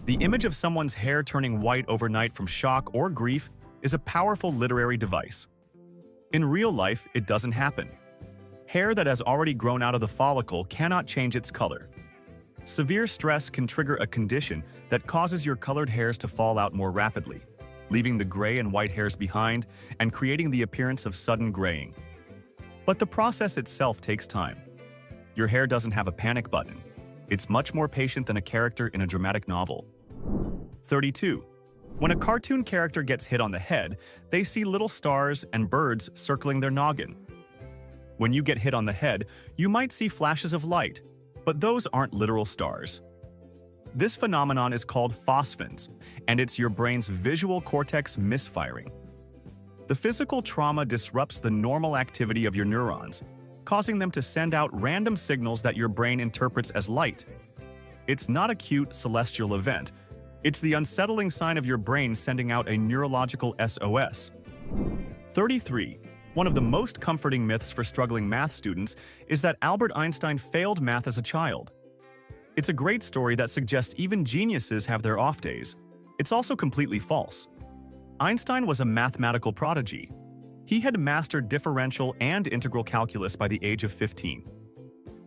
The image of someone's hair turning white overnight from shock or grief is a powerful literary device. In real life, it doesn't happen. Hair that has already grown out of the follicle cannot change its color. Severe stress can trigger a condition that causes your colored hairs to fall out more rapidly, leaving the gray and white hairs behind and creating the appearance of sudden graying. But the process itself takes time. Your hair doesn't have a panic button. It's much more patient than a character in a dramatic novel. 32. When a cartoon character gets hit on the head, they see little stars and birds circling their noggin. When you get hit on the head, you might see flashes of light, but those aren't literal stars. This phenomenon is called phosphins, and it's your brain's visual cortex misfiring. The physical trauma disrupts the normal activity of your neurons, causing them to send out random signals that your brain interprets as light. It's not a cute celestial event. It's the unsettling sign of your brain sending out a neurological SOS. 33. One of the most comforting myths for struggling math students is that Albert Einstein failed math as a child. It's a great story that suggests even geniuses have their off days. It's also completely false. Einstein was a mathematical prodigy. He had mastered differential and integral calculus by the age of 15.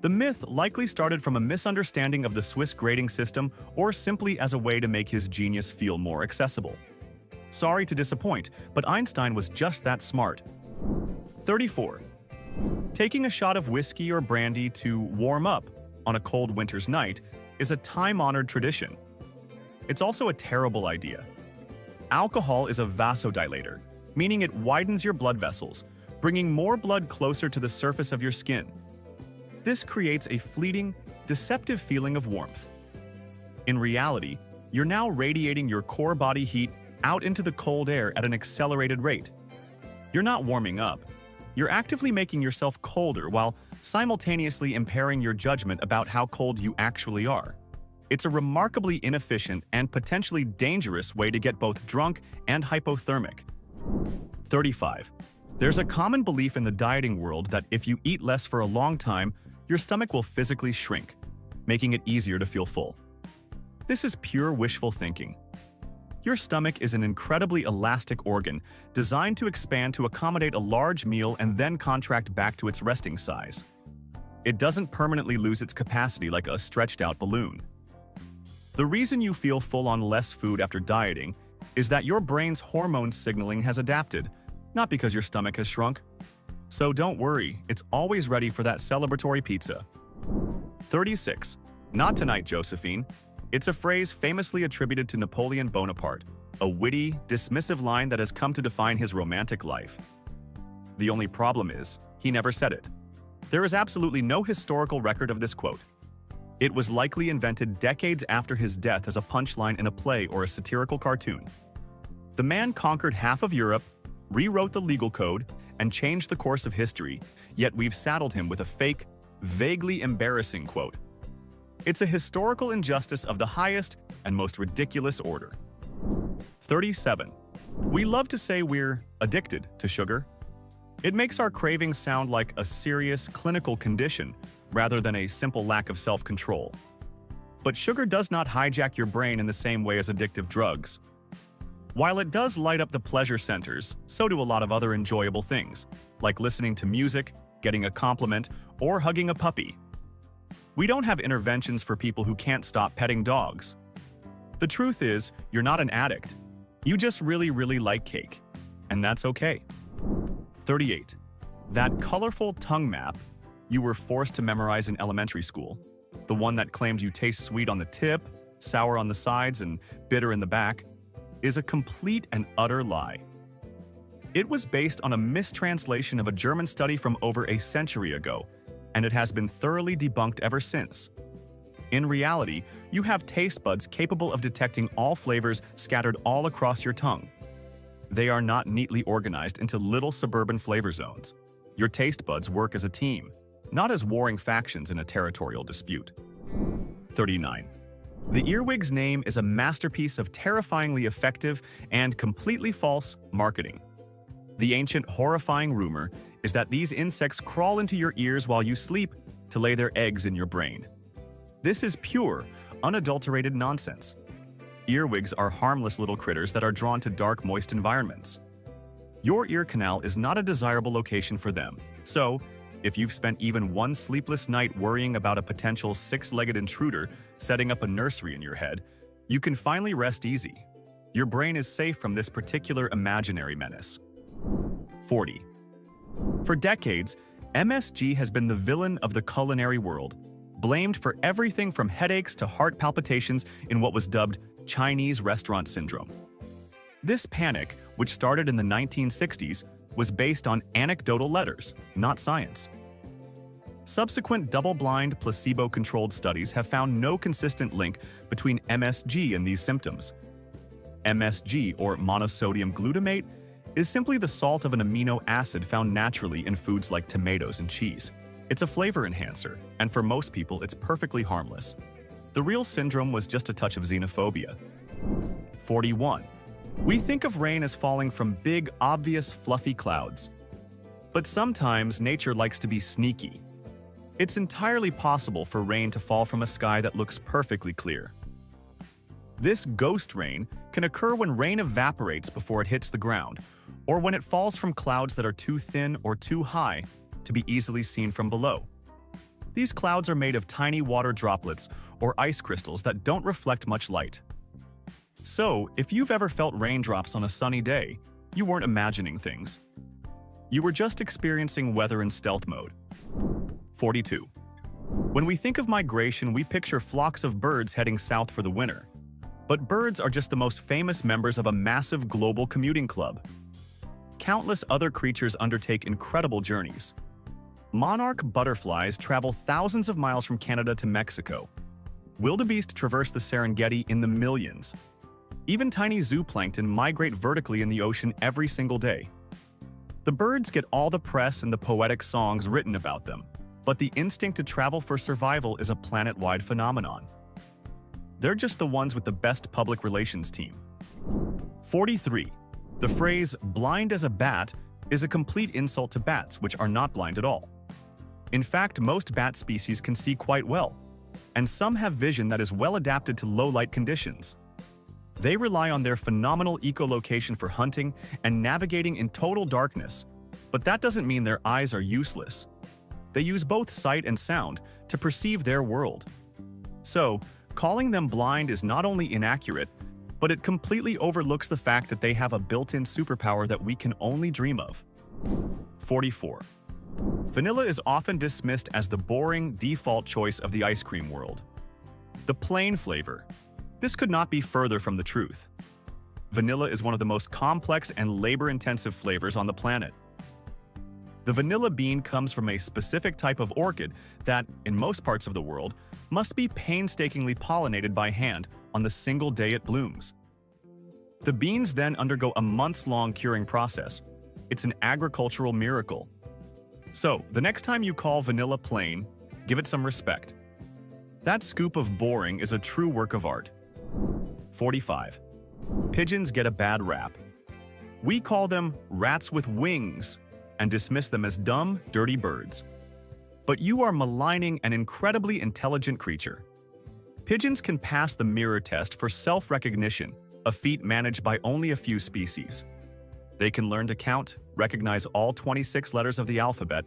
The myth likely started from a misunderstanding of the Swiss grading system or simply as a way to make his genius feel more accessible. Sorry to disappoint, but Einstein was just that smart. 34. Taking a shot of whiskey or brandy to warm up on a cold winter's night is a time-honored tradition. It's also a terrible idea. Alcohol is a vasodilator, meaning it widens your blood vessels, bringing more blood closer to the surface of your skin. This creates a fleeting, deceptive feeling of warmth. In reality, you're now radiating your core body heat out into the cold air at an accelerated rate. You're not warming up. You're actively making yourself colder while simultaneously impairing your judgment about how cold you actually are. It's a remarkably inefficient and potentially dangerous way to get both drunk and hypothermic. 35. There's a common belief in the dieting world that if you eat less for a long time, your stomach will physically shrink, making it easier to feel full. This is pure wishful thinking. Your stomach is an incredibly elastic organ designed to expand to accommodate a large meal and then contract back to its resting size. It doesn't permanently lose its capacity like a stretched-out balloon. The reason you feel full on less food after dieting is that your brain's hormone signaling has adapted, not because your stomach has shrunk. So don't worry, it's always ready for that celebratory pizza. 36. Not tonight, Josephine. It's a phrase famously attributed to Napoleon Bonaparte, a witty, dismissive line that has come to define his romantic life. The only problem is, he never said it. There is absolutely no historical record of this quote. It was likely invented decades after his death as a punchline in a play or a satirical cartoon. The man conquered half of Europe, rewrote the legal code, and changed the course of history, yet we've saddled him with a fake, vaguely embarrassing quote. It's a historical injustice of the highest and most ridiculous order. 37. We love to say we're addicted to sugar. It makes our cravings sound like a serious clinical condition rather than a simple lack of self-control. But sugar does not hijack your brain in the same way as addictive drugs. While it does light up the pleasure centers, so do a lot of other enjoyable things, like listening to music, getting a compliment, or hugging a puppy. We don't have interventions for people who can't stop petting dogs. The truth is, you're not an addict. You just really like cake. And that's okay. 38. That colorful tongue map you were forced to memorize in elementary school, the one that claimed you taste sweet on the tip, sour on the sides, and bitter in the back, is a complete and utter lie. It was based on a mistranslation of a German study from over a century ago, and it has been thoroughly debunked ever since. In reality, you have taste buds capable of detecting all flavors scattered all across your tongue. They are not neatly organized into little suburban flavor zones. Your taste buds work as a team, not as warring factions in a territorial dispute. 39. The earwig's name is a masterpiece of terrifyingly effective and completely false marketing. The ancient, horrifying rumor is that these insects crawl into your ears while you sleep to lay their eggs in your brain. This is pure, unadulterated nonsense. Earwigs are harmless little critters that are drawn to dark, moist environments. Your ear canal is not a desirable location for them. So, if you've spent even one sleepless night worrying about a potential six-legged intruder setting up a nursery in your head, you can finally rest easy. Your brain is safe from this particular imaginary menace. 40. For decades, MSG has been the villain of the culinary world, blamed for everything from headaches to heart palpitations in what was dubbed Chinese restaurant syndrome. This panic, which started in the 1960s, was based on anecdotal letters, not science. Subsequent double-blind, placebo-controlled studies have found no consistent link between MSG and these symptoms. MSG, or monosodium glutamate, is simply the salt of an amino acid found naturally in foods like tomatoes and cheese. It's a flavor enhancer, and for most people, it's perfectly harmless. The real syndrome was just a touch of xenophobia. 41. We think of rain as falling from big, obvious, fluffy clouds. But sometimes nature likes to be sneaky. It's entirely possible for rain to fall from a sky that looks perfectly clear. This ghost rain can occur when rain evaporates before it hits the ground, or when it falls from clouds that are too thin or too high to be easily seen from below. These clouds are made of tiny water droplets or ice crystals that don't reflect much light. So, if you've ever felt raindrops on a sunny day, you weren't imagining things. You were just experiencing weather in stealth mode. 42. When we think of migration, we picture flocks of birds heading south for the winter. But birds are just the most famous members of a massive global commuting club. Countless other creatures undertake incredible journeys. Monarch butterflies travel thousands of miles from Canada to Mexico. Wildebeest traverse the Serengeti in the millions. Even tiny zooplankton migrate vertically in the ocean every single day. The birds get all the press and the poetic songs written about them, but the instinct to travel for survival is a planet-wide phenomenon. They're just the ones with the best public relations team. 43. The phrase "blind as a bat" is a complete insult to bats, which are not blind at all. In fact, most bat species can see quite well, and some have vision that is well adapted to low-light conditions. They rely on their phenomenal echolocation for hunting and navigating in total darkness, but that doesn't mean their eyes are useless. They use both sight and sound to perceive their world. So, calling them blind is not only inaccurate, but it completely overlooks the fact that they have a built-in superpower that we can only dream of. 44. Vanilla is often dismissed as the boring, default choice of the ice cream world. The plain flavor. This could not be further from the truth. Vanilla is one of the most complex and labor-intensive flavors on the planet. The vanilla bean comes from a specific type of orchid that, in most parts of the world, must be painstakingly pollinated by hand on the single day it blooms. The beans then undergo a months-long curing process. It's an agricultural miracle. So, the next time you call vanilla plain, give it some respect. That scoop of boring is a true work of art. 45. Pigeons get a bad rap. We call them rats with wings and dismiss them as dumb, dirty birds. But you are maligning an incredibly intelligent creature. Pigeons can pass the mirror test for self-recognition, a feat managed by only a few species. They can learn to count, recognize all 26 letters of the alphabet,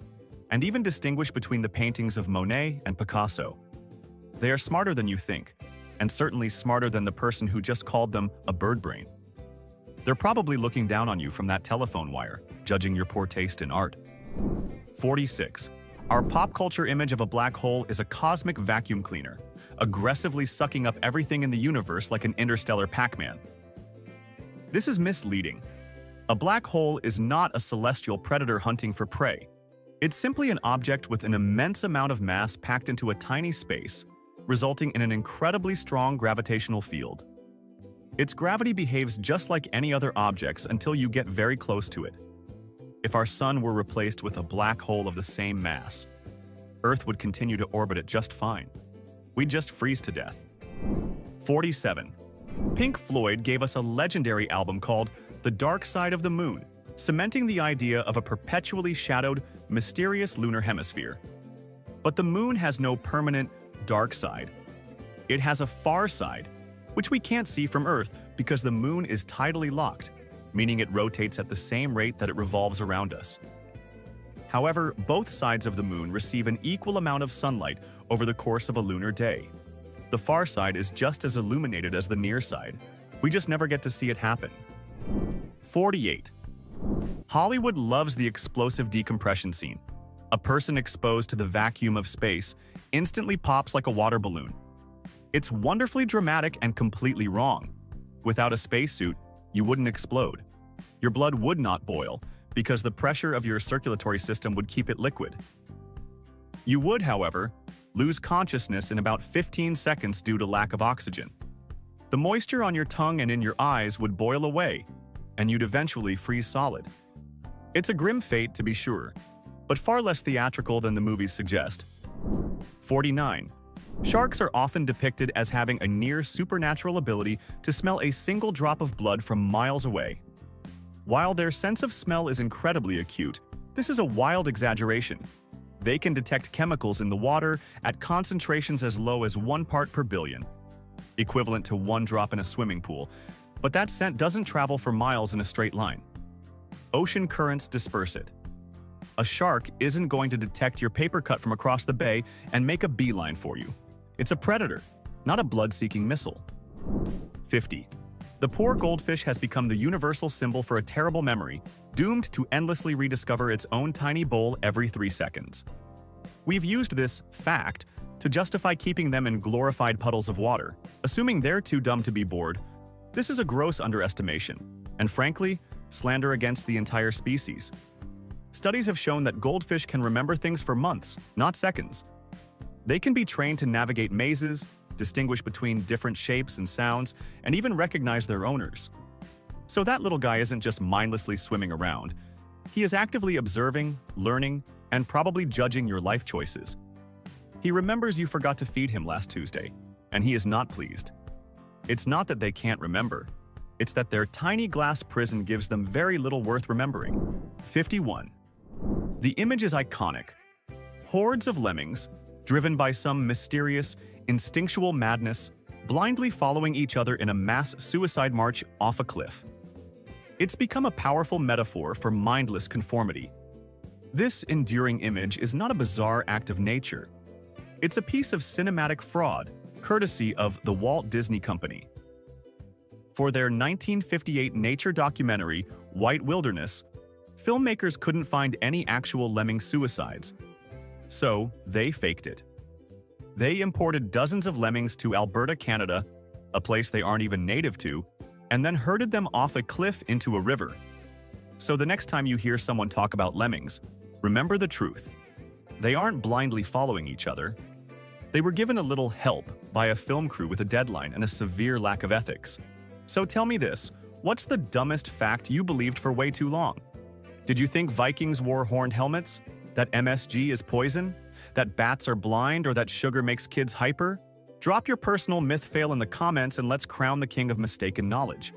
and even distinguish between the paintings of Monet and Picasso. They are smarter than you think, and certainly smarter than the person who just called them a bird brain. They're probably looking down on you from that telephone wire, judging your poor taste in art. 46. Our pop culture image of a black hole is a cosmic vacuum cleaner, aggressively sucking up everything in the universe like an interstellar Pac-Man. This is misleading. A black hole is not a celestial predator hunting for prey. It's simply an object with an immense amount of mass packed into a tiny space, resulting in an incredibly strong gravitational field. Its gravity behaves just like any other objects until you get very close to it. If our sun were replaced with a black hole of the same mass, Earth would continue to orbit it just fine. We'd just freeze to death. 47. Pink Floyd gave us a legendary album called The Dark Side of the Moon, cementing the idea of a perpetually shadowed, mysterious lunar hemisphere. But the moon has no permanent dark side. It has a far side, which we can't see from Earth because the moon is tidally locked, meaning it rotates at the same rate that it revolves around us. However, both sides of the moon receive an equal amount of sunlight over the course of a lunar day. The far side is just as illuminated as the near side. We just never get to see it happen. 48. Hollywood loves the explosive decompression scene. A person exposed to the vacuum of space instantly pops like a water balloon. It's wonderfully dramatic and completely wrong. Without a spacesuit, you wouldn't explode. Your blood would not boil, because the pressure of your circulatory system would keep it liquid. You would, however, lose consciousness in about 15 seconds due to lack of oxygen. The moisture on your tongue and in your eyes would boil away, and you'd eventually freeze solid. It's a grim fate, to be sure, but far less theatrical than the movies suggest. 49. Sharks are often depicted as having a near supernatural ability to smell a single drop of blood from miles away. While their sense of smell is incredibly acute, this is a wild exaggeration. They can detect chemicals in the water at concentrations as low as 1 part per billion, equivalent to 1 drop in a swimming pool, but that scent doesn't travel for miles in a straight line. Ocean currents disperse it. A shark isn't going to detect your paper cut from across the bay and make a beeline for you. It's a predator, not a blood-seeking missile. 50. The poor goldfish has become the universal symbol for a terrible memory, doomed to endlessly rediscover its own tiny bowl every 3 seconds. We've used this fact to justify keeping them in glorified puddles of water, assuming they're too dumb to be bored. This is a gross underestimation, and frankly, slander against the entire species. Studies have shown that goldfish can remember things for months, not seconds. They can be trained to navigate mazes, distinguish between different shapes and sounds, and even recognize their owners. So that little guy isn't just mindlessly swimming around. He is actively observing, learning, and probably judging your life choices. He remembers you forgot to feed him last Tuesday, and he is not pleased. It's not that they can't remember. It's that their tiny glass prison gives them very little worth remembering. 51. The image is iconic. Hordes of lemmings, driven by some mysterious, instinctual madness, blindly following each other in a mass suicide march off a cliff. It's become a powerful metaphor for mindless conformity. This enduring image is not a bizarre act of nature. It's a piece of cinematic fraud, courtesy of the Walt Disney Company. For their 1958 nature documentary, White Wilderness, filmmakers couldn't find any actual lemming suicides. So, they faked it. They imported dozens of lemmings to Alberta, Canada, a place they aren't even native to, and then herded them off a cliff into a river. So the next time you hear someone talk about lemmings, remember the truth. They aren't blindly following each other. They were given a little help by a film crew with a deadline and a severe lack of ethics. So tell me this, what's the dumbest fact you believed for way too long? Did you think Vikings wore horned helmets? That MSG is poison? That bats are blind, or that sugar makes kids hyper? Drop your personal myth fail in the comments and let's crown the king of mistaken knowledge.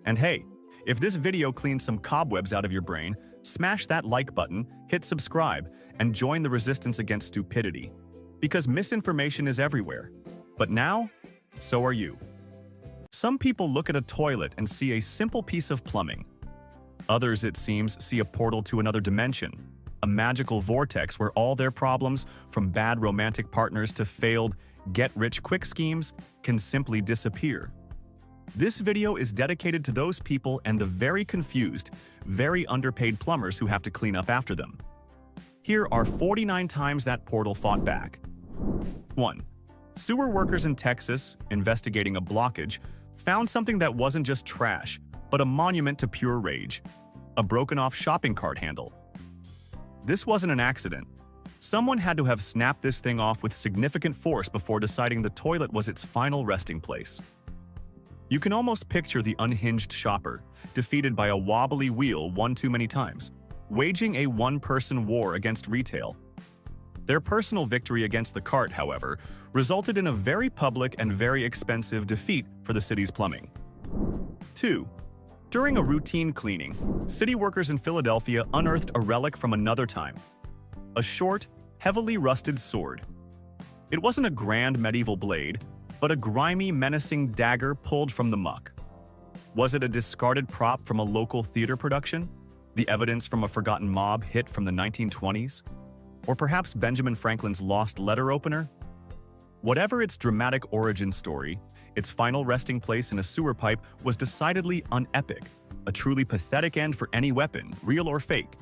And hey, if this video cleans some cobwebs out of your brain, smash that like button, hit subscribe, and join the resistance against stupidity. Because misinformation is everywhere. But now, so are you. Some people look at a toilet and see a simple piece of plumbing. Others, it seems, see a portal to another dimension. A magical vortex where all their problems, from bad romantic partners to failed get-rich-quick schemes, can simply disappear. This video is dedicated to those people and the very confused, very underpaid plumbers who have to clean up after them. Here are 49 times that portal fought back. 1. Sewer workers in Texas, investigating a blockage, found something that wasn't just trash, but a monument to pure rage. A broken-off shopping cart handle. This wasn't an accident. Someone had to have snapped this thing off with significant force before deciding the toilet was its final resting place. You can almost picture the unhinged shopper, defeated by a wobbly wheel one too many times, waging a one-person war against retail. Their personal victory against the cart, however, resulted in a very public and very expensive defeat for the city's plumbing. 2. During a routine cleaning, city workers in Philadelphia unearthed a relic from another time. A short, heavily rusted sword. It wasn't a grand medieval blade, but a grimy, menacing dagger pulled from the muck. Was it a discarded prop from a local theater production? The evidence from a forgotten mob hit from the 1920s? Or perhaps Benjamin Franklin's lost letter opener? Whatever its dramatic origin story, its final resting place in a sewer pipe was decidedly unepic, a truly pathetic end for any weapon, real or fake.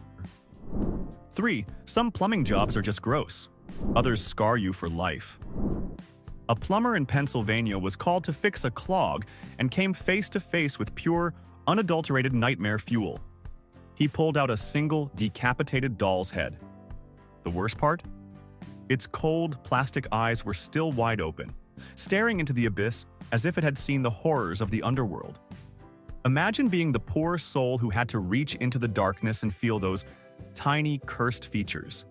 3. Some plumbing jobs are just gross. Others scar you for life. A plumber in Pennsylvania was called to fix a clog and came face to face with pure, unadulterated nightmare fuel. He pulled out a single, decapitated doll's head. The worst part? Its cold, plastic eyes were still wide open, staring into the abyss as if it had seen the horrors of the underworld. Imagine being the poor soul who had to reach into the darkness and feel those tiny, cursed features.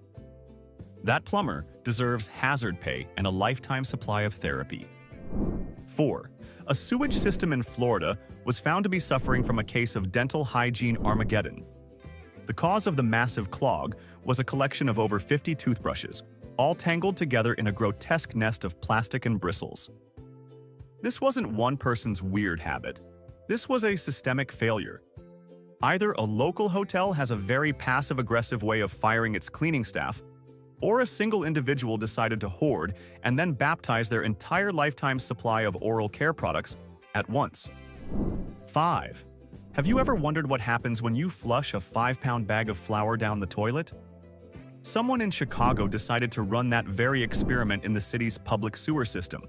That plumber deserves hazard pay and a lifetime supply of therapy. 4. A sewage system in Florida was found to be suffering from a case of dental hygiene Armageddon. The cause of the massive clog was a collection of over 50 toothbrushes, all tangled together in a grotesque nest of plastic and bristles. This wasn't one person's weird habit. This was a systemic failure. Either a local hotel has a very passive-aggressive way of firing its cleaning staff, or a single individual decided to hoard and then baptize their entire lifetime supply of oral care products at once. 5. Have you ever wondered what happens when you flush a 5-pound bag of flour down the toilet? Someone in Chicago decided to run that very experiment in the city's public sewer system.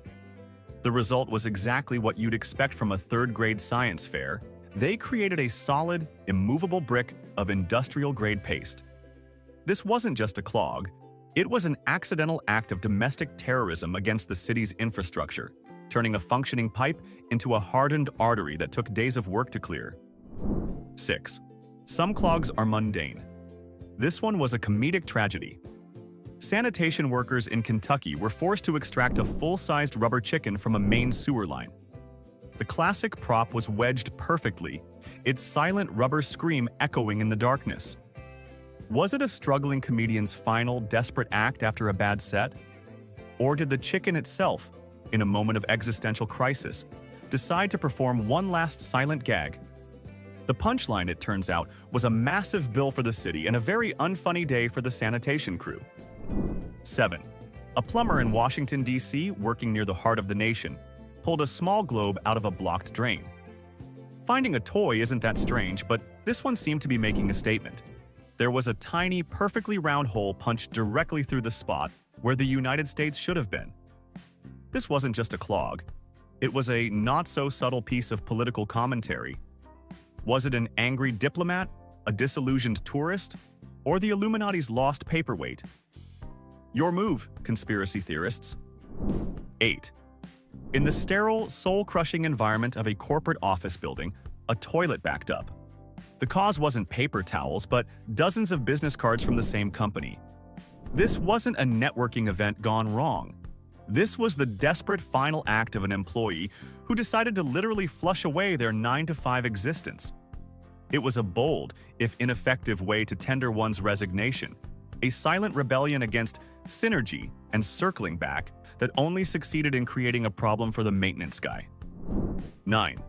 The result was exactly what you'd expect from a third-grade science fair. They created a solid, immovable brick of industrial-grade paste. This wasn't just a clog. It was an accidental act of domestic terrorism against the city's infrastructure, turning a functioning pipe into a hardened artery that took days of work to clear. 6. Some clogs are mundane. This one was a comedic tragedy. Sanitation workers in Kentucky were forced to extract a full-sized rubber chicken from a main sewer line. The classic prop was wedged perfectly, its silent rubber scream echoing in the darkness. Was it a struggling comedian's final, desperate act after a bad set? Or did the chicken itself, in a moment of existential crisis, decide to perform one last silent gag? The punchline, it turns out, was a massive bill for the city and a very unfunny day for the sanitation crew. 7. A plumber in Washington, D.C., working near the heart of the nation, pulled a small globe out of a blocked drain. Finding a toy isn't that strange, but this one seemed to be making a statement. There was a tiny, perfectly round hole punched directly through the spot where the United States should have been. This wasn't just a clog. It was a not-so-subtle piece of political commentary. Was it an angry diplomat, a disillusioned tourist, or the Illuminati's lost paperweight? Your move, conspiracy theorists. 8. In the sterile, soul-crushing environment of a corporate office building, a toilet backed up. The cause wasn't paper towels, but dozens of business cards from the same company. This wasn't a networking event gone wrong. This was the desperate final act of an employee who decided to literally flush away their 9-to-5 existence. It was a bold, if ineffective, way to tender one's resignation, a silent rebellion against synergy and circling back that only succeeded in creating a problem for the maintenance guy. 9.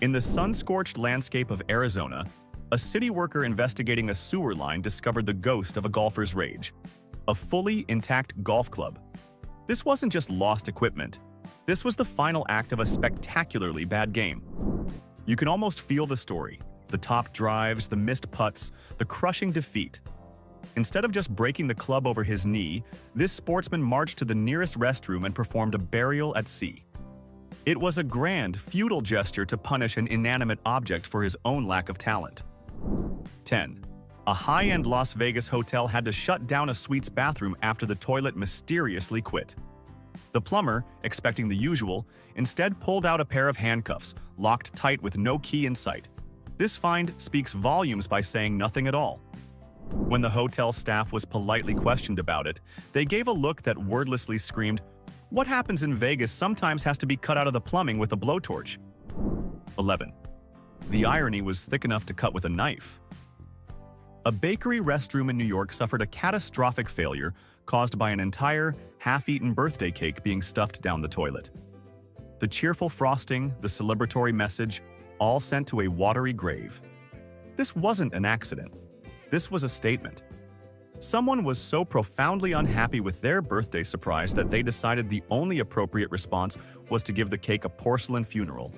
In the sun-scorched landscape of Arizona, a city worker investigating a sewer line discovered the ghost of a golfer's rage, a fully intact golf club. This wasn't just lost equipment. This was the final act of a spectacularly bad game. You can almost feel the story, the top drives, the missed putts, the crushing defeat. Instead of just breaking the club over his knee, this sportsman marched to the nearest restroom and performed a burial at sea. It was a grand, futile gesture to punish an inanimate object for his own lack of talent. 10. A high-end Las Vegas hotel had to shut down a suite's bathroom after the toilet mysteriously quit. The plumber, expecting the usual, instead pulled out a pair of handcuffs, locked tight with no key in sight. This find speaks volumes by saying nothing at all. When the hotel staff was politely questioned about it, they gave a look that wordlessly screamed, "What happens in Vegas sometimes has to be cut out of the plumbing with a blowtorch." 11. The irony was thick enough to cut with a knife. A bakery restroom in New York suffered a catastrophic failure caused by an entire, half-eaten birthday cake being stuffed down the toilet. The cheerful frosting, the celebratory message, all sent to a watery grave. This wasn't an accident. This was a statement. Someone was so profoundly unhappy with their birthday surprise that they decided the only appropriate response was to give the cake a porcelain funeral.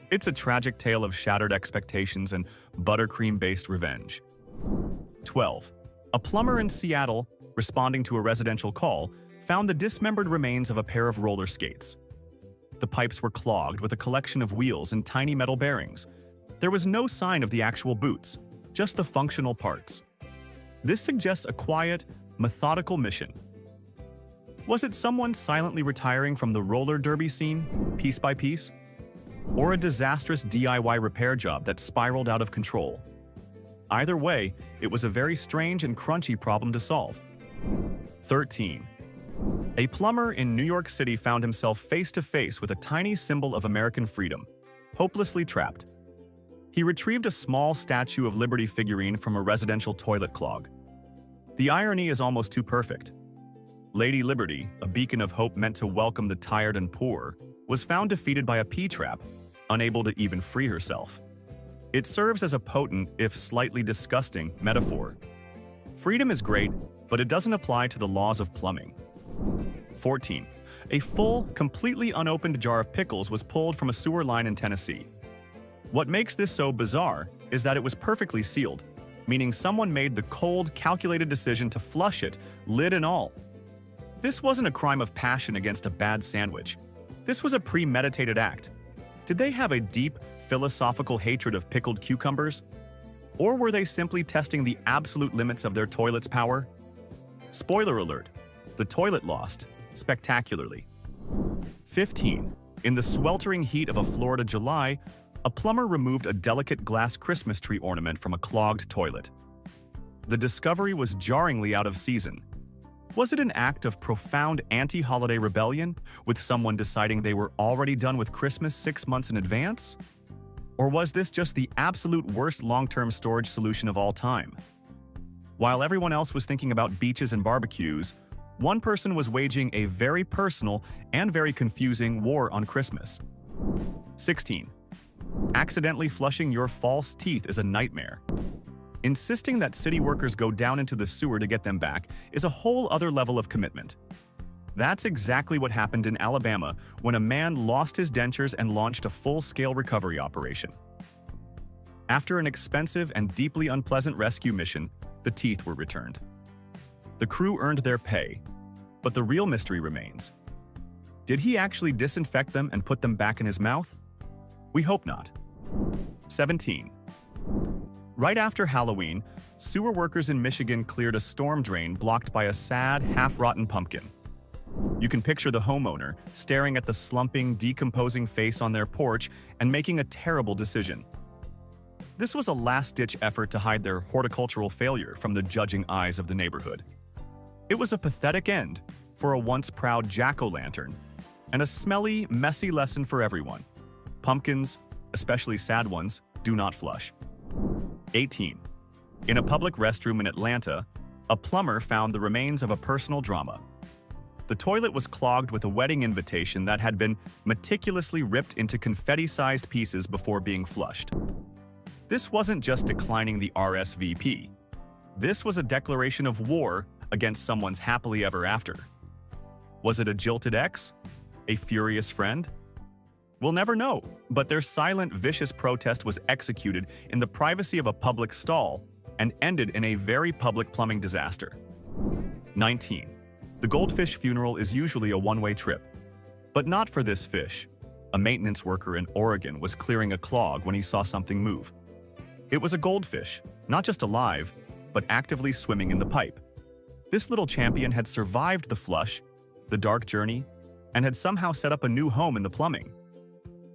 It's a tragic tale of shattered expectations and buttercream-based revenge. 12. A plumber in Seattle, responding to a residential call, found the dismembered remains of a pair of roller skates. The pipes were clogged with a collection of wheels and tiny metal bearings. There was no sign of the actual boots, just the functional parts. This suggests a quiet, methodical mission. Was it someone silently retiring from the roller derby scene, piece by piece? Or a disastrous DIY repair job that spiraled out of control? Either way, it was a very strange and crunchy problem to solve. 13. A plumber in New York City found himself face to face with a tiny symbol of American freedom, hopelessly trapped. He retrieved a small Statue of Liberty figurine from a residential toilet clog. The irony is almost too perfect. Lady Liberty, a beacon of hope meant to welcome the tired and poor, was found defeated by a P-trap, unable to even free herself. It serves as a potent, if slightly disgusting, metaphor. Freedom is great, but it doesn't apply to the laws of plumbing. 14. A full, completely unopened jar of pickles was pulled from a sewer line in Tennessee. What makes this so bizarre is that it was perfectly sealed, meaning someone made the cold, calculated decision to flush it, lid and all. This wasn't a crime of passion against a bad sandwich. This was a premeditated act. Did they have a deep, philosophical hatred of pickled cucumbers? Or were they simply testing the absolute limits of their toilet's power? Spoiler alert, the toilet lost, spectacularly. 15. In the sweltering heat of a Florida July, a plumber removed a delicate glass Christmas tree ornament from a clogged toilet. The discovery was jarringly out of season. Was it an act of profound anti-holiday rebellion, with someone deciding they were already done with Christmas 6 months in advance? Or was this just the absolute worst long-term storage solution of all time? While everyone else was thinking about beaches and barbecues, one person was waging a very personal and very confusing war on Christmas. 16. Accidentally flushing your false teeth is a nightmare. Insisting that city workers go down into the sewer to get them back is a whole other level of commitment. That's exactly what happened in Alabama when a man lost his dentures and launched a full-scale recovery operation. After an expensive and deeply unpleasant rescue mission, the teeth were returned. The crew earned their pay, but the real mystery remains. Did he actually disinfect them and put them back in his mouth? We hope not. 17. Right after Halloween, sewer workers in Michigan cleared a storm drain blocked by a sad, half-rotten pumpkin. You can picture the homeowner staring at the slumping, decomposing face on their porch and making a terrible decision. This was a last-ditch effort to hide their horticultural failure from the judging eyes of the neighborhood. It was a pathetic end for a once proud jack-o'-lantern, and a smelly, messy lesson for everyone. Pumpkins, especially sad ones, do not flush. 18. In a public restroom in Atlanta, a plumber found the remains of a personal drama. The toilet was clogged with a wedding invitation that had been meticulously ripped into confetti-sized pieces before being flushed. This wasn't just declining the RSVP. This was a declaration of war against someone's happily ever after. Was it a jilted ex? A furious friend? We'll never know, but their silent, vicious protest was executed in the privacy of a public stall and ended in a very public plumbing disaster. 19. The goldfish funeral is usually a one-way trip, but not for this fish. A maintenance worker in Oregon was clearing a clog when he saw something move. It was a goldfish, not just alive, but actively swimming in the pipe. This little champion had survived the flush, the dark journey, and had somehow set up a new home in the plumbing.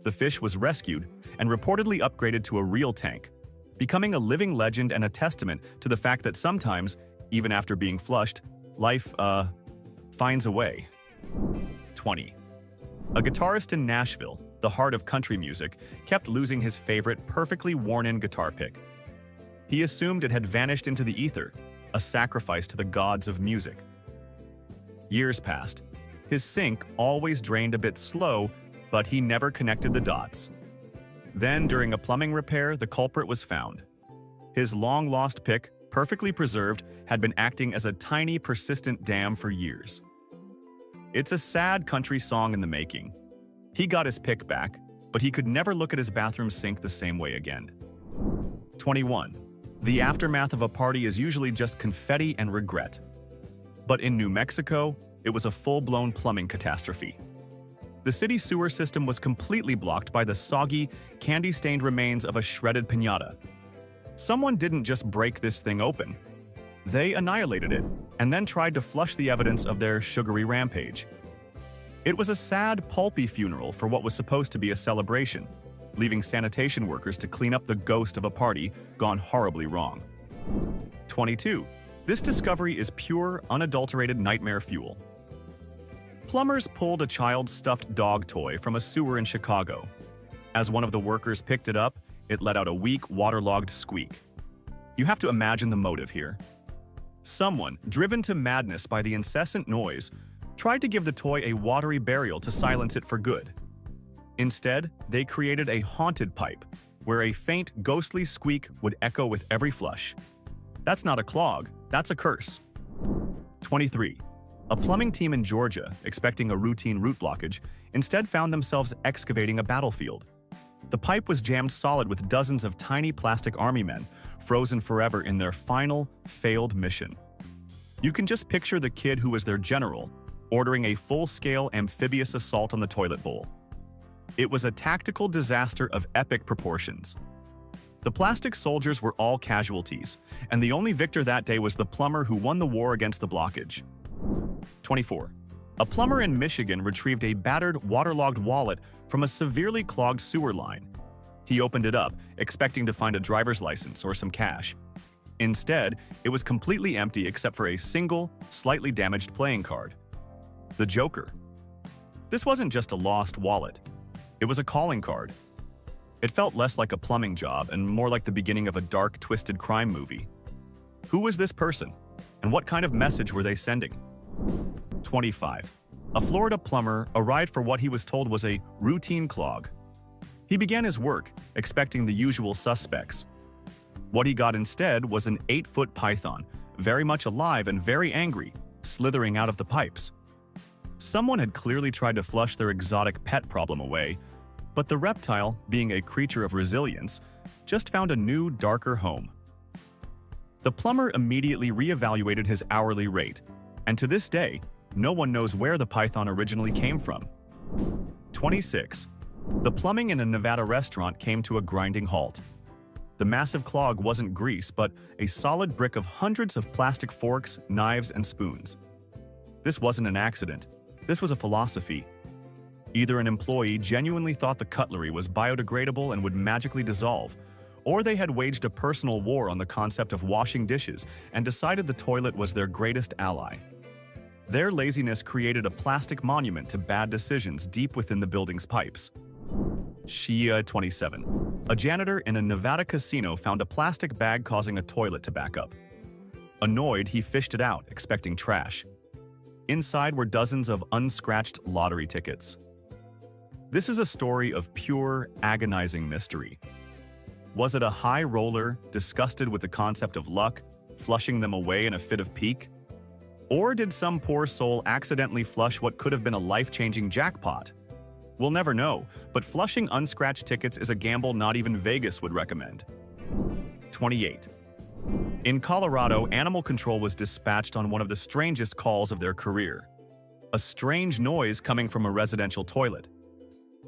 The fish was rescued and reportedly upgraded to a real tank, becoming a living legend and a testament to the fact that sometimes, even after being flushed, life, finds a way. 20. A guitarist in Nashville, the heart of country music, kept losing his favorite, perfectly worn-in guitar pick. He assumed it had vanished into the ether, a sacrifice to the gods of music. Years passed. His sink always drained a bit slow, but he never connected the dots. Then, during a plumbing repair, the culprit was found. His long-lost pick, perfectly preserved, had been acting as a tiny, persistent dam for years. It's a sad country song in the making. He got his pick back, but he could never look at his bathroom sink the same way again. 21. The aftermath of a party is usually just confetti and regret. But in New Mexico, it was a full-blown plumbing catastrophe. The city sewer system was completely blocked by the soggy, candy-stained remains of a shredded piñata. Someone didn't just break this thing open. They annihilated it, and then tried to flush the evidence of their sugary rampage. It was a sad, pulpy funeral for what was supposed to be a celebration, leaving sanitation workers to clean up the ghost of a party gone horribly wrong. 22. This discovery is pure, unadulterated nightmare fuel. Plumbers pulled a child's stuffed dog toy from a sewer in Chicago. As one of the workers picked it up, it let out a weak, waterlogged squeak. You have to imagine the motive here. Someone, driven to madness by the incessant noise, tried to give the toy a watery burial to silence it for good. Instead, they created a haunted pipe, where a faint, ghostly squeak would echo with every flush. That's not a clog, that's a curse. 23. A plumbing team in Georgia, expecting a routine root blockage, instead found themselves excavating a battlefield. The pipe was jammed solid with dozens of tiny plastic army men, frozen forever in their final, failed mission. You can just picture the kid who was their general, ordering a full-scale amphibious assault on the toilet bowl. It was a tactical disaster of epic proportions. The plastic soldiers were all casualties, and the only victor that day was the plumber who won the war against the blockage. 24. A plumber in Michigan retrieved a battered, waterlogged wallet from a severely clogged sewer line. He opened it up, expecting to find a driver's license or some cash. Instead, it was completely empty except for a single, slightly damaged playing card. The Joker. This wasn't just a lost wallet. It was a calling card. It felt less like a plumbing job and more like the beginning of a dark, twisted crime movie. Who was this person? And what kind of message were they sending? 25. A Florida plumber arrived for what he was told was a routine clog. He began his work, expecting the usual suspects. What he got instead was an 8-foot python, very much alive and very angry, slithering out of the pipes. Someone had clearly tried to flush their exotic pet problem away, but the reptile, being a creature of resilience, just found a new, darker home. The plumber immediately reevaluated his hourly rate, and to this day, no one knows where the python originally came from. 26. The plumbing in a Nevada restaurant came to a grinding halt. The massive clog wasn't grease, but a solid brick of hundreds of plastic forks, knives, and spoons. This wasn't an accident. This was a philosophy. Either an employee genuinely thought the cutlery was biodegradable and would magically dissolve, or they had waged a personal war on the concept of washing dishes and decided the toilet was their greatest ally. Their laziness created a plastic monument to bad decisions deep within the building's pipes. Shia 27. A janitor in a Nevada casino found a plastic bag causing a toilet to back up. Annoyed, he fished it out, expecting trash. Inside were dozens of unscratched lottery tickets. This is a story of pure, agonizing mystery. Was it a high roller, disgusted with the concept of luck, flushing them away in a fit of pique? Or did some poor soul accidentally flush what could have been a life-changing jackpot? We'll never know, but flushing unscratched tickets is a gamble not even Vegas would recommend. 28. In Colorado, animal control was dispatched on one of the strangest calls of their career. A strange noise coming from a residential toilet.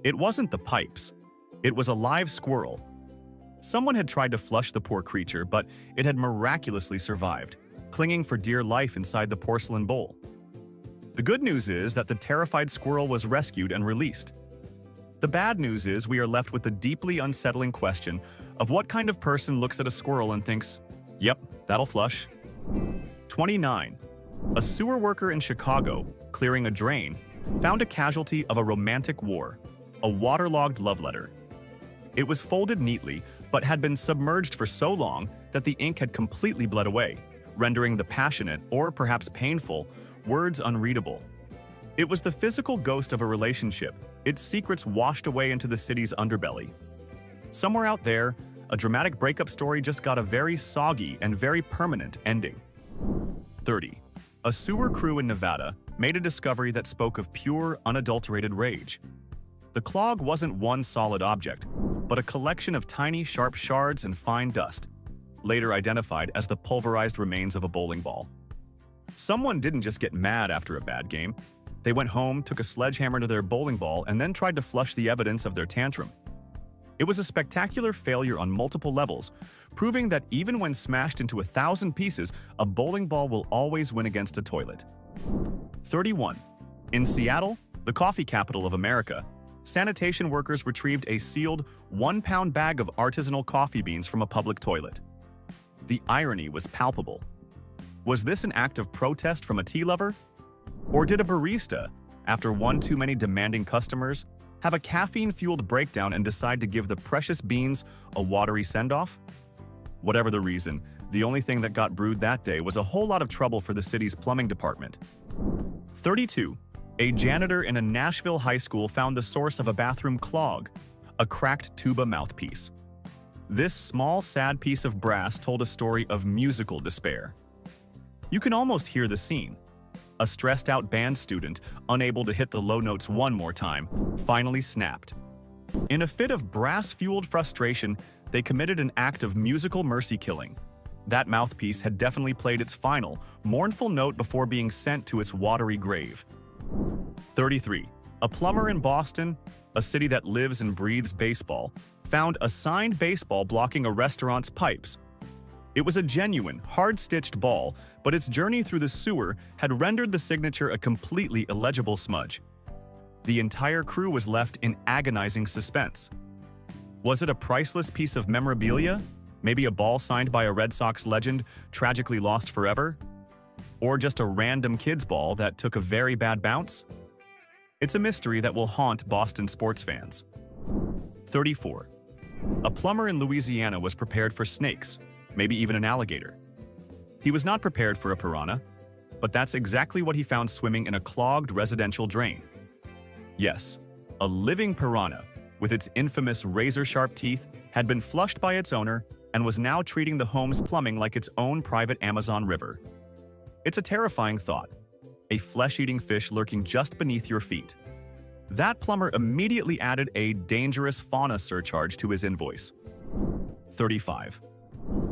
It wasn't the pipes. It was a live squirrel. Someone had tried to flush the poor creature, but it had miraculously survived, clinging for dear life inside the porcelain bowl. The good news is that the terrified squirrel was rescued and released. The bad news is we are left with the deeply unsettling question of what kind of person looks at a squirrel and thinks, "Yep, that'll flush." 29. A sewer worker in Chicago, clearing a drain, found a casualty of a romantic war, a waterlogged love letter. It was folded neatly, but had been submerged for so long that the ink had completely bled away, rendering the passionate, or perhaps painful, words unreadable. It was the physical ghost of a relationship, its secrets washed away into the city's underbelly. Somewhere out there, a dramatic breakup story just got a very soggy and very permanent ending. 30. A sewer crew in Nevada made a discovery that spoke of pure, unadulterated rage. The clog wasn't one solid object, but a collection of tiny, sharp shards and fine dust, later identified as the pulverized remains of a bowling ball. Someone didn't just get mad after a bad game. They went home, took a sledgehammer to their bowling ball, and then tried to flush the evidence of their tantrum. It was a spectacular failure on multiple levels, proving that even when smashed into 1,000 pieces, a bowling ball will always win against a toilet. 31. In Seattle, the coffee capital of America, sanitation workers retrieved a sealed 1-pound bag of artisanal coffee beans from a public toilet. The irony was palpable. Was this an act of protest from a tea lover? Or did a barista, after one too many demanding customers, have a caffeine-fueled breakdown and decide to give the precious beans a watery send-off? Whatever the reason, the only thing that got brewed that day was a whole lot of trouble for the city's plumbing department. 32. A janitor in a Nashville high school found the source of a bathroom clog, a cracked tuba mouthpiece. This small, sad piece of brass told a story of musical despair. You can almost hear the scene. A stressed-out band student, unable to hit the low notes one more time, finally snapped. In a fit of brass-fueled frustration, they committed an act of musical mercy-killing. That mouthpiece had definitely played its final, mournful note before being sent to its watery grave. 33. A plumber in Boston, a city that lives and breathes baseball, found a signed baseball blocking a restaurant's pipes. It was a genuine, hard-stitched ball, but its journey through the sewer had rendered the signature a completely illegible smudge. The entire crew was left in agonizing suspense. Was it a priceless piece of memorabilia? Maybe a ball signed by a Red Sox legend, tragically lost forever? Or just a random kid's ball that took a very bad bounce? It's a mystery that will haunt Boston sports fans. 34. A plumber in Louisiana was prepared for snakes, maybe even an alligator. He was not prepared for a piranha, but that's exactly what he found swimming in a clogged residential drain. Yes, a living piranha, with its infamous razor-sharp teeth, had been flushed by its owner and was now treating the home's plumbing like its own private Amazon river. It's a terrifying thought, a flesh-eating fish lurking just beneath your feet. That plumber immediately added a dangerous fauna surcharge to his invoice. 35.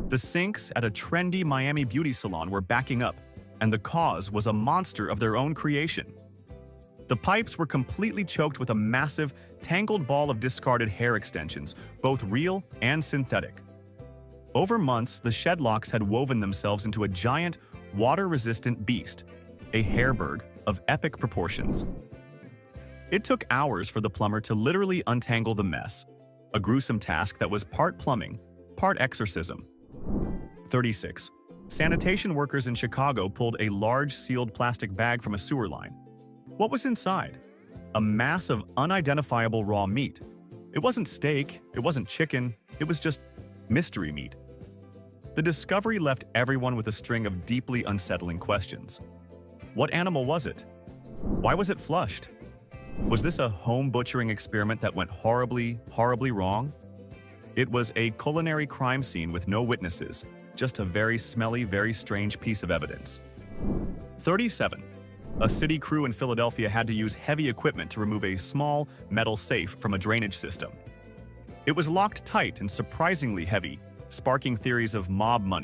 The sinks at a trendy Miami beauty salon were backing up, and the cause was a monster of their own creation. The pipes were completely choked with a massive, tangled ball of discarded hair extensions, both real and synthetic. Over months, the shedlocks had woven themselves into a giant, water-resistant beast, a hairberg of epic proportions. It took hours for the plumber to literally untangle the mess, a gruesome task that was part plumbing, part exorcism. 36. Sanitation workers in Chicago pulled a large sealed plastic bag from a sewer line. What was inside? A mass of unidentifiable raw meat. It wasn't steak, it wasn't chicken, it was just mystery meat. The discovery left everyone with a string of deeply unsettling questions. What animal was it? Why was it flushed? Was this a home butchering experiment that went horribly, horribly wrong? It was a culinary crime scene with no witnesses, just a very smelly, very strange piece of evidence. 37. A city crew in Philadelphia had to use heavy equipment to remove a small, metal safe from a drainage system. It was locked tight and surprisingly heavy, sparking theories of mob money.